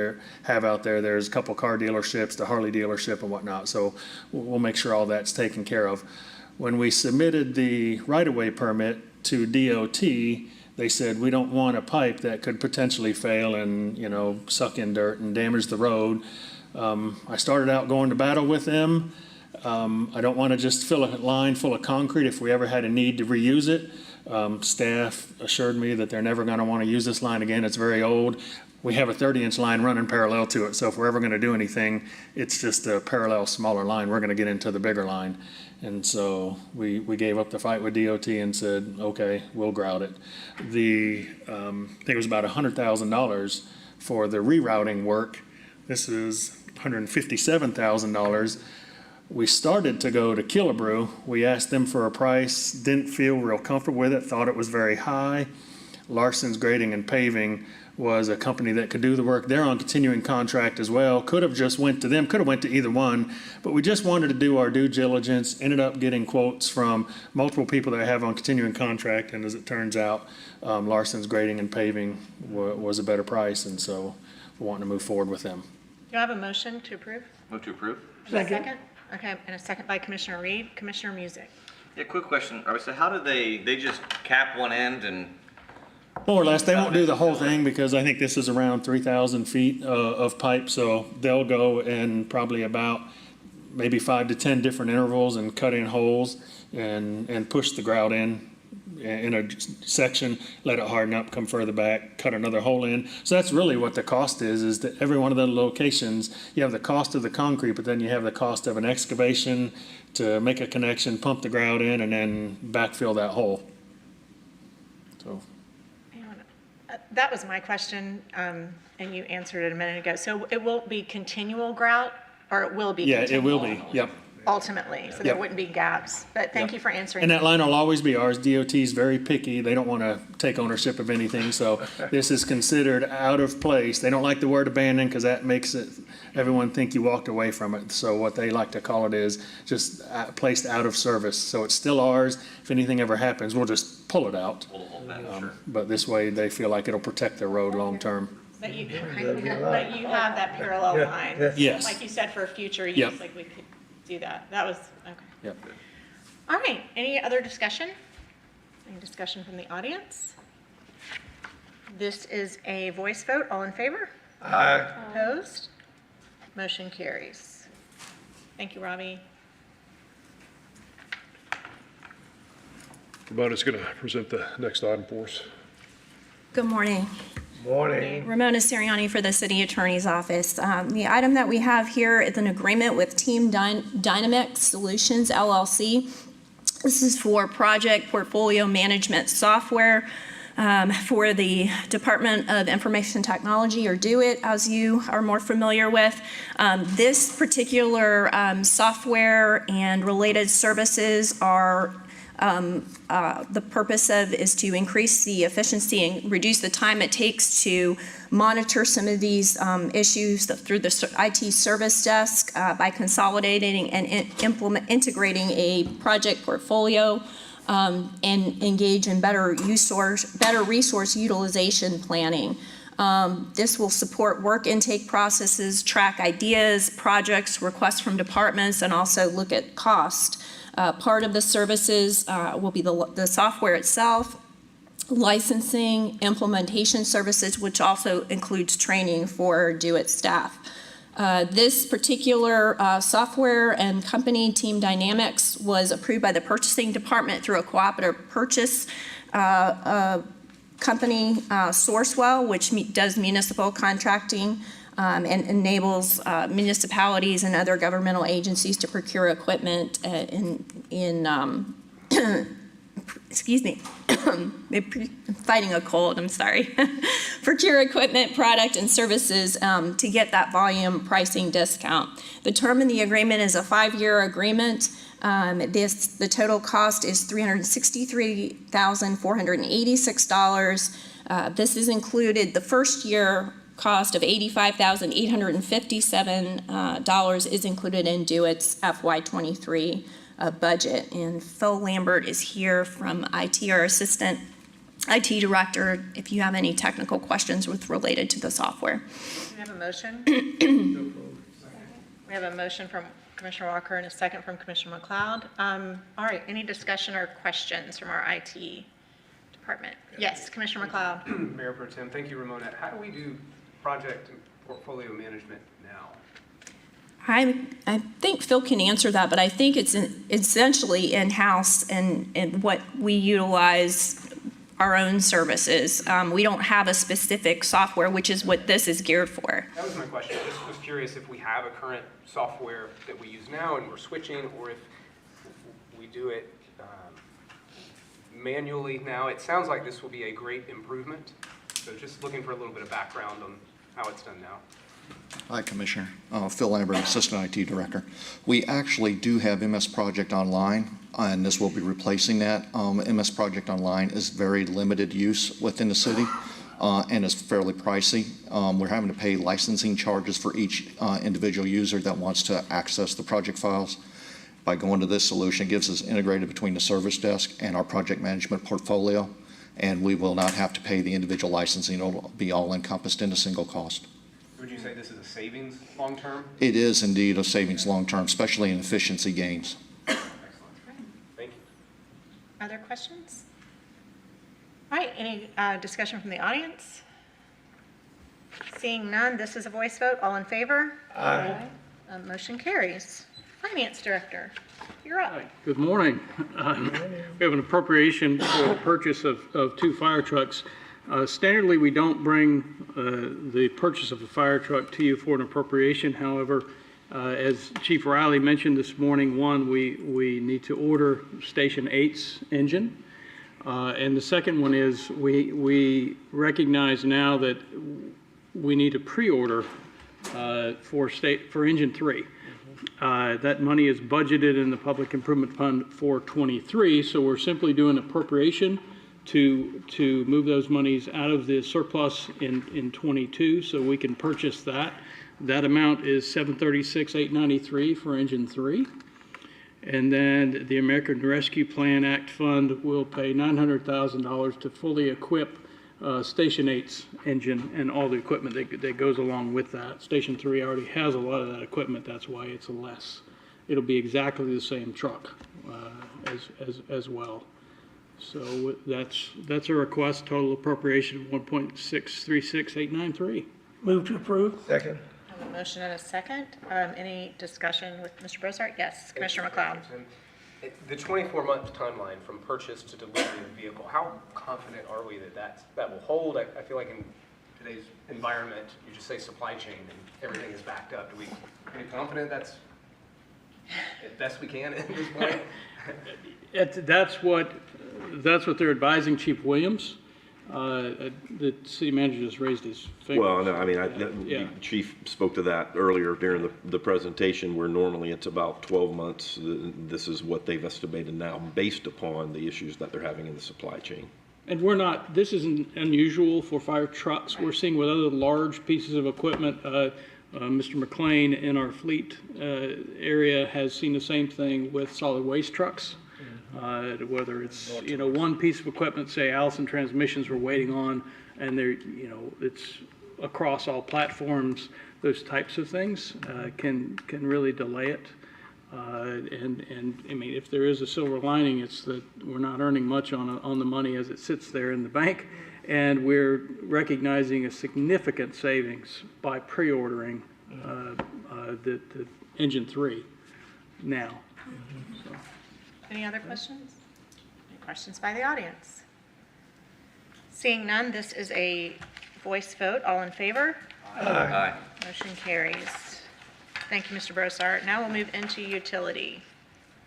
out there. There's a couple car dealerships, the Harley dealership and whatnot. So we'll make sure all that's taken care of. When we submitted the right-of-way permit to DOT, they said, we don't want a pipe that could potentially fail and, suck in dirt and damage the road. I started out going to battle with them. I don't want to just fill a line full of concrete if we ever had a need to reuse it. Staff assured me that they're never going to want to use this line again. It's very old. We have a 30-inch line running parallel to it, so if we're ever going to do anything, it's just a parallel smaller line. We're going to get into the bigger line. And so we gave up the fight with DOT and said, okay, we'll grout it. I think it was about $100,000 for the rerouting work. This is $157,000. We started to go to Killebrew. We asked them for a price, didn't feel real comfortable with it, thought it was very high. Larson's Grading and Paving was a company that could do the work. They're on continuing contract as well. Could have just went to them, could have went to either one, but we just wanted to do our due diligence, ended up getting quotes from multiple people that I have on continuing contract, and as it turns out, Larson's Grading and Paving was a better price, and so we're wanting to move forward with them. you have a motion to approve? Move to approve. And a second? Okay, and a second by Commissioner Reed. Commissioner Music. Yeah, quick question. All right, so how do they just cap one end and? More or less, they won't do the whole thing because I think this is around 3,000 feet of pipe, so they'll go in probably about maybe 5 to 10 different intervals and cut in holes and push the grout in a section, let it harden up, come further back, cut another hole in. So that's really what the cost is that every one of the locations, you have the cost of the concrete, but then you have the cost of an excavation to make a connection, pump the grout in, and then backfill that hole. So. That was my question, and you answered it a minute ago. So it won't be continual grout, or it will be Yeah, continual? it will be, yep. Ultimately, so there Yep. wouldn't be gaps. But thank you for answering. And that line will always be ours. DOT is very picky. They don't want to take ownership of anything, so this is considered out of place. They don't like the word abandoned because that makes everyone think you walked away from it. So what they like to call it is just placed out of service. So it's still ours. If anything ever happens, we'll just pull it out. But this way, they feel like it'll protect their road long term. But you have that parallel line. Yes. Like you said, for future use, Yep. like we could do that. That was, okay. Yep. All right, any other discussion? Any discussion from the audience? This is a voice vote. All in favor? Aye. Opposed? Motion carries. Thank you, Robbie. Ramona's going to present the next item for us. Good morning. Morning. Ramona Sirianni for the City Attorney's Office. The item that we have here is an agreement with Team Dynamics Solutions LLC. This is for project portfolio management software for the Department of Information Technology, or DO-IT, as you are more familiar with. This particular software and related services are the purpose of is to increase the efficiency and reduce the time it takes to monitor some of these issues through the IT service desk by consolidating and integrating a project portfolio and engage in better resource utilization planning. This will support work intake processes, track ideas, projects, requests from departments, and also look at cost. Part of the services will be the software itself, licensing, implementation services, which also includes training for DO-IT staff. This particular software and company, Team Dynamics, was approved by the purchasing department through a cooperative purchase company, Sourcewell, which does municipal contracting and enables municipalities and other governmental agencies to procure equipment excuse me, I'm fighting a cold, I'm sorry. Procure equipment, product, and services to get that volume pricing discount. The term in the agreement is a 5-year agreement. The total cost is $363,486. This is included, the first year cost of $85,857 is included in DO-IT's FY23 budget. And Phil Lambert is here from IT, our assistant IT director, if you have any technical questions related to the software. Do we have a motion? We have a motion from Commissioner Walker and a second from Commissioner McLeod. All right, any discussion or questions from our IT department? Yes, Commissioner McLeod. Mayor Pro Tem, thank you, Ramona. How do we do project and portfolio management now? I think Phil can answer that, but I think it's essentially in-house and what we utilize our own services. We don't have a specific software, which is what this is geared for. That was my question. I just was curious if we have a current software that we use now and we're switching, or if we do it manually now. It sounds like this will be a great improvement. So just looking for a little bit of background on how it's done now. Hi, Commissioner. Phil Lambert, Assistant IT Director. We actually do have MS Project Online, and this will be replacing that. MS Project Online is very limited use within the city and is fairly pricey. We're having to pay licensing charges for each individual user that wants to access the project files. By going to this solution, it gives us integrated between the service desk and our project management portfolio, and we will not have to pay the individual licensing. It'll be all encompassed in a single cost. Would you say this is a savings long-term? It is indeed a savings long-term, especially in efficiency gains. Thank you. Other questions? All right, any discussion from the audience? Seeing none, this is a voice vote. All in favor? Aye. Motion carries. Finance Director, you're up. Good morning. We have an appropriation for the purchase of 2 fire trucks. Standardly, we don't bring the purchase of a fire truck to you for an appropriation. However, as Chief Riley mentioned this morning, one, we need to order Station 8's engine. And the second one is we recognize now that we need to pre-order for engine 3. That money is budgeted in the Public Improvement Fund for 23, so we're simply doing appropriation to move those monies out of the surplus in 22, so we can purchase that. That amount is $736,893 for engine 3. And then the American Rescue Plan Act Fund will pay $900,000 to fully equip Station 8's engine and all the equipment that goes along with that. Station 3 already has a lot of that equipment, that's why it's less. It'll be exactly the same truck as well. So that's a request, total appropriation of $1.636893. Move to approve. Second. I have a motion and a second. Any discussion with Mr. Brosart? Yes, Commissioner McLeod. The 24-month timeline from purchase to delivery of the vehicle, how confident are we that will hold? I feel like in today's environment, you just say supply chain and everything is backed up. Are we confident that's as best we can at this point? That's what they're advising Chief Williams. The city manager just raised his finger. Well, no, I mean, Yeah. Chief spoke to that earlier during the presentation, where normally it's about 12 months. This is what they've estimated now, based upon the issues that they're having in the supply chain. And this isn't unusual for fire trucks. We're seeing with other large pieces of equipment. Mr. McLean in our fleet area has seen the same thing with solid waste trucks. Whether it's, one piece of equipment, say Allison transmissions we're waiting on, and they're, it's across all platforms, those types of things can really delay it. And I mean, if there is a silver lining, it's that we're not earning much on the money as it sits there in the bank, and we're recognizing a significant savings by pre-ordering the engine 3 now. So. Any other questions? Any questions by the audience? Seeing none, this is a voice vote. All in favor? Aye. Motion carries. Thank you, Mr. Brosart. Now we'll move into utility.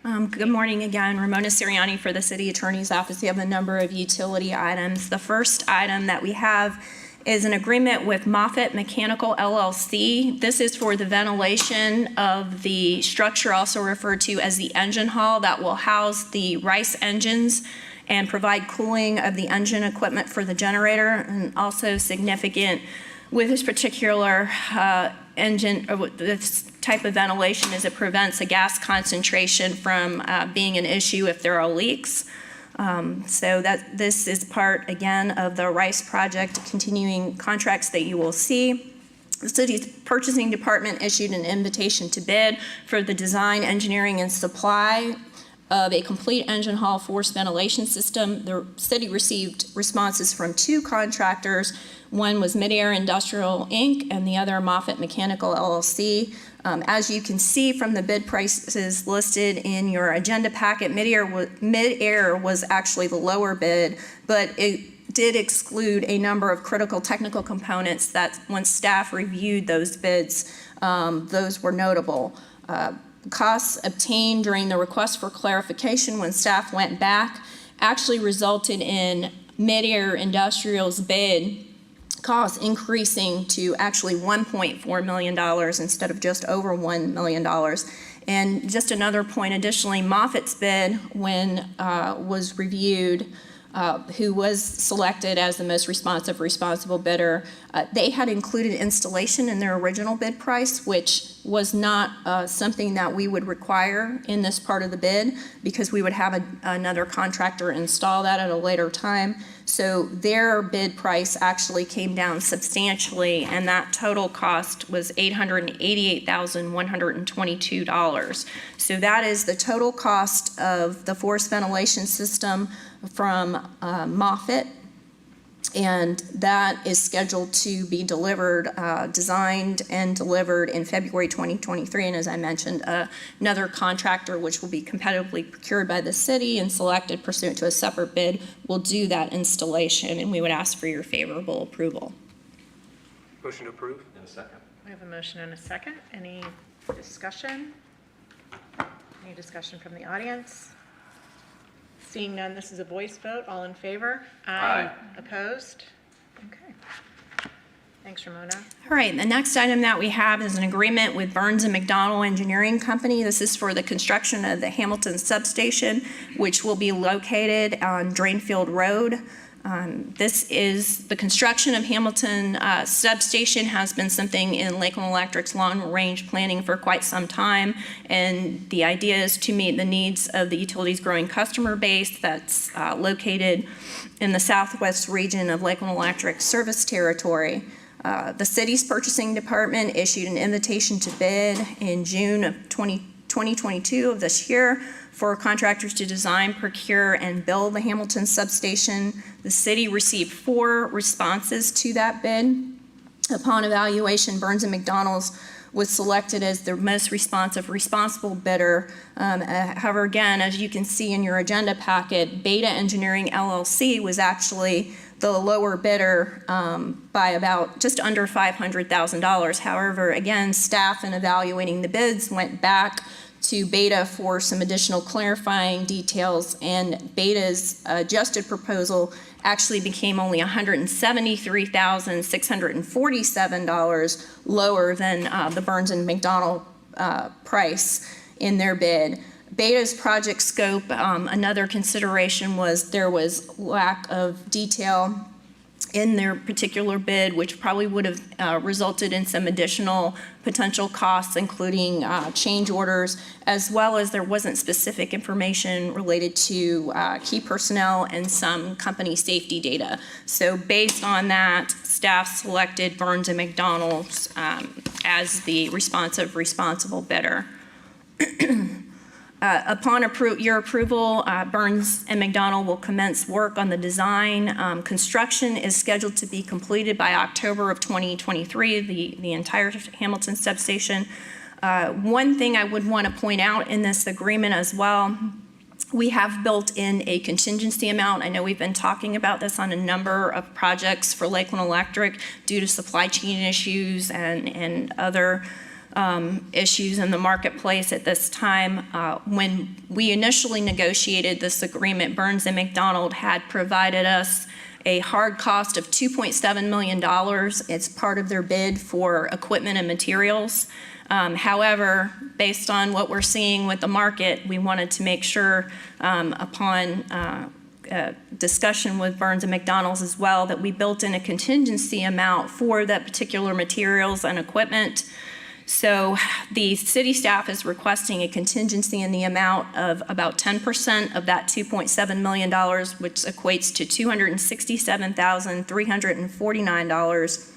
Good morning again. Ramona Sirianni for the City Attorney's Office. We have a number of utility items. The first item that we have is an agreement with Moffett Mechanical LLC. This is for the ventilation of the structure, also referred to as the engine hall, that will house the RICE engines and provide cooling of the engine equipment for the generator. And also significant with this particular engine, or this type of ventilation, is it prevents a gas concentration from being an issue if there are leaks. So that this is part, again, of the RICE project continuing contracts that you will see. The city's purchasing department issued an invitation to bid for the design, engineering, and supply of a complete engine hall forced ventilation system. The city received responses from 2 contractors. One was Midair Industrial Inc. and the other Moffett Mechanical LLC. As you can see from the bid prices listed in your agenda packet, Midair was actually the lower bid, but it did exclude a number of critical technical components that when staff reviewed those bids, those were notable. Costs obtained during the request for clarification when staff went back actually resulted in Midair Industrial's bid costs increasing to actually $1.4 million instead of just over $1 million. And just another point additionally, Moffett's bid, when was reviewed, who was selected as the most responsible bidder, they had included installation in their original bid price, which was not something that we would require in this part of the bid because we would have another contractor install that at a later time. So their bid price actually came down substantially, and that total cost was $888,122. So that is the total cost of the forced ventilation system from Moffett, and that is scheduled to be delivered, designed and delivered in February 2023. And as I mentioned, another contractor, which will be competitively procured by the city and selected pursuant to a separate bid, will do that installation, and we would ask for your favorable approval. Motion to approve. In a second. We have a motion and a second. Any discussion? Any discussion from the audience? Seeing none, this is a voice vote. All in favor? Aye. Opposed? Okay. Thanks, Ramona. All right, the next item that we have is an agreement with Burns and McDonnell Engineering Company. This is for the construction of the Hamilton substation, which will be located on Drainfield Road. This is the construction of Hamilton substation has been something in Lakeland Electric's long-range planning for quite some time, and the idea is to meet the needs of the utility's growing customer base that's located in the southwest region of Lakeland Electric service territory. The city's purchasing department issued an invitation to bid in June of 2022 of this year for contractors to design, procure, and build the Hamilton substation. The city received 4 responses to that bid. Upon evaluation, Burns and McDonnell's was selected as the most responsible bidder. However, again, as you can see in your agenda packet, Beta Engineering LLC was actually the lower bidder by about just under $500,000. However, again, staff in evaluating the bids went back to Beta for some additional clarifying details, and Beta's adjusted proposal actually became only $173,647 lower than the Burns and McDonnell price in their bid. Beta's project scope, another consideration was there was lack of detail in their particular bid, which probably would have resulted in some additional potential costs, including change orders, as well as there wasn't specific information related to key personnel and some company safety data. So based on that, staff selected Burns and McDonnell's as the responsible bidder. Upon your approval, Burns and McDonnell will commence work on the design. Construction is scheduled to be completed by October of 2023, the entire Hamilton substation. One thing I would want to point out in this agreement as well, we have built in a contingency amount. I know we've been talking about this on a number of projects for Lakeland Electric due to supply chain issues and other issues in the marketplace at this time. When we initially negotiated this agreement, Burns and McDonnell had provided us a hard cost of $2.7 million. It's part of their bid for equipment and materials. However, based on what we're seeing with the market, we wanted to make sure upon discussion with Burns and McDonnell's as well that we built in a contingency amount for that particular materials and equipment. So the city staff is requesting a contingency in the amount of about 10% of that $2.7 million, which equates to $267,349.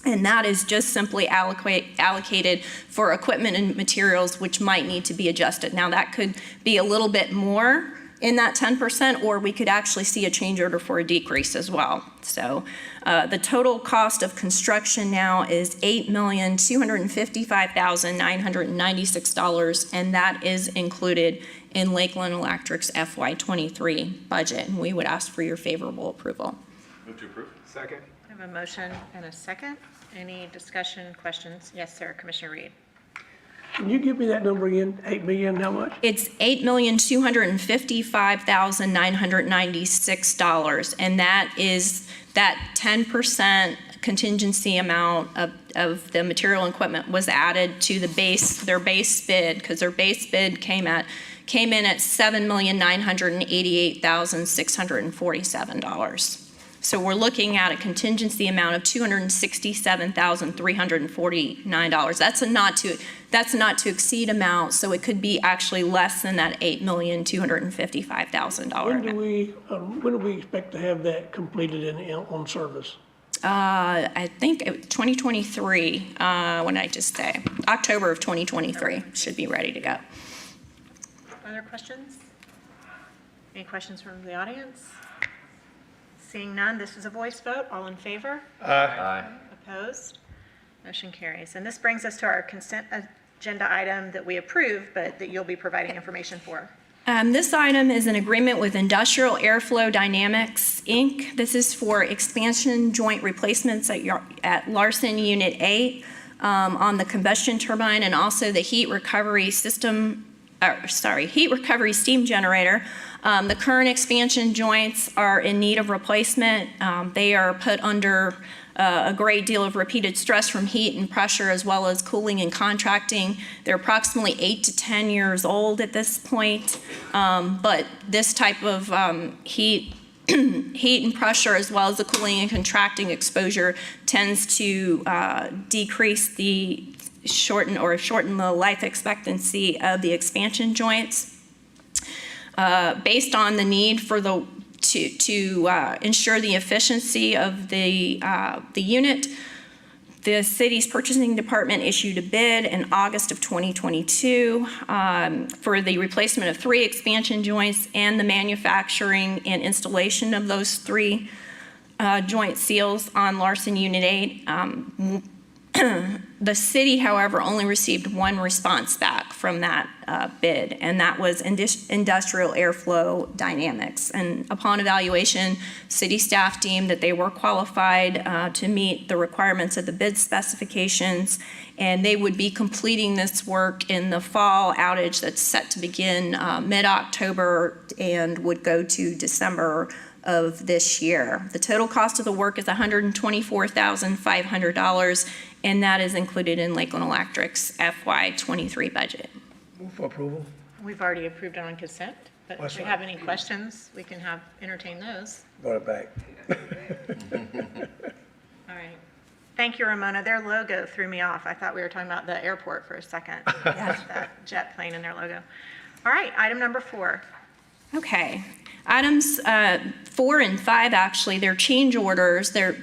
And that is just simply allocated for equipment and materials which might need to be adjusted. Now that could be a little bit more in that 10%, or we could actually see a change order for a decrease as well. So the total cost of construction now is $8,255,996, and that is included in Lakeland Electric's FY23 budget. And we would ask for your favorable approval. Move to approve. Second. I have a motion and a second. Any discussion, questions? Yes, sir, Commissioner Reed. Can you give me that number again? 8 million, how much? It's $8,255,996, and that is that 10% contingency amount of the material and equipment was added to their base bid, because their base bid came in at $7,988,647. So we're looking at a contingency amount of $267,349. That's a not to exceed amount, so it could be actually less than that $8,255,000 When amount. do we expect to have that completed on service? I think 2023, what did I just say? October of 2023 should be ready to go. Other questions? Any questions from the audience? Seeing none, this is a voice vote. All in favor? Aye. Opposed? Motion carries. And this brings us to our consent agenda item that we approve, but that you'll be providing information for. This item is an agreement with Industrial Airflow Dynamics, Inc. This is for expansion joint replacements at Larson Unit 8 on the combustion turbine and also the heat recovery steam generator. The current expansion joints are in need of replacement. They are put under a great deal of repeated stress from heat and pressure as well as cooling and contracting. They're approximately 8 to 10 years old at this point, but this type of heat and pressure as well as the cooling and contracting exposure tends to shorten the life expectancy of the expansion joints. Based on the need for to ensure the efficiency of the unit, the city's purchasing department issued a bid in August of 2022 for the replacement of 3 expansion joints and the manufacturing and installation of those 3 joint seals on Larson Unit 8. The city, however, only received 1 response back from that bid, and that was Industrial Airflow Dynamics. And upon evaluation, city staff deemed that they were qualified to meet the requirements of the bid specifications, and they would be completing this work in the fall outage that's set to begin mid-October and would go to December of this year. The total cost of the work is $124,500, and that is included in Lakeland Electric's FY23 budget. Move for approval. We've already approved it on consent, but if we have any questions, we can entertain those. Brought it back. All right. Thank you, Ramona. Their logo threw me off. I thought we were talking about the airport for a second. That jet plane in their logo. All right, item number 4. Okay. Items 4 and 5, actually, they're change orders. They're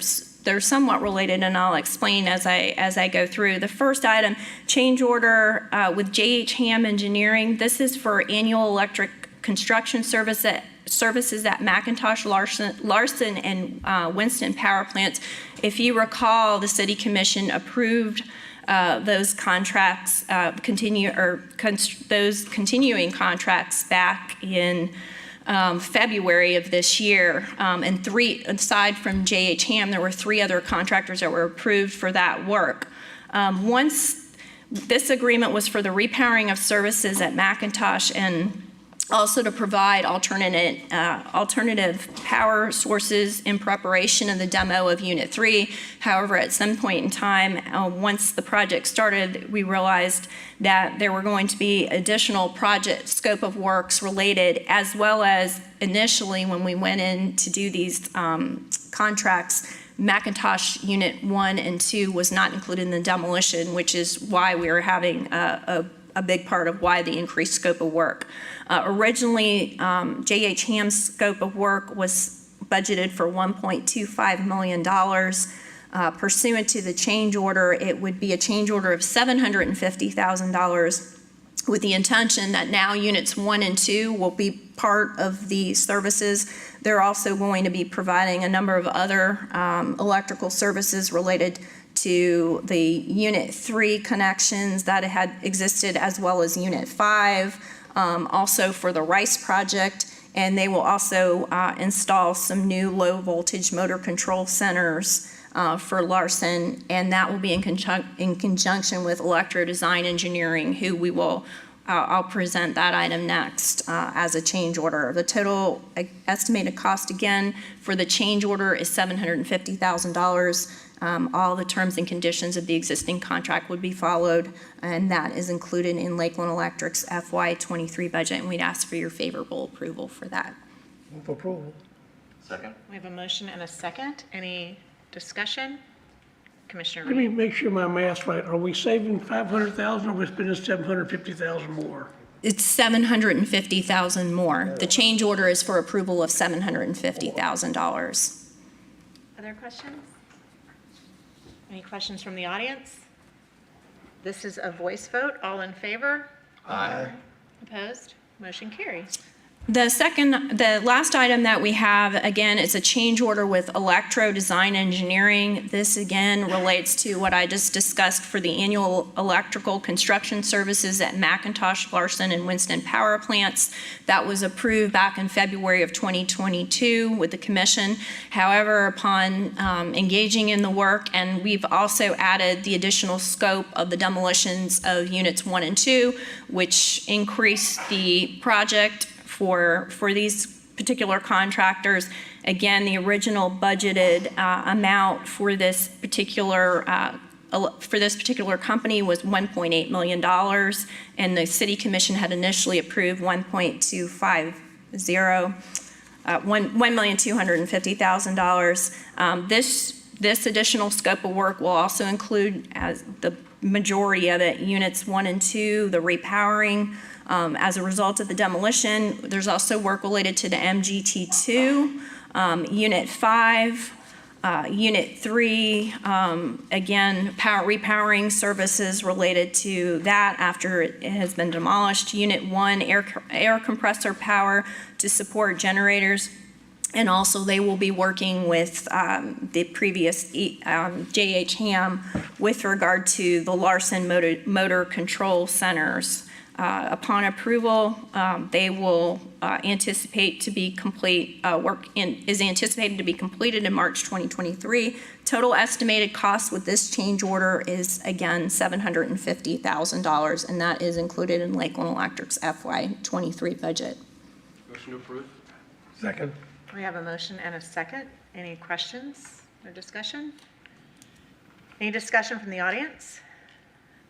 somewhat related, and I'll explain as I go through. The first item, change order with J.H. Ham Engineering. This is for annual electric construction services at McIntosh, Larson, and Winston power plants. If you recall, the City Commission approved those contracts, those continuing contracts back in February of this year, and aside from J.H. Ham, there were 3 other contractors that were approved for that work. Once this agreement was for the repowering of services at McIntosh and also to provide alternative power sources in preparation of the demo of Unit 3. However, at some point in time, once the project started, we realized that there were going to be additional project scope of works related, as well as initially when we went in to do these contracts, McIntosh Unit 1 and 2 was not included in the demolition, which is why we were having a big part of why the increased scope of work. Originally, J.H. Ham's scope of work was budgeted for $1.25 million. Pursuant to the change order, it would be a change order of $750,000 with the intention that now Units 1 and 2 will be part of the services. They're also going to be providing a number of other electrical services related to the Unit 3 connections that had existed, as well as Unit 5, also for the Rice project, and they will also install some new low voltage motor control centers for Larson, and that will be in conjunction with Electro Design Engineering, who we will I'll present that item next as a change order. The total estimated cost again for the change order is $750,000. All the terms and conditions of the existing contract would be followed, and that is included in Lakeland Electric's FY23 budget, and we'd ask for your favorable approval for that. Move for approval. Second. We have a motion and a second. Any discussion? Commissioner Let me Reed? make sure my math's right. Are we saving 500,000 or are we spending 750,000 more? It's 750,000 more. The change order is for approval of $750,000. Other questions? Any questions from the audience? This is a voice vote. All in favor? Aye. Opposed? Motion carries. The last item that we have, again, is a change order with Electro Design Engineering. This again relates to what I just discussed for the annual electrical construction services at McIntosh, Larson, and Winston power plants. That was approved back in February of 2022 with the commission. However, upon engaging in the work, and we've also added the additional scope of the demolitions of units 1 and 2, which increased the project for these particular contractors. Again, the original budgeted amount for this particular company was $1.8 million, and the City Commission had initially approved $1,250,000. This additional scope of work will also include, as the majority of it, units 1 and 2, the repowering. As a result of the demolition, there's also work related to the MGT2, Unit 5, Unit 3, again, repowering services related to that after it has been demolished. Unit 1, air compressor power to support generators. And also they will be working with the previous J.H. Ham with regard to the Larson motor control centers. Upon approval, they will anticipate to be complete, is anticipated to be completed in March 2023. Total estimated cost with this change order is, again, $750,000, and that is included in Lakeland Electric's FY23 budget. Motion to approve. Second. We have a motion and a second. Any questions or discussion? Any discussion from the audience?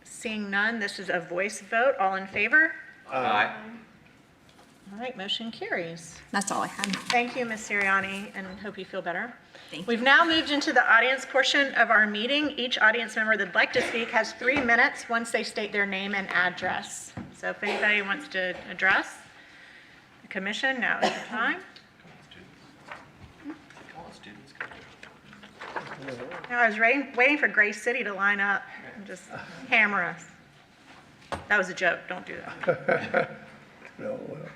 Seeing none, this is a voice vote. All in favor? Aye. All right, motion carries. That's all I had. Thank you, Ms. Sirianni, and hope you feel better. Thank you. We've now moved into the audience portion of our meeting. Each audience member that'd like to speak has 3 minutes once they state their name and address. So if anybody wants to address the commission, now is your time. Now, I was waiting for Grace City to line up and just hammer us. That was a joke. Don't do that. No, well.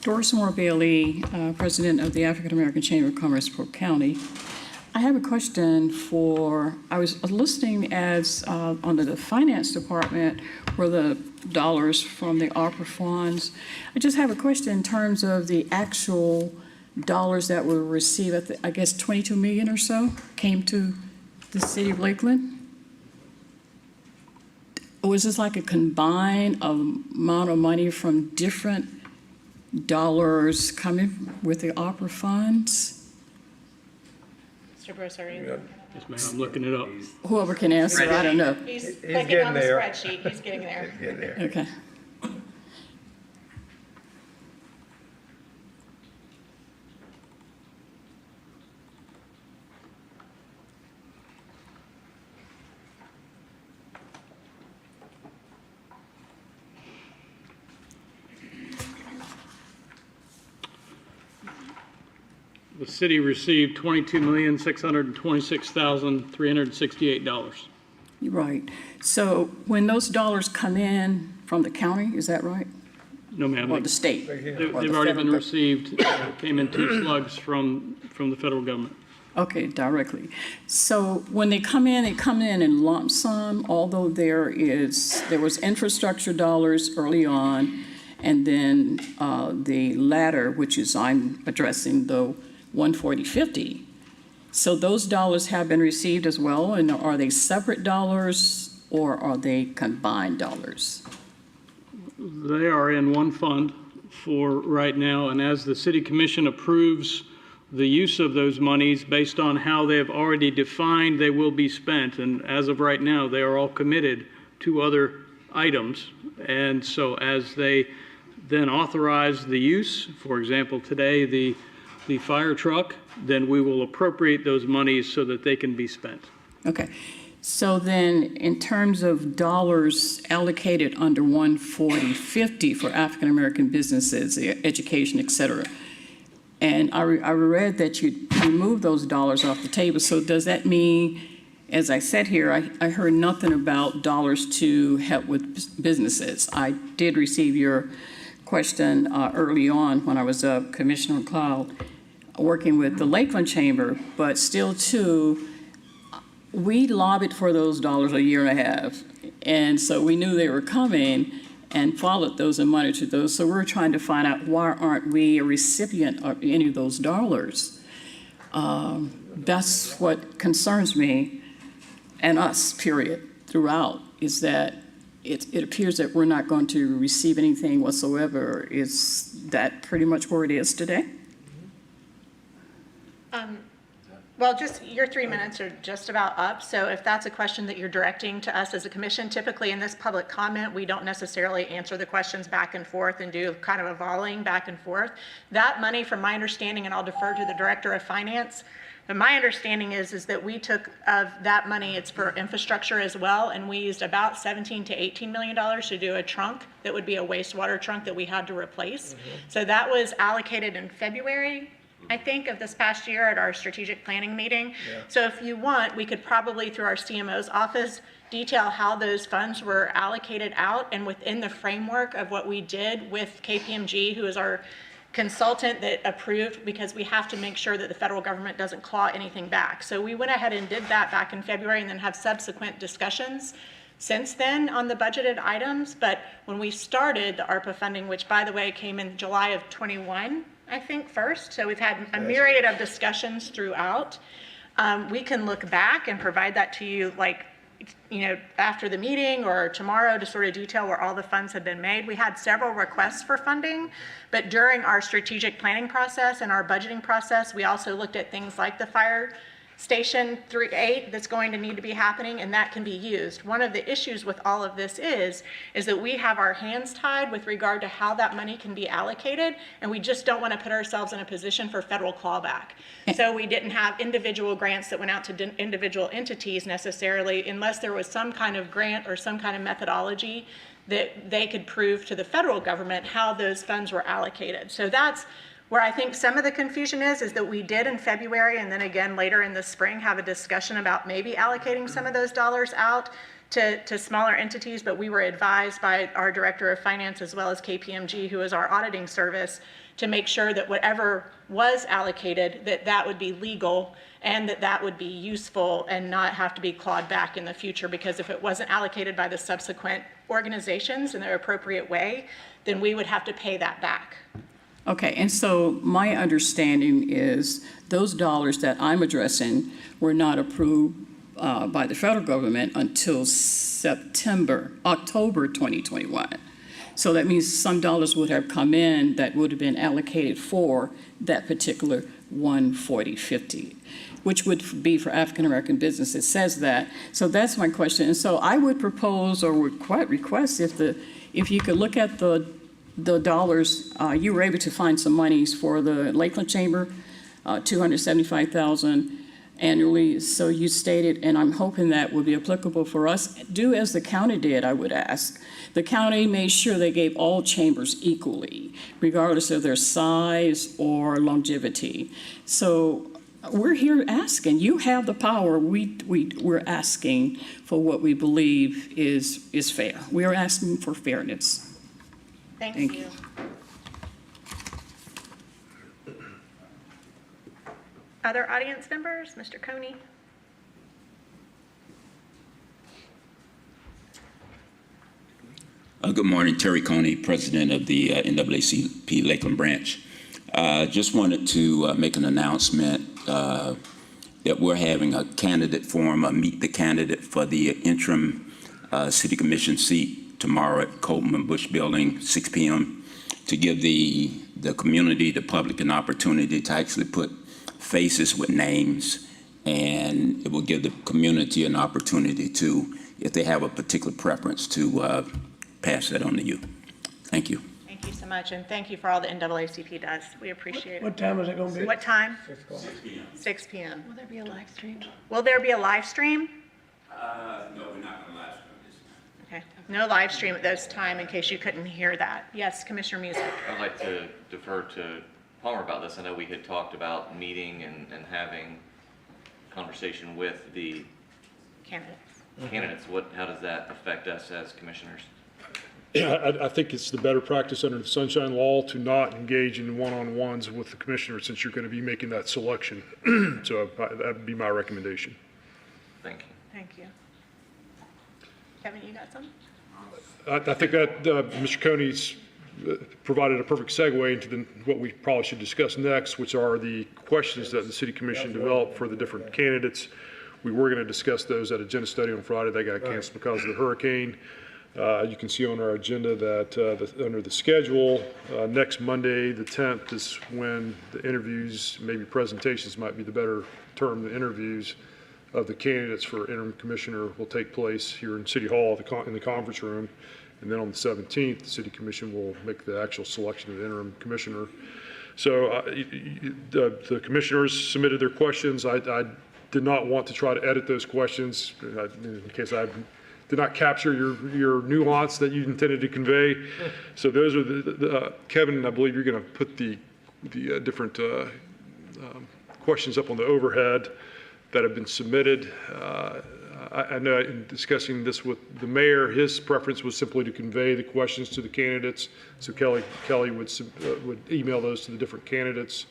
Doris Moore Bailey, President of the African American Chamber of Commerce, Polk County. I have a question I was listening as under the Finance Department where the dollars from the ARPA funds. I just have a question in terms of the actual dollars that were received, I guess 22 million or so came to the city of Lakeland. Was this like a combined amount of money from different dollars coming with the ARPA funds? Mr. Bruce, are you? Yes, ma'am, I'm looking it up. Whoever can answer, I don't know. He's clicking on the spreadsheet. He's getting there. He's getting there. Okay. The city received $22,626,368. Right. So when those dollars come in from the county, is that right? No, ma'am. Or the state? They've already been received, came in 2 slugs from the federal government. Okay, directly. So when they come in lump sum, although there was infrastructure dollars early on, and then the latter, which is I'm addressing the 14050. So those dollars have been received as well, and are they separate dollars or are they combined dollars? They are in one fund for right now, and as the city commission approves the use of those monies based on how they have already defined they will be spent, and as of right now, they are all committed to other items. And so as they then authorize the use, for example, today, the fire truck, then we will appropriate those monies so that they can be spent. Okay. So then, in terms of dollars allocated under 14050 for African-American businesses, education, et cetera, and I read that you removed those dollars off the table. So does that mean, as I said here, I heard nothing about dollars to help with businesses. I did receive your question early on when I was Commissioner McLeod working with the Lakeland Chamber, but still too, we lobbied for those dollars a year and a half. And so we knew they were coming and followed those and monitored those. So we're trying to find out, why aren't we a recipient of any of those dollars? That's what concerns me and us, period, throughout, is that it appears that we're not going to receive anything whatsoever. Is that pretty much where it is today? Well, just your 3 minutes are just about up. So if that's a question that you're directing to us as a commission, typically in this public comment, we don't necessarily answer the questions back and forth and do kind of a volleying back and forth. That money, from my understanding, and I'll defer to the Director of Finance, but my understanding is that we took of that money, it's for infrastructure as well, and we used about $17 to $18 million to do a trunk that would be a wastewater trunk that we had to replace. So that was allocated in February, I think, of this past year at our strategic planning meeting. So if you want, we could probably, through our CMO's office, detail how those funds were allocated out and within the framework of what we did with KPMG, who is our consultant that approved, because we have to make sure that the federal government doesn't claw anything back. So we went ahead and did that back in February and then have subsequent discussions since then on the budgeted items. But when we started the ARPA funding, which by the way came in July of 21, I think, first. So we've had a myriad of discussions throughout. We can look back and provide that to you, like, after the meeting or tomorrow, to sort of detail where all the funds have been made. We had several requests for funding, but during our strategic planning process and our budgeting process, we also looked at things like the fire station 3-8 that's going to need to be happening, and that can be used. One of the issues with all of this is that we have our hands tied with regard to how that money can be allocated, and we just don't want to put ourselves in a position for federal clawback. So we didn't have individual grants that went out to individual entities necessarily, unless there was some kind of grant or some kind of methodology that they could prove to the federal government how those funds were allocated. So that's where I think some of the confusion is that we did in February and then again later in the spring have a discussion about maybe allocating some of those dollars out to smaller entities, but we were advised by our Director of Finance as well as KPMG, who is our auditing service, to make sure that whatever was allocated, that would be legal and that would be useful and not have to be clawed back in the future, because if it wasn't allocated by the subsequent organizations in their appropriate way, then we would have to pay that back. Okay, and so my understanding is those dollars that I'm addressing were not approved by the federal government until October 2021. So that means some dollars would have come in that would have been allocated for that particular 14050, which would be for African American business. It says that. So that's my question. And so I would propose or would quite request if you could look at the dollars, you were able to find some monies for the Lakeland Chamber, $275,000 annually. So you stated, and I'm hoping that will be applicable for us. Do as the county did, I would ask. The county made sure they gave all chambers equally, regardless of their size or longevity. So we're here asking. You have the power. We're asking for what we believe is fair. We are asking for fairness. Thank you. Other audience members? Mr. Coney? Good morning, Terry Coney, president of the NAACP Lakeland branch. Just wanted to make an announcement that we're having a candidate forum, a meet the candidate for the interim city commission seat tomorrow at Coleman Bush Building, 6 p.m. to give the community, the public, an opportunity to actually put faces with names, and it will give the community an opportunity to if they have a particular preference, to pass that on to you. Thank you. Thank you so much, and thank you for all the NAACP does. We appreciate it. What time is it gonna be? What time? 6 o'clock. 6 p.m. Will there be a live stream? Will there be a live stream? No, we're not going to live stream this. Okay, no live stream at this time in case you couldn't hear that. Yes, Commissioner Music. I'd like to defer to Palmer about this. I know we had talked about meeting and having conversation with the candidates. How does that affect us as commissioners? Yeah, I think it's the better practice under the Sunshine Law to not engage in one-on-ones with the commissioner since you're going to be making that selection. So that would be my recommendation. Thank you. Thank you. Kevin, you got some? I think that Mr. Coney's provided a perfect segue into what we probably should discuss next, which are the questions that the City Commission developed for the different candidates. We were going to discuss those at agenda study on Friday. They got canceled because of the hurricane. You can see on our agenda that under the schedule, next Monday, the 10th, is when the interviews, maybe presentations might be the better term, the interviews of the candidates for interim commissioner will take place here in City Hall in the conference room. And then on the 17th, the City Commission will make the actual selection of the interim commissioner. So the commissioners submitted their questions. I did not want to try to edit those questions in case I did not capture your nuance that you intended to convey. So those are Kevin, I believe you're going to put the different questions up on the overhead that have been submitted. I know in discussing this with the mayor, his preference was simply to convey the questions to the candidates. So Kelly would email those to the different candidates.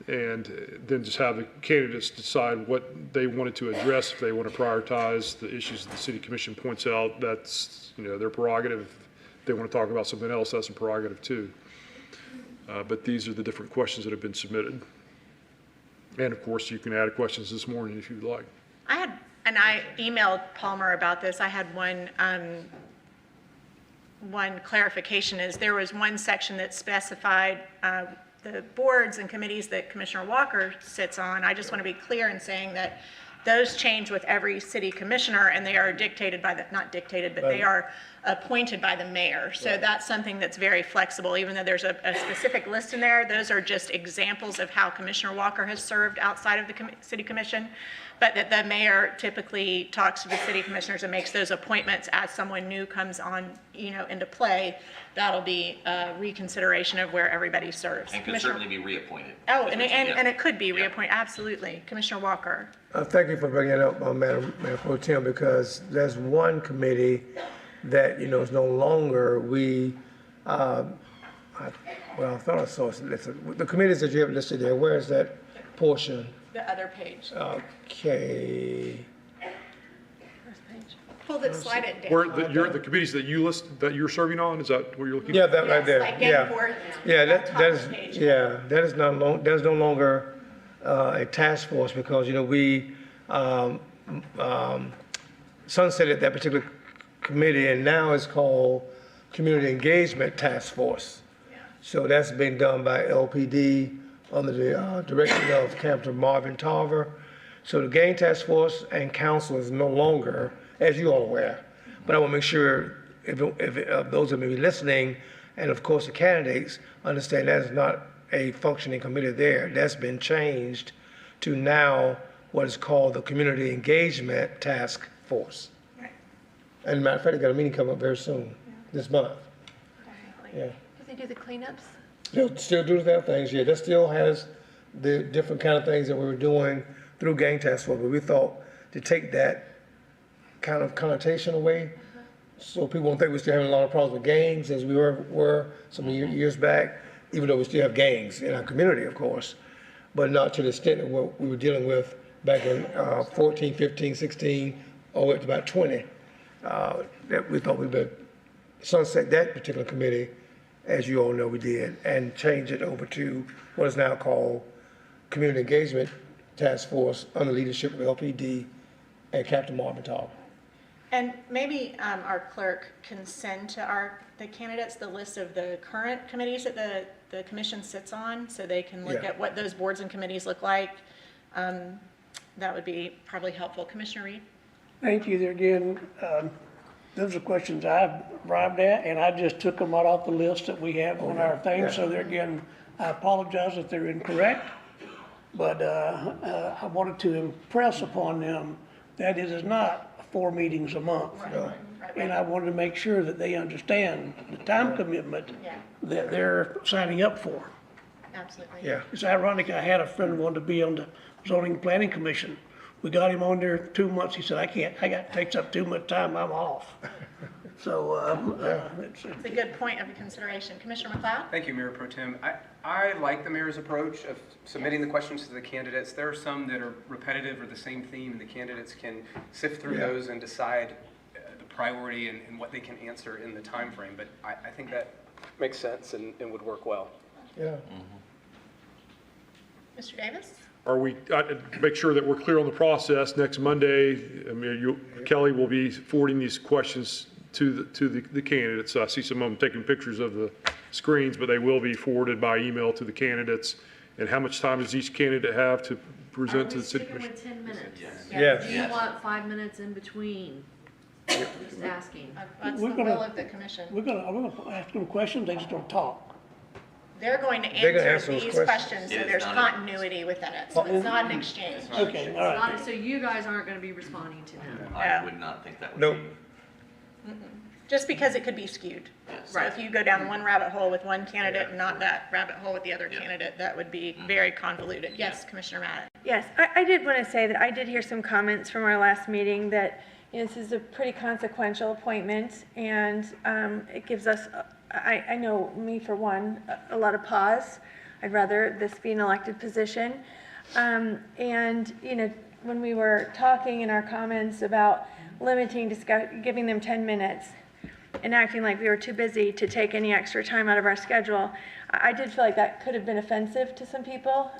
And then just have the candidates decide what they wanted to address. If they want to prioritize the issues that the City Commission points out, that's their prerogative. If they want to talk about something else, that's a prerogative too. But these are the different questions that have been submitted. And of course, you can add questions this morning if you'd like. I emailed Palmer about this. I had one clarification is there was one section that specified the boards and committees that Commissioner Walker sits on. I just want to be clear in saying that those change with every city commissioner, and they are dictated by the, not dictated, but they are appointed by the mayor. So that's something that's very flexible, even though there's a specific list in there. Those are just examples of how Commissioner Walker has served outside of the city commission, but that the mayor typically talks to the city commissioners and makes those appointments as someone new comes on, into play. That'll be a reconsideration of where everybody serves. And could certainly be reappointed. Oh, and it could be reappointed, absolutely. Commissioner Walker. Thank you for bringing it up, Madam Mayor Pro Tem, because there's one committee that, is no longer, I thought I saw it. The committees that you have listed there, where is that portion? The other page. Okay. First page. Pull it, slide it down. Where the committees that you list that you're serving on, is that where you're looking? Yeah, that right there. Like Yeah. forth, Yeah, top page. that is no longer a task force because, we sunsetted that particular committee and now it's called Community Engagement Task Force. So that's been done by LPD under the direction of Captain Marvin Tarver. So the Gang Task Force and Council is no longer, as you all are aware, but I want to make sure if those of you listening, and of course the candidates, understand that is not a functioning committee there. That's been changed to now what is called the Community Engagement Task Force. Right. And as a matter of fact, I got a meeting coming up very soon, this month. Yeah. Do they do the cleanups? They'll still do their things, yeah. That still has the different kind of things that we were doing through Gang Task Force, but we thought to take that kind of connotation away, so people won't think we're still having a lot of problems with gangs as we were some years back, even though we still have gangs in our community, of course, but not to the extent of what we were dealing with back in 14, 15, 16, all the way up to about 20. That we thought we would sunset that particular committee, as you all know we did, and change it over to what is now called Community Engagement Task Force under leadership of LPD and Captain Marvin Tarver. And maybe our clerk can send to the candidates the list of the current committees that the commission sits on, so they can look at what those boards and committees look like. That would be probably helpful. Commissioner Reed? Thank you there again. Those are questions I've arrived at, and I just took them right off the list that we have on our thing. So there again, I apologize if they're incorrect, but I wanted to impress upon them that it is not 4 meetings a month. And I wanted to make sure that they understand the time commitment that they're signing up for. Absolutely. Yeah. It's ironic, I had a friend who wanted to be on the zoning and planning commission. We got him on there 2 months, he said, I can't, takes up too much time, I'm off. So, It's a good point of consideration. Commissioner McLeod? Thank you, Mayor Pro Tem. I like the mayor's approach of submitting the questions to the candidates. There are some that are repetitive or the same theme, and the candidates can sift through those and decide the priority and what they can answer in the time frame. But I think that makes sense and would work well. Yeah. Mr. Davis? Are we, make sure that we're clear on the process. Next Monday, I mean, Kelly will be forwarding these questions to the candidates. I see some of them taking pictures of the screens, but they will be forwarded by email to the candidates. And how much time does each candidate have to present to the city commission? With 10 minutes? Yes. Do you want 5 minutes in between? Just asking. That's We're the gonna- will of the commission. we're gonna ask them questions, they just don't talk. They're going to They're gonna answer answer those these questions. questions, so It is there's not continuity with that. So it's not an exchange. Okay, all right. So you guys aren't gonna be responding to them? I would not think that would Nope. be. Just because it could be skewed. So if you go down one rabbit hole with one candidate and not that rabbit hole with the other candidate, that would be very convoluted. Yes, Commissioner Madden? Yes, I did want to say that I did hear some comments from our last meeting that, you know, this is a pretty consequential appointment, and it gives us, I know me for one, a lot of pause. I'd rather this be an elected position. And, you know, when we were talking in our comments about limiting, giving them 10 minutes, and acting like we were too busy to take any extra time out of our schedule, I did feel like that could have been offensive to some people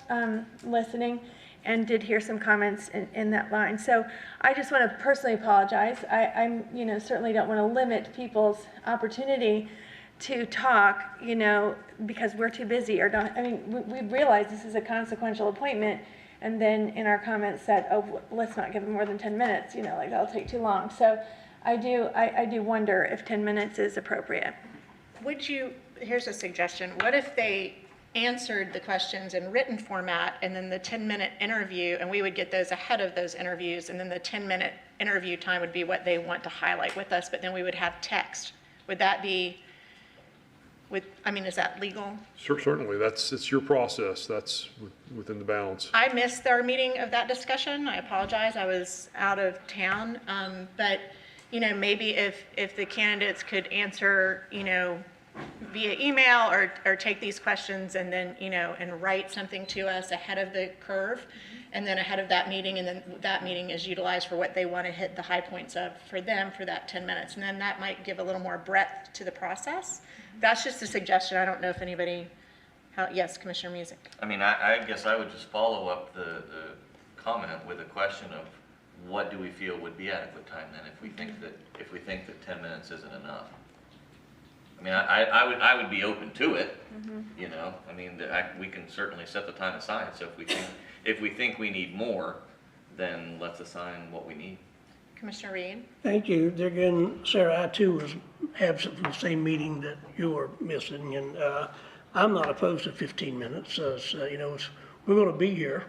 listening, and did hear some comments in that line. So I just want to personally apologize. I'm, you know, certainly don't want to limit people's opportunity to talk, you know, because we're too busy or don't. I mean, we realize this is a consequential appointment, and then in our comments said, oh, let's not give them more than 10 minutes, you know, like that'll take too long. So I do wonder if 10 minutes is appropriate. Would you, here's a suggestion. What if they answered the questions in written format and then the 10-minute interview, and we would get those ahead of those interviews, and then the 10-minute interview time would be what they want to highlight with us, but then we would have text. Would that be, I mean, is that legal? Certainly, it's your process. That's within the bounds. I missed our meeting of that discussion. I apologize. I was out of town. But, you know, maybe if the candidates could answer, you know, via email or take these questions and then, you know, and write something to us ahead of the curve and then ahead of that meeting, and then that meeting is utilized for what they want to hit the high points of for them for that 10 minutes. And then that might give a little more breadth to the process. That's just a suggestion. I don't know if anybody, yes, Commissioner Music. I mean, I guess I would just follow up the comment with a question of what do we feel would be adequate time then if we think that 10 minutes isn't enough. I mean, I would be open to it, you know. I mean, we can certainly set the time aside. So if we think we need more, then let's assign what we need. Commissioner Reed? Thank you. There again, Sarah, I too was absent from the same meeting that you were missing, and I'm not opposed to 15 minutes. So, you know, we're going to be here,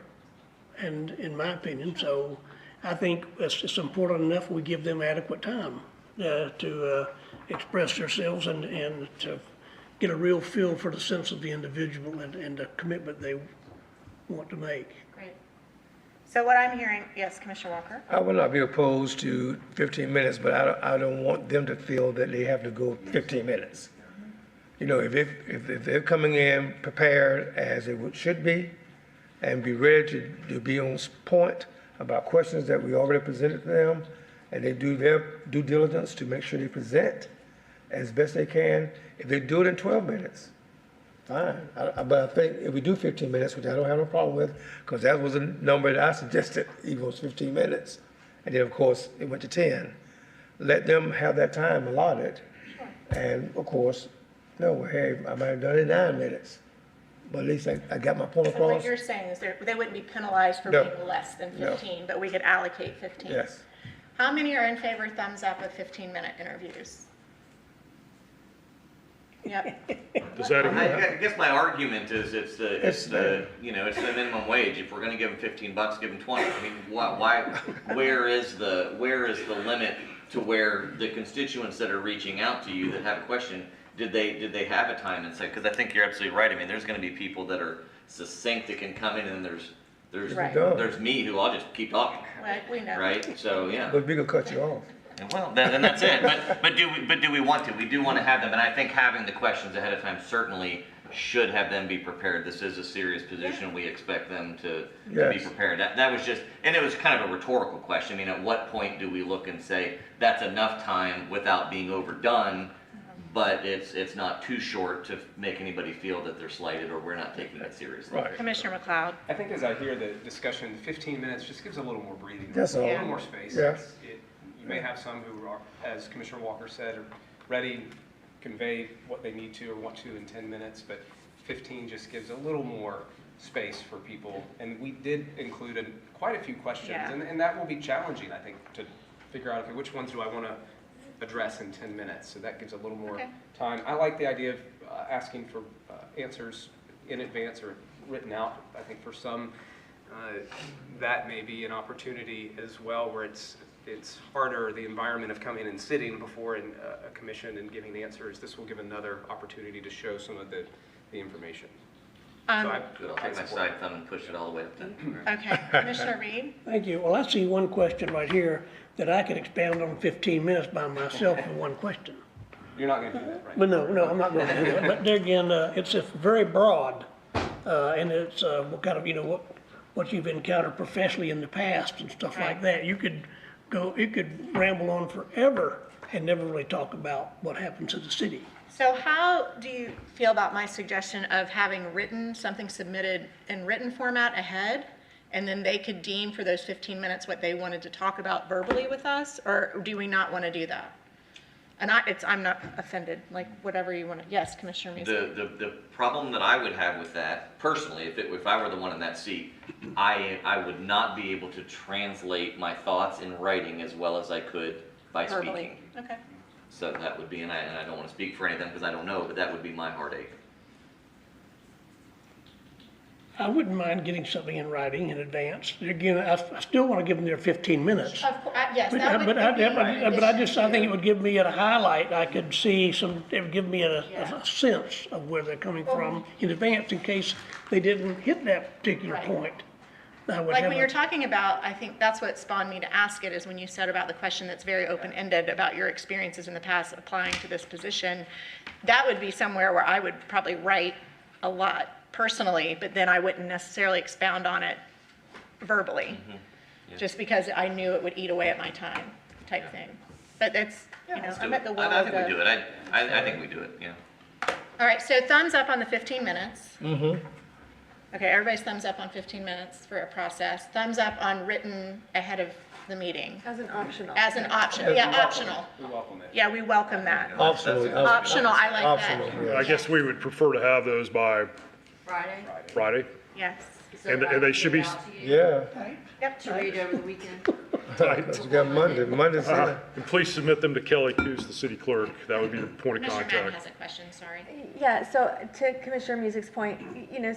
and in my opinion, so I think it's important enough we give them adequate time to express themselves and to get a real feel for the sense of the individual and the commitment they want to make. Great. So what I'm hearing, yes, Commissioner Walker? I would not be opposed to 15 minutes, but I don't want them to feel that they have to go 15 minutes. You know, if they're coming in prepared as they should be and be ready to be on point about questions that we already presented to them, and they do their due diligence to make sure they present as best they can. If they do it in 12 minutes, fine. But I think if we do 15 minutes, which I don't have no problem with, because that was a number that I suggested, even was 15 minutes. And then, of course, it went to 10. Let them have that time allotted. And, of course, no, hey, I might have done it in 9 minutes. But at least I got my point So across. what you're saying is they wouldn't be penalized for No. being less than No. 15, but we could allocate 15. Yes. How many are in favor, thumbs up, of 15-minute interviews? Yep. Does that, I guess my argument is it's the minimum wage. If we're gonna give them $15, give them 20. I mean, why, where is the limit to where the constituents that are reaching out to you that have a question, did they have a time and say, because I think you're absolutely right. I mean, there's gonna be people that are succinct that can come in, and there's me who I'll just keep talking. Like, we know. Right? So, yeah. But we gonna cut you off. Well, then that's it. But do we want to? We do want to have them, and I think having the questions ahead of time certainly should have them be prepared. This is a serious position. We expect them to be prepared. That was just, and it was kind of a rhetorical question. I mean, at what point do we look and say that's enough time without being overdone, but it's not too short to make anybody feel that they're slighted or we're not taking it seriously. Right. Commissioner McLeod. I think as I hear the discussion, 15 minutes just gives a little more breathing room, That's all. a little more space. Yeah. You may have some who are, as Commissioner Walker said, are ready to convey what they need to or want to in 10 minutes, but 15 just gives a little more space for people. And we did include quite a few questions, and that will be challenging, I think, to figure out, okay, which ones do I want to address in 10 minutes? So that gives a little more time. I like the idea of asking for answers in advance or written out. I think for some, that may be an opportunity as well, where it's harder, the environment of coming and sitting before a commission and giving answers. This will give another opportunity to show some of the information. Good, I'll take my side thumb and push it all the way up then. Okay, Commissioner Reed? Thank you. Well, I see one question right here that I could expound on 15 minutes by myself with one question. You're not going to do that, right? But no, I'm not going to do that. But there again, it's very broad, and it's what kind of, what you've encountered professionally in the past and stuff like that. You could ramble on forever and never really talk about what happens to the city. So how do you feel about my suggestion of having something submitted in written format ahead, and then they could deem for those 15 minutes what they wanted to talk about verbally with us, or do we not want to do that? And I'm not offended, like whatever you want to. Yes, Commissioner Meese. The problem that I would have with that, personally, if I were the one in that seat, I would not be able to translate my thoughts in writing as well as I could by Verbally. speaking. Okay. So that would be, and I don't want to speak for any of them because I don't know, but that would be my heartache. I wouldn't mind getting something in writing in advance. Again, I still want to give them their 15 minutes. Of course, yes, But that would I think it would give me a highlight. I could see it would give me a sense of where they're coming from in advance in case they didn't hit that particular point. Like when you're talking about, I think that's what spawned me to ask it, is when you said about the question that's very open-ended about your experiences in the past applying to this position. That would be somewhere where I would probably write a lot personally, but then I wouldn't necessarily expound on it verbally, just because I knew it would eat away at my time, type thing. But that's, I'm at the will I of think we do it. I think we do it, yeah. All right, so thumbs up on the 15 minutes. Okay, everybody's thumbs up on 15 minutes for a process. Thumbs up on written ahead of the meeting. As an optional. As an option, yeah, optional. We welcome it. Yeah, we welcome that. Optional. Optional, I like Optional, that. yeah. I guess we would prefer to have those by Friday. Yes. And they should be, Yeah. Yep. To read over the weekend. But you got Monday's in it. and please submit them to Kelly, who's the city clerk. That would be the point of Commissioner Madden contact. has a question, sorry. Yeah, so to Commissioner Music's point,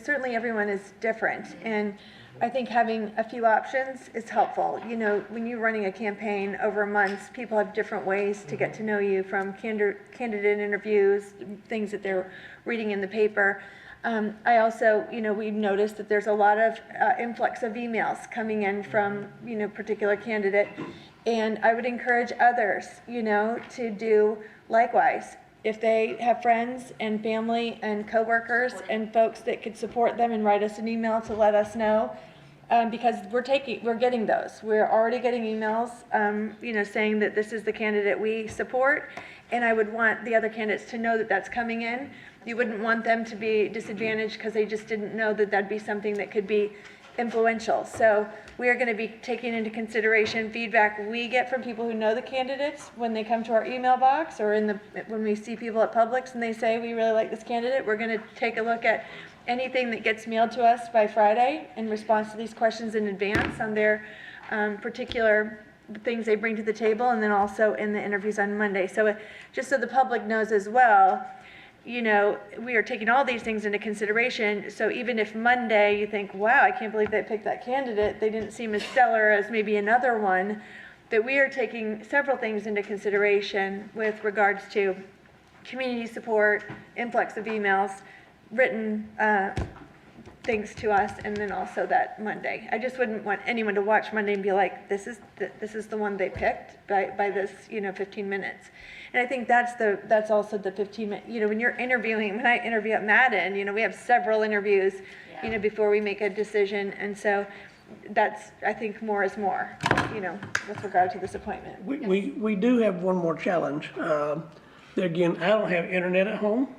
certainly everyone is different, and I think having a few options is helpful. When you're running a campaign over months, people have different ways to get to know you, from candidate interviews, things that they're reading in the paper. I also, we've noticed that there's a lot of influx of emails coming in from, particular candidate. And I would encourage others, to do likewise. If they have friends and family and coworkers and folks that could support them, and write us an email to let us know. Because we're getting those. We're already getting emails, saying that this is the candidate we support. And I would want the other candidates to know that that's coming in. You wouldn't want them to be disadvantaged because they just didn't know that that'd be something that could be influential. So we are going to be taking into consideration feedback we get from people who know the candidates when they come to our email box, or when we see people at Publix and they say, we really like this candidate. We're going to take a look at anything that gets mailed to us by Friday in response to these questions in advance on their particular the things they bring to the table, and then also in the interviews on Monday. So just so the public knows as well, you know, we are taking all these things into consideration. So even if Monday you think, wow, I can't believe they picked that candidate, they didn't seem as stellar as maybe another one, that we are taking several things into consideration with regards to community support, influx of emails, written things to us, and then also that Monday. I just wouldn't want anyone to watch Monday and be like, this is the one they picked by this, you know, 15 minutes. And I think that's also the 15-minute, you know, when you're interviewing, when I interview at Madden, you know, we have several interviews, you know, before we make a decision. And so that's, I think more is more, you know, with regard to this appointment. We do have one more challenge. Again, I don't have internet at home.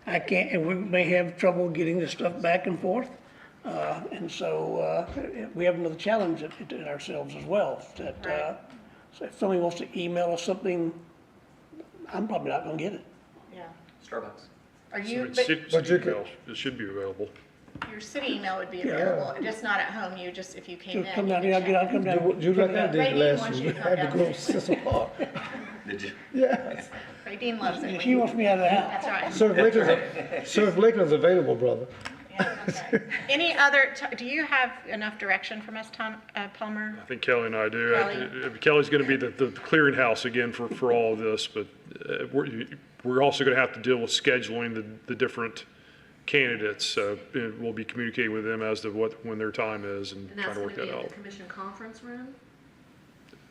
I can't, and we may have trouble getting the stuff back and forth. And so we have another challenge in ourselves as well. That so if somebody wants to email us something, I'm probably not going to get it. Yeah. Starbucks. Are you, City but email, it should be available. your city email would be available, just not at home, you just, if you came in. Come you down could here, I'll check. come down. You like I did Radine last wants week. you to I come had to go down. to Cecil Park. Did you? Yeah. Radine loves it. She wants me out of the house. That's right. Surf Lakeland's available, brother. Yeah, that's right. Any other, do you have enough direction from us, Tom, Palmer? I think Kelly and I do. Kelly? Kelly's going to be the clearinghouse again for all of this, but we're also going to have to deal with scheduling the different candidates. So we'll be communicating with them as to when their time is and And trying that's to going work to be that at out. the commission conference room?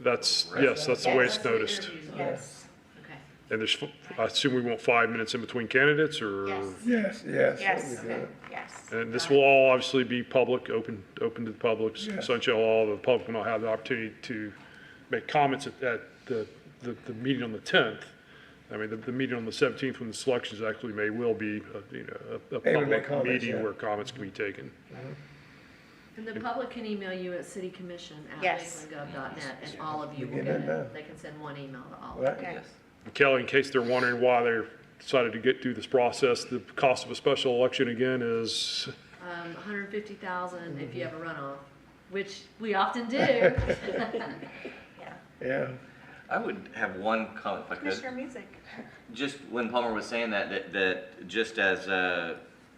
That's the way it's noticed. Yes. Okay. And I assume we want 5 minutes in between candidates, or? Yes. Yes, that'd be good. yes. And this will all obviously be public, open to the public. Yes. Essentially, all the public will not have the opportunity to make comments at the meeting on the 10th. I mean, the meeting on the 17th, when the selection is actually made, will be, a Able to make public comments, meeting yeah. where comments can be taken. And the public can email you at citycommission@lakelandgov.net, and all of you will get get it now. it. They can send one email to all of Right. you. Okay. And Kelly, in case they're wondering why they decided to get through this process, the cost of a special election again is, $150,000 if you have a runoff, which we often do. Yeah. I would have one comment if I could. Commissioner Music. Just when Palmer was saying that just as,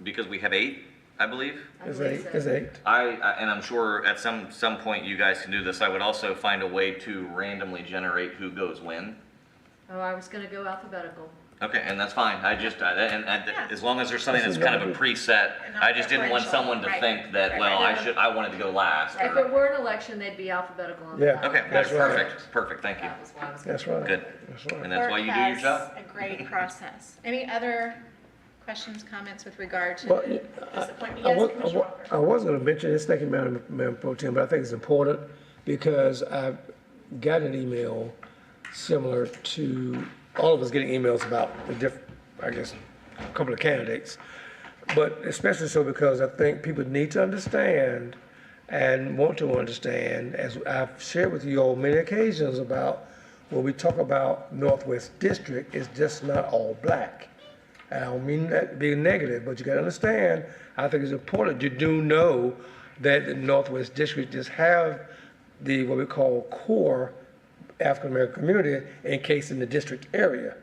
because we have 8, I believe. It's eight. And I'm sure at some point you guys can do this, I would also find a way to randomly generate who goes when. Oh, I was going to go alphabetical. Okay, and that's fine. As long as there's something that's kind of a preset, I just didn't want someone to think that, well, I wanted to go last. If it were an election, they'd be alphabetical on the Yeah. ballot. Okay, that's perfect, thank you. That was why I was. That's right. Good. That's right. And that's why you do your job. A great process. Any other questions, comments with regard to Well, this appointment? I Yes, was, Commissioner Walker. I was going to mention this, thank you, Madam Pro Tem, but I think it's important because I've got an email similar to, all of us getting emails about I guess, a couple of candidates. But especially so because I think people need to understand and want to understand, as I've shared with you on many occasions about when we talk about Northwest District, it's just not all black. I don't mean that being negative, but you gotta understand, I think it's important, you do know that the Northwest District just have the, what we call core African-American community encased in the district area.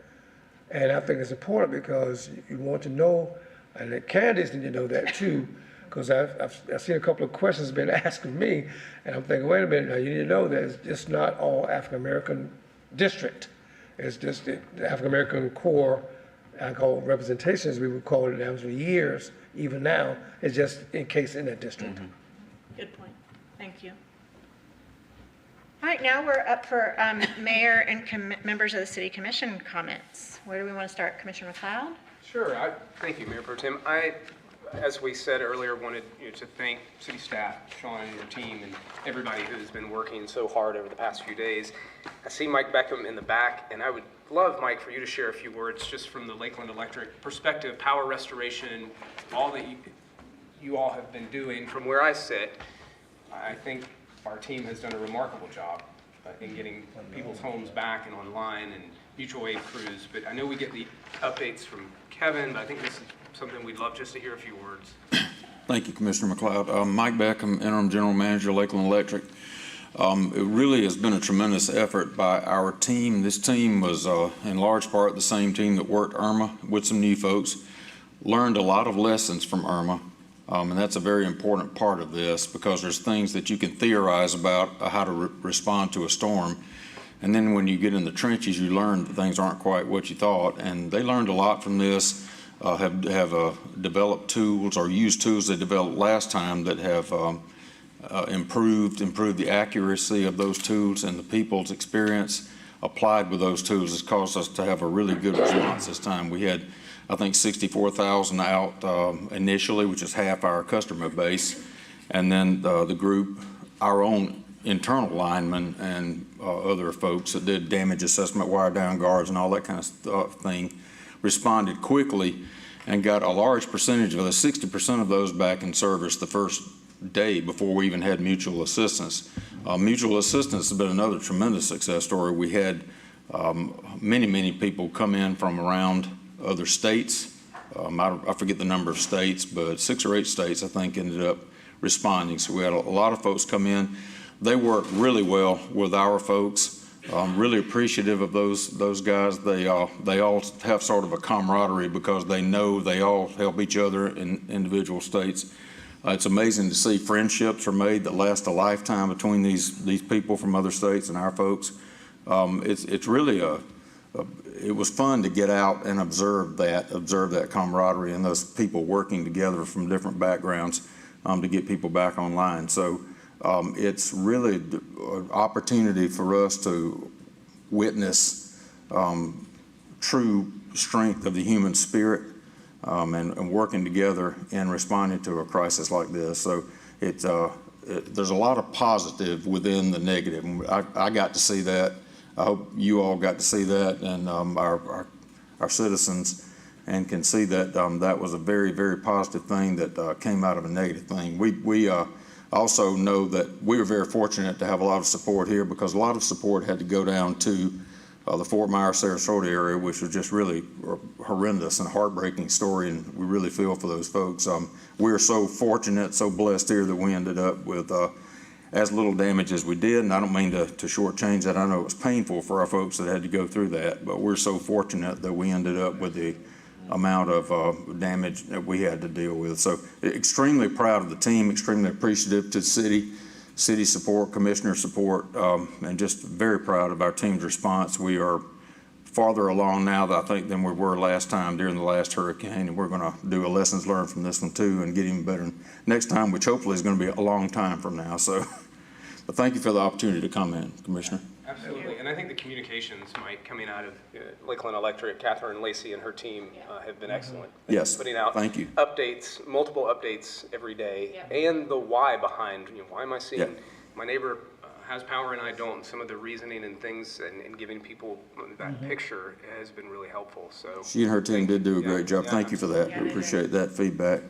And I think it's important because you want to know, and the candidates need to know that too, because I've seen a couple of questions been asked of me, and I'm thinking, wait a minute, now you need to know that it's just not all African-American district. It's just the African-American core, I call representations, we would call it now for years, even now, it's just encased in that district. Good point. Thank you. All right, now we're up for mayor and members of the city commission comments. Where do we want to start? Commissioner McLeod? Sure. Thank you, Mayor Pro Tem. As we said earlier, wanted to thank city staff, Sean and your team, and everybody who's been working so hard over the past few days. I see Mike Beckham in the back, and I would love, Mike, for you to share a few words just from the Lakeland Electric perspective, power restoration, all that you all have been doing. From where I sit, I think our team has done a remarkable job in getting people's homes back and online and mutual aid crews. But I know we get the updates from Kevin, but I think this is something we'd love just to hear a few words. Thank you, Commissioner McLeod. Mike Beckham, Interim General Manager, Lakeland Electric. It really has been a tremendous effort by our team. This team was in large part the same team that worked Irma with some new folks, learned a lot of lessons from Irma, and that's a very important part of this because there's things that you can theorize about how to respond to a storm. And then when you get in the trenches, you learn that things aren't quite what you thought. And they learned a lot from this, have developed tools or used tools they developed last time that have improved the accuracy of those tools, and the people's experience applied with those tools has caused us to have a really good response this time. We had, I think, 64,000 out initially, which is half our customer base. And then the group, our own internal linemen and other folks that did damage assessment, wire down guards and all that kind of thing, responded quickly and got a large percentage of the 60% of those back in service the first day before we even had mutual assistance. Mutual assistance has been another tremendous success story. We had many people come in from around other states. I forget the number of states, but 6 or 8 states I think ended up responding. So we had a lot of folks come in. They worked really well with our folks. Really appreciative of those guys. They all have sort of a camaraderie because they know they all help each other in individual states. It's amazing to see friendships are made that last a lifetime between these people from other states and our folks. It's really it was fun to get out and observe that camaraderie and those people working together from different backgrounds to get people back online. So it's really an opportunity for us to witness true strength of the human spirit and working together and responding to a crisis like this. So there's a lot of positive within the negative. I got to see that. I hope you all got to see that, and our citizens, and can see that that was a very, very positive thing that came out of a negative thing. We also know that we were very fortunate to have a lot of support here, because a lot of support had to go down to the Fort Myers, Sarasota area, which was just really horrendous and heartbreaking story, and we really feel for those folks. We're so fortunate, so blessed here that we ended up with as little damage as we did, and I don't mean to shortchange that. I know it was painful for our folks that had to go through that, but we're so fortunate that we ended up with the amount of damage that we had to deal with. So extremely proud of the team, extremely appreciative to the city support, commissioner support, and just very proud of our team's response. We are farther along now, I think, than we were last time during the last hurricane, and we're going to do a lessons learned from this one too and get even better next time, which hopefully is going to be a long time from now. So, but thank you for the opportunity to come in, Commissioner. Absolutely, and I think the communications, Mike, coming out of Lakeland Electric, Catherine Lacey and her team have been excellent. Yes, putting out thank you. Updates, multiple updates every day, and the why behind, why am I seeing my neighbor has power and I don't? Some of the reasoning and things and giving people that picture has been really helpful. So she and her team did do a great job. Thank you for that. We appreciate that feedback.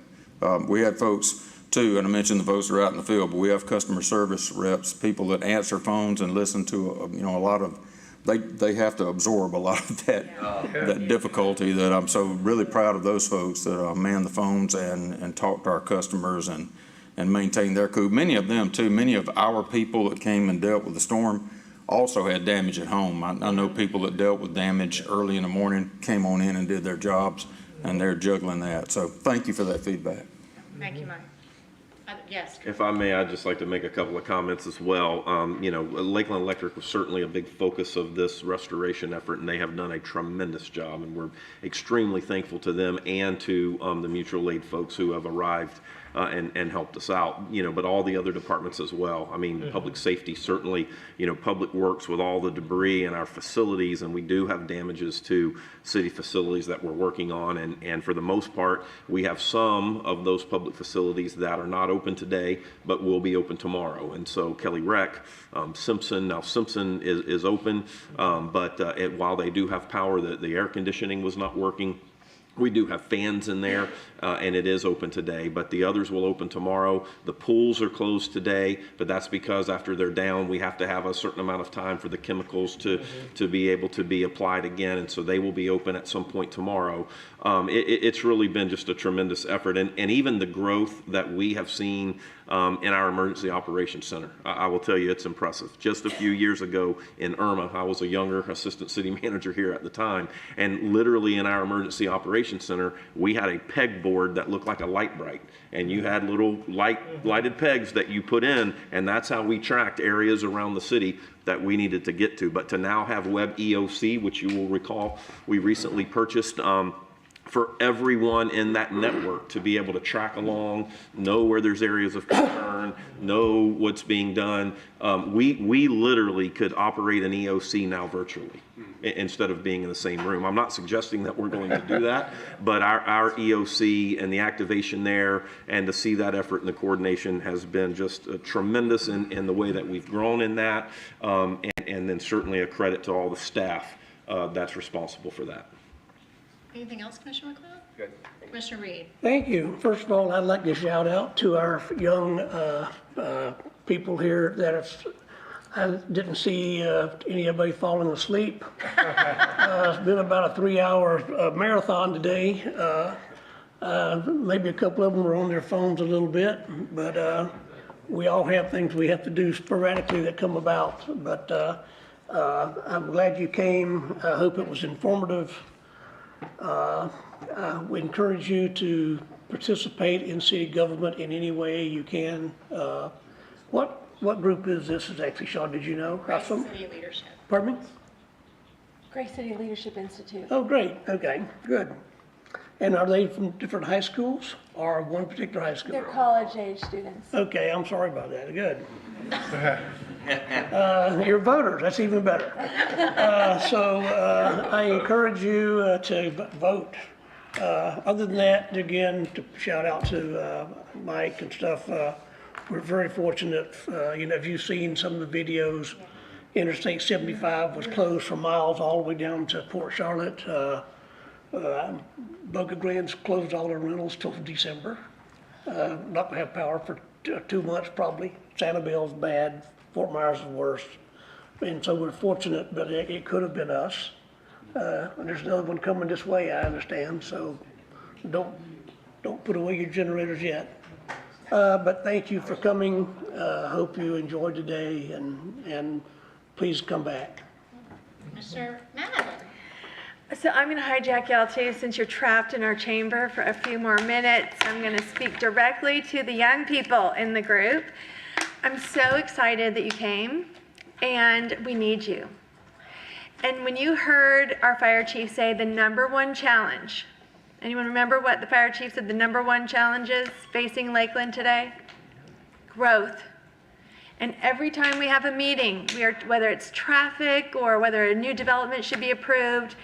We had folks too, and I mentioned the folks that are out in the field, but we have customer service reps, people that answer phones and listen to a lot of. They have to absorb a lot of that difficulty. That I'm so really proud of those folks that man the phones and talk to our customers and maintain their cool. Many of them too. Many of our people that came and dealt with the storm also had damage at home. I know people that dealt with damage early in the morning came on in and did their jobs, and they're juggling that. So thank you for that feedback. Thank you, Mike. Yes. If I may, I'd just like to make a couple of comments as well. Lakeland Electric was certainly a big focus of this restoration effort, and they have done a tremendous job, and we're extremely thankful to them and to the mutual aid folks who have arrived and helped us out, but all the other departments as well. I mean, public safety, certainly, public works with all the debris in our facilities, and we do have damages to city facilities that we're working on, and for the most part, we have some of those public facilities that are not open today, but will be open tomorrow. And so Kelly Rec, Simpson is open, but while they do have power, the air conditioning was not working. We do have fans in there, and it is open today, but the others will open tomorrow. The pools are closed today, but that's because after they're down, we have to have a certain amount of time for the chemicals to be able to be applied again, and so they will be open at some point tomorrow. It's really been just a tremendous effort, and even the growth that we have seen in our Emergency Operations Center. I will tell you, it's impressive. Just a few years ago in Irma, I was a younger assistant city manager here at the time, and literally in our Emergency Operations Center, we had a pegboard that looked like a light bright, and you had little lighted pegs that you put in, and that's how we tracked areas around the city that we needed to get to. But to now have Web EOC, which you will recall we recently purchased, for everyone in that network to be able to track along, know where there's areas of concern, know what's being done. We literally could operate an EOC now virtually instead of being in the same room. I'm not suggesting that we're going to do that, but our EOC and the activation there and to see that effort and the coordination has been just tremendous in the way that we've grown in that, and then certainly a credit to all the staff that's responsible for that. Anything else, Commissioner McLeod? Good. Commissioner Reed? Thank you. First of all, I'd like to shout out to our young people here that I didn't see anybody falling asleep. It's been about a 3-hour marathon today. Maybe a couple of them were on their phones a little bit, but we all have things we have to do sporadically that come about. But I'm glad you came. I hope it was informative. We encourage you to participate in city government in any way you can. What group is this exactly, Sean? Did you know? Grace City Leadership. Pardon me? Grace City Leadership Institute. Oh, great. Okay, good. And are they from different high schools or one particular high school? They're college-age students. Okay, I'm sorry about that. Good. You're voters, that's even better. I encourage you to vote. Other than that, again, to shout out to Mike and stuff, we're very fortunate. If you've seen some of the videos, Interstate 75 was closed for miles all the way down to Port Charlotte. Boca Glen's closed all their rentals till December. Not gonna have power for 2 months probably. Sanibel's bad, Fort Myers is worse. And so we're fortunate, but it could have been us. And there's another one coming this way, I understand, so don't put away your generators yet. But thank you for coming. Hope you enjoyed today and please come back. Mr. Madden? So I'm going to hijack y'all too, since you're trapped in our chamber for a few more minutes. I'm going to speak directly to the young people in the group. I'm so excited that you came, and we need you. And when you heard our fire chief say the #1 challenge, anyone remember what the fire chief said the #1 challenge is facing Lakeland today? Growth. And every time we have a meeting, whether it's traffic or whether a new development should be approved,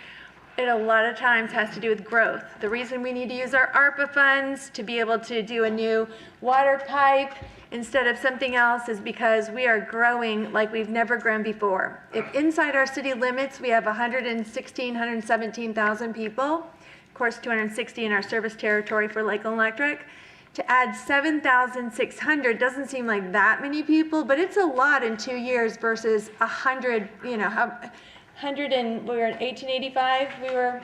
it a lot of times has to do with growth. The reason we need to use our ARPA funds to be able to do a new water pipe instead of something else is because we are growing like we've never grown before. If inside our city limits we have 117,000 people, of course 260 in our service territory for Lakeland Electric, to add 7,600 doesn't seem like that many people, but it's a lot in 2 years versus 100, we were in 1885, we were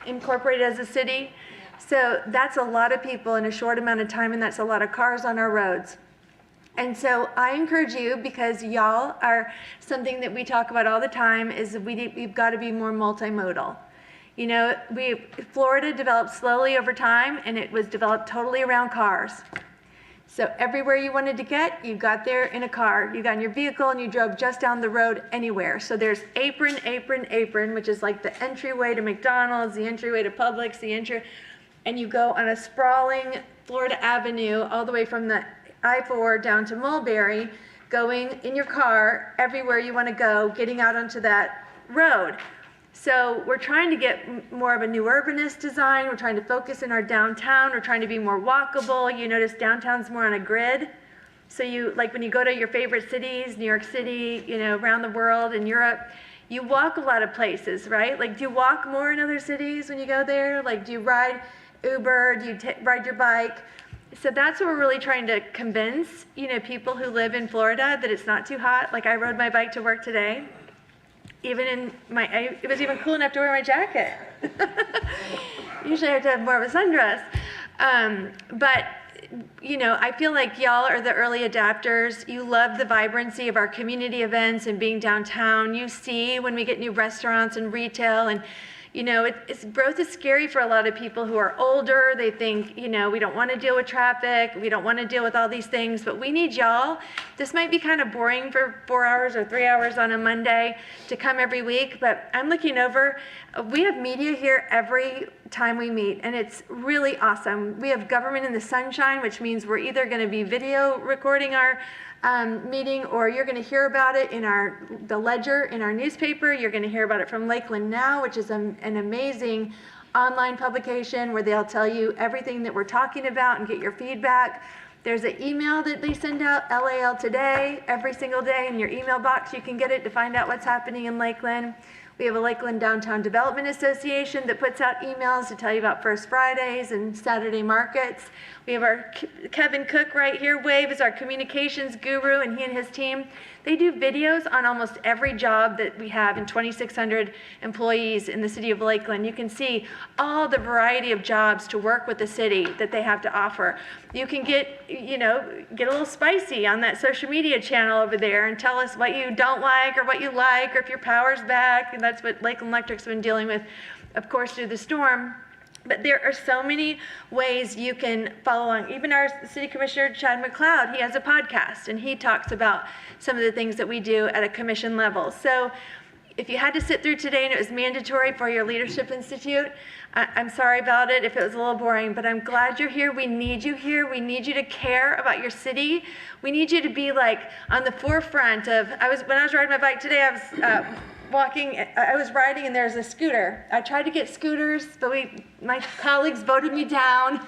incorporated as a city. So that's a lot of people in a short amount of time, and that's a lot of cars on our roads. And so I encourage you, because y'all are something that we talk about all the time, is we've got to be more multimodal. Florida developed slowly over time, and it was developed totally around cars. So everywhere you wanted to get, you got there in a car. You got in your vehicle and you drove just down the road anywhere. So there's apron, which is like the entryway to McDonald's, the entryway to Publix, and you go on a sprawling Florida Avenue all the way from the I-4 down to Mulberry, going in your car everywhere you want to go, getting out onto that road. So we're trying to get more of a new urbanist design. We're trying to focus in our downtown. We're trying to be more walkable. You notice downtown's more on a grid. So like when you go to your favorite cities, New York City, around the world, in Europe, You walk a lot of places, right? Like, do you walk more in other cities when you go there? Like, do you ride Uber? Do you ride your bike? So that's what we're really trying to convince, people who live in Florida that it's not too hot. Like, I rode my bike to work today. It was even cool enough to wear my jacket. Usually I have to have more of a sundress. But I feel like y'all are the early adapters. You love the vibrancy of our community events and being downtown. You see when we get new restaurants and retail, and growth is scary for a lot of people who are older. They think, we don't want to deal with traffic. We don't want to deal with all these things, but we need y'all. This might be kind of boring for 4 hours or 3 hours on a Monday to come every week, but I'm looking over. We have media here every time we meet, and it's really awesome. We have government in the sunshine, which means we're either going to be video recording our meeting, or you're going to hear about it in the Ledger in our newspaper. You're going to hear about it from Lakeland Now, which is an amazing online publication where they'll tell you everything that we're talking about and get your feedback. There's an email that they send out, LAL Today, every single day in your email box. You can get it to find out what's happening in Lakeland. We have a Lakeland Downtown Development Association that puts out emails to tell you about First Fridays and Saturday markets. We have our Kevin Cook right here. Wave is our communications guru, and he and his team, they do videos on almost every job that we have in 2,600 employees in the city of Lakeland. You can see all the variety of jobs to work with the city that they have to offer. You can get a little spicy on that social media channel over there and tell us what you don't like or what you like, or if your power's back. And that's what Lakeland Electric's been dealing with, of course, through the storm. But there are so many ways you can follow along. Even our city commissioner, Chad McLeod, he has a podcast, and he talks about some of the things that we do at a commission level. So if you had to sit through today and it was mandatory for your Leadership Institute, I'm sorry about it if it was a little boring, but I'm glad you're here. We need you here. We need you to care about your city. We need you to be like on the forefront of, when I was riding my bike today, I was riding and there's a scooter. I tried to get scooters, but my colleagues voted me down.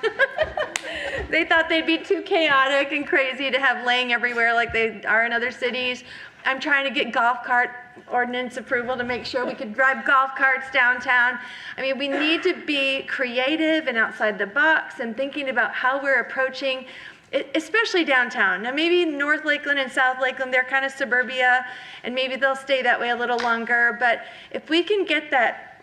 They thought they'd be too chaotic and crazy to have laying everywhere like they are in other cities. I'm trying to get golf cart ordinance approval to make sure we could drive golf carts downtown. I mean, we need to be creative and outside the box and thinking about how we're approaching, especially downtown. Now, maybe North Lakeland and South Lakeland, they're kind of suburbia, and maybe they'll stay that way a little longer. But if we can get that,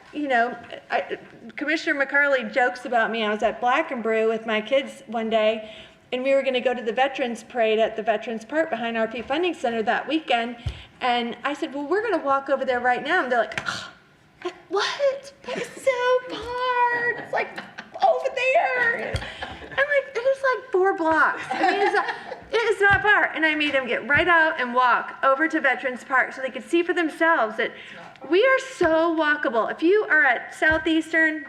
Commissioner McCarley jokes about me. I was at Black and Brew with my kids one day, and we were going to go to the Veterans Parade at the Veterans Park behind RP Funding Center that weekend. And I said, well, we're going to walk over there right now. And they're like, oh, what? That's so far. It's like over there. I'm like, it is like 4 blocks. I mean, it is not far. And I made them get right out and walk over to Veterans Park so they could see for themselves that we are so walkable. If you are at Southeastern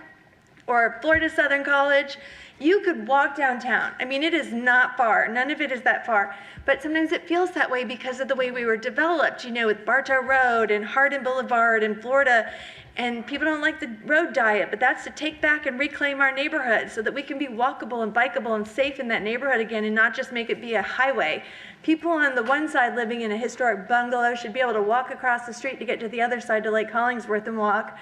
or Florida Southern College, you could walk downtown. I mean, it is not far. None of it is that far. But sometimes it feels that way because of the way we were developed, with Bartow Road and Hardin Boulevard in Florida. And people don't like the road diet, but that's to take back and reclaim our neighborhood so that we can be walkable and bikeable and safe in that neighborhood again and not just make it be a highway. People on the one side living in a historic bungalow should be able to walk across the street to get to the other side to Lake Hollingsworth and walk,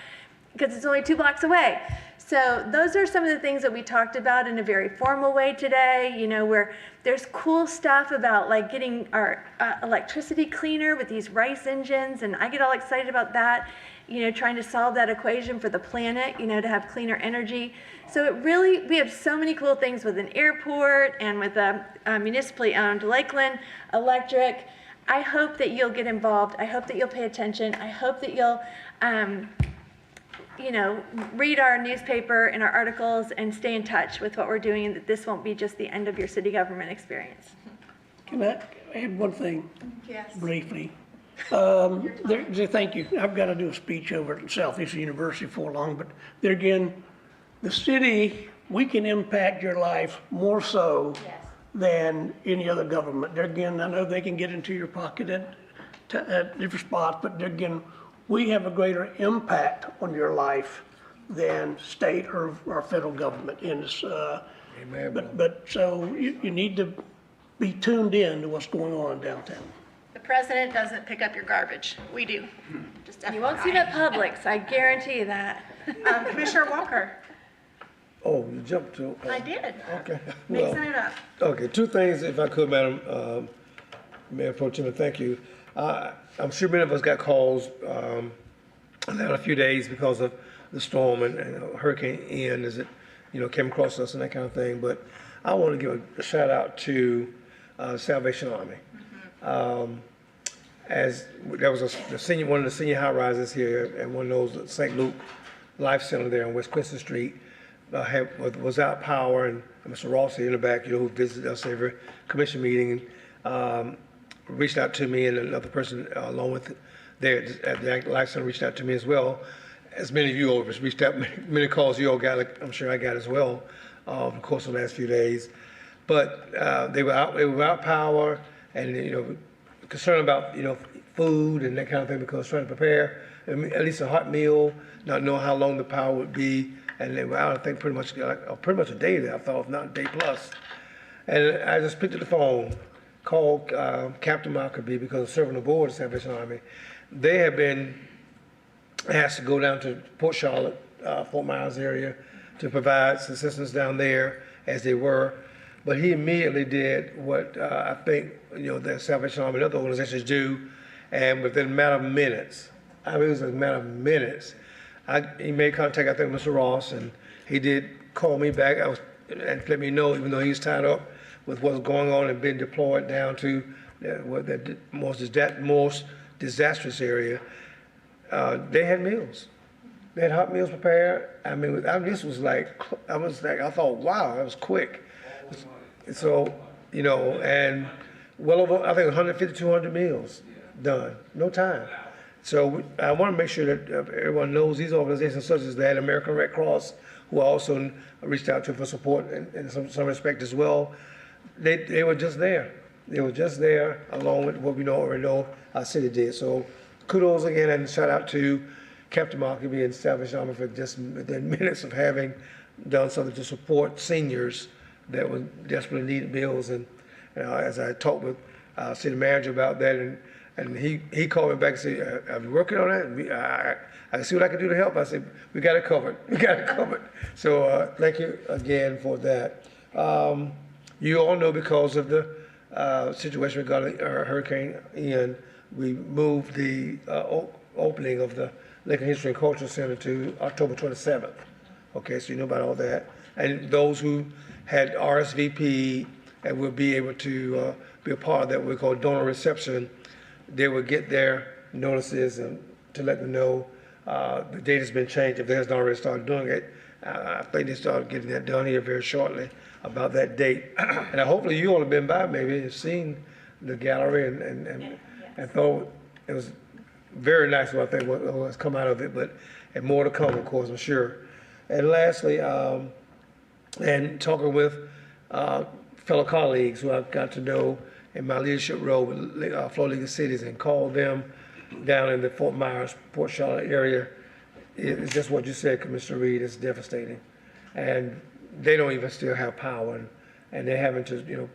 because it's only 2 blocks away. So those are some of the things that we talked about in a very formal way today, where there's cool stuff about like getting our electricity cleaner with these RICE engines, and I get all excited about that, trying to solve that equation for the planet, to have cleaner energy. So we have so many cool things with an airport and with a municipally owned Lakeland Electric. I hope that you'll get involved. I hope that you'll pay attention. I hope that you'll read our newspaper and our articles and stay in touch with what we're doing, and that this won't be just the end of your city government experience. Can I add one thing? Yes. Briefly? Thank you. I've got to do a speech over at Southeastern University before long, but there again, the city, we can impact your life more so than any other government. There again, I know they can get into your pocket at different spots, but there again, we have a greater impact on your life than state or federal government. But so you need to be tuned in to what's going on downtown. The president doesn't pick up your garbage. We do. Just You won't see them at Publix, I guarantee you that. Commissioner Walker. Oh, you jumped to. I did. Okay. Mixing Well, it up. okay, two things, if I could, Madam Mayor Pro Tem, thank you. I'm sure many of us got calls in a few days because of the storm and Hurricane Ian as it, came across us and that kind of thing. But I want to give a shout out to Salvation Army. As there was one of the senior high rises here, and one of those St. Luke Life Center there on West Quincy Street was out power, and Mr. Ross here in the back, who visited us every commission meeting, reached out to me, and another person along with there at the Life Center reached out to me as well. As many of you all have reached out, many calls you all got, like I'm sure I got as well, of course, the last few days. But they were out power, and concerned about food and that kind of thing, because trying to prepare at least a hot meal, not knowing how long the power would be, and they were out, I think, pretty much a day there, I thought, if not a day plus. And I just picked up the phone, called Captain Mockerbee, because I'm serving the board of Salvation Army. They have been asked to go down to Port Charlotte, Fort Myers area, to provide assistance down there as they were. But he immediately did what I think the Salvation Army and other organizations do, and within a matter of minutes, it was a matter of minutes, he made contact, I think, with Mr. Ross, and he did call me back and let me know, even though he's tied up with what's going on and been deployed down to the most disastrous area. They had meals. They had hot meals prepared. This was I thought, wow, that was quick. So, and well over, I think 150, 200 meals done, no time. So I want to make sure that everyone knows these organizations such as that, American Red Cross, who also reached out to for support in some respect as well. They were just there. They were just there along with what we already know our city did. So kudos again, and shout out to Captain Mockerbee and Salvation Army for just within minutes of having done something to support seniors that were desperately needed meals. And as I talked with city manager about that, and he called me back and said, "Are you working on that?" I can see what I can do to help. I said, "We got it covered. We got it covered." So thank you again for that. You all know, because of the situation regarding Hurricane Ian, we moved the opening of the Lakeland History and Cultural Center to October 27th. Okay, so you know about all that. And those who had RSVP and will be able to be a part of that, we call donor reception, they will get their notices and to let them know the date has been changed if they hasn't already started doing it. I think they started getting that done here very shortly about that date. And hopefully you all have been by, maybe have seen the gallery and thought it was very nice, what I think what has come out of it, and more to come, of course, I'm sure. And lastly, and talking with fellow colleagues who I've got to know in my leadership role with Florida League of Cities, and called them down in the Fort Myers, Port Charlotte area. It's just what you said, Commissioner Reed, it's devastating. And they don't even still have power, and they're having to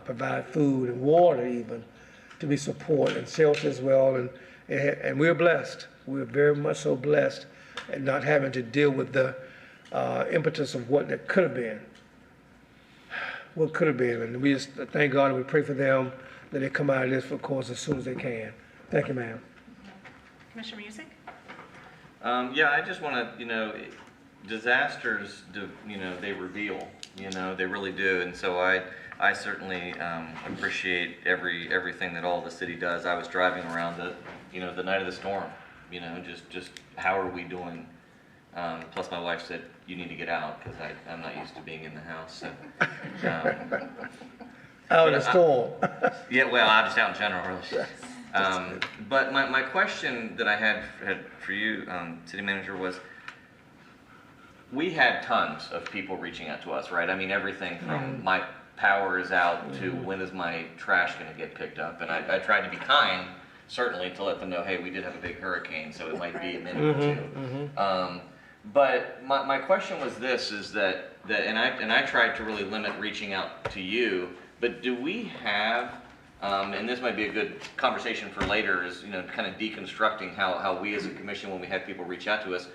provide food and water even to be supported, and shelter as well. And we're blessed. We're very much so blessed and not having to deal with the impetus of what that could have been. What could have been. And we just thank God and we pray for them that they come out of this, of course, as soon as they can. Thank you, ma'am. Commissioner Music? Yeah, I just want to, disasters, they reveal, they really do. And so I certainly appreciate everything that all the city does. I was driving around the night of the storm, just how are we doing? Plus my wife said, you need to get out, because I'm not used to being in the house. So, out in the storm. Yeah, well, I'm just out in general, really. But my question that I had for you, City Manager, was we had tons of people reaching out to us, right? I mean, everything from my power is out to when is my trash going to get picked up? And I tried to be kind, certainly, to let them know, hey, we did have a big hurricane, so it might be a minute or two. But my question was this, is that and I tried to really limit reaching out to you, but do we have And this might be a good conversation for later, is, you know, kind of deconstructing how we as a commission, when we have people reach out to us,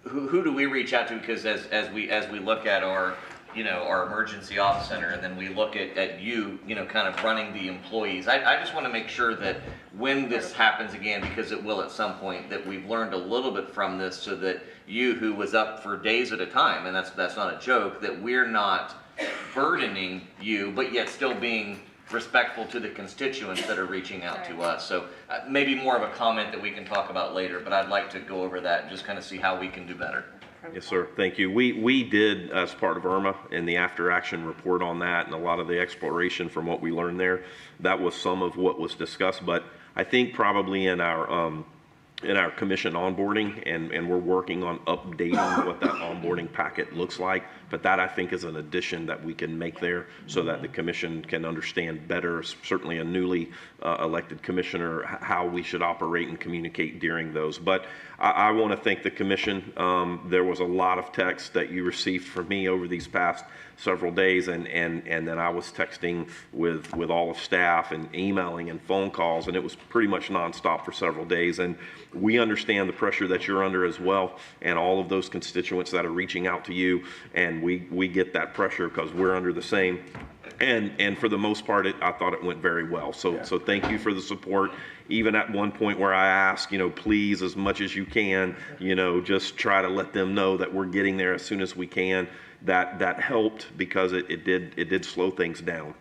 who do we reach out to? Because as we look at our, you know, our emergency office center, and then we look at you, you know, kind of running the employees. I just want to make sure that when this happens again, because it will at some point, that we've learned a little bit from this, so that you, who was up for days at a time, and that's not a joke, that we're not burdening you, but yet still being respectful to the constituents that are reaching out to us. So maybe more of a comment that we can talk about later, but I'd like to go over that and just kind of see how we can do better. Yes, sir. Thank you. We did, as part of IRMA, and the after action report on that, and a lot of the exploration from what we learned there, that was some of what was discussed. But I think probably in our commission onboarding, and we're working on updating what that onboarding packet looks like. But that, I think, is an addition that we can make there, so that the commission can understand better, certainly a newly elected commissioner, how we should operate and communicate during those. But I want to thank the commission. There was a lot of text that you received from me over these past several days, and then I was texting with all of staff and emailing and phone calls, and it was pretty much nonstop for several days. And we understand the pressure that you're under as well, and all of those constituents that are reaching out to you, and we get that pressure because we're under the same. And for the most part, I thought it went very well. So thank you for the support. Even at one point where I asked, you know, please, as much as you can, you know, just try to let them know that we're getting there as soon as we can. That helped, because it did slow things down.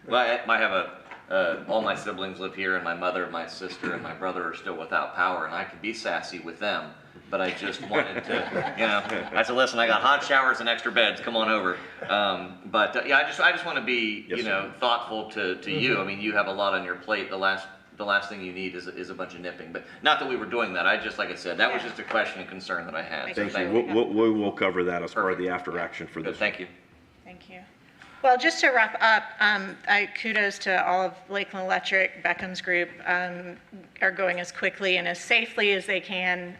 Well, I have all my siblings live here, and my mother, my sister, and my brother are still without power, and I could be sassy with them, but I just wanted to, you know, I said, listen, I got hot showers and extra beds, come on over. Yeah, I just want to be, you know, thoughtful to you. I mean, you have a lot on your plate. The last thing you need is a bunch of nipping, but not that we were doing that. I just, like I said, that was just a question and concern that I had. Thank you. We will cover that as part of the after action for this. Thank you. Thank you. Well, just to wrap up, kudos to all of Lakeland Electric, Beckham's group, are going as quickly and as safely as they can,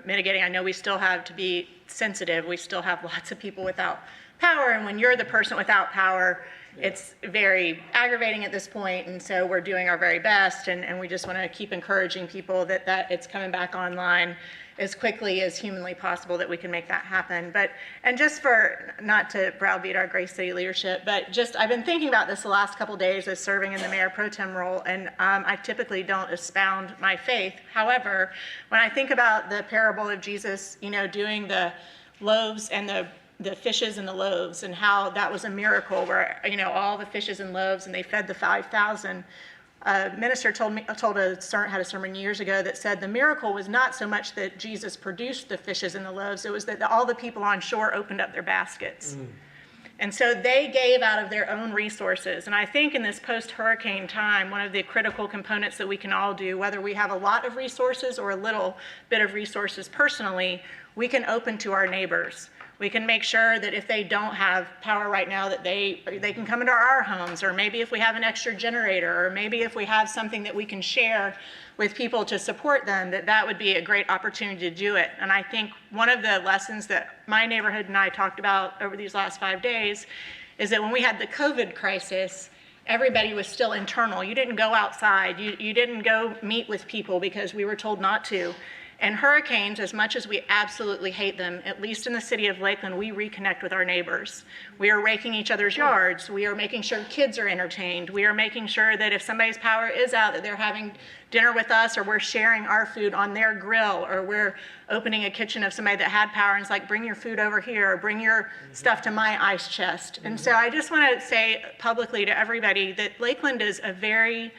mitigating. I know we still have to be sensitive. We still have lots of people without power, and when you're the person without power, it's very aggravating at this point, and so we're doing our very best, and we just want to keep encouraging people that it's coming back online as quickly as humanly possible, that we can make that happen. And just for, not to browbeat our Grace City leadership, but just, I've been thinking about this the last couple days as serving in the Mayor Pro Tem role, and I typically don't expound my faith. However, when I think about the parable of Jesus, you know, doing the loaves and the fishes and the loaves, and how that was a miracle, where, you know, all the fishes and loaves, and they fed the 5,000. A minister had a sermon years ago that said the miracle was not so much that Jesus produced the fishes and the loaves, it was that all the people on shore opened up their baskets. And so they gave out of their own resources. And I think in this post-hurricane time, one of the critical components that we can all do, whether we have a lot of resources or a little bit of resources personally, we can open to our neighbors. We can make sure that if they don't have power right now, that they can come into our homes, or maybe if we have an extra generator, or maybe if we have something that we can share with people to support them, that would be a great opportunity to do it. And I think one of the lessons that my neighborhood and I talked about over these last 5 days is that when we had the COVID crisis, everybody was still internal. You didn't go outside. You didn't go meet with people because we were told not to. And hurricanes, as much as we absolutely hate them, at least in the city of Lakeland, we reconnect with our neighbors. We are raking each other's yards. We are making sure kids are entertained. We are making sure that if somebody's power is out, that they're having dinner with us, or we're sharing our food on their grill, or we're opening a kitchen of somebody that had power and it's like, bring your food over here, or bring your stuff to my ice chest. And so I just want to say publicly to everybody that Lakeland is a very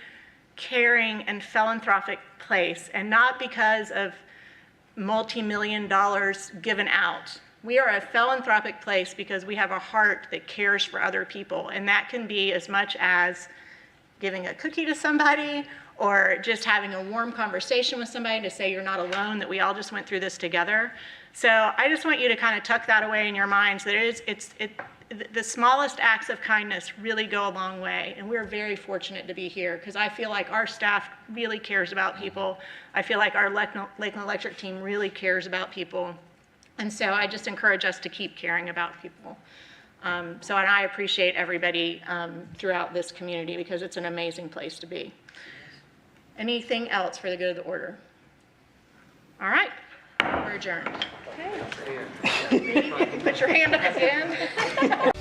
caring and philanthropic place, and not because of multi-million dollars given out. We are a philanthropic place because we have a heart that cares for other people, and that can be as much as giving a cookie to somebody, or just having a warm conversation with somebody to say you're not alone, that we all just went through this together. So I just want you to kind of tuck that away in your minds, that the smallest acts of kindness really go a long way, and we're very fortunate to be here, because I feel like our staff really cares about people. I feel like our Lakeland Electric team really cares about people, and so I just encourage us to keep caring about people. So, and I appreciate everybody throughout this community because it's an amazing place to be. Anything else for the good of the order? All right, we're adjourned. Okay. Put your hand up again.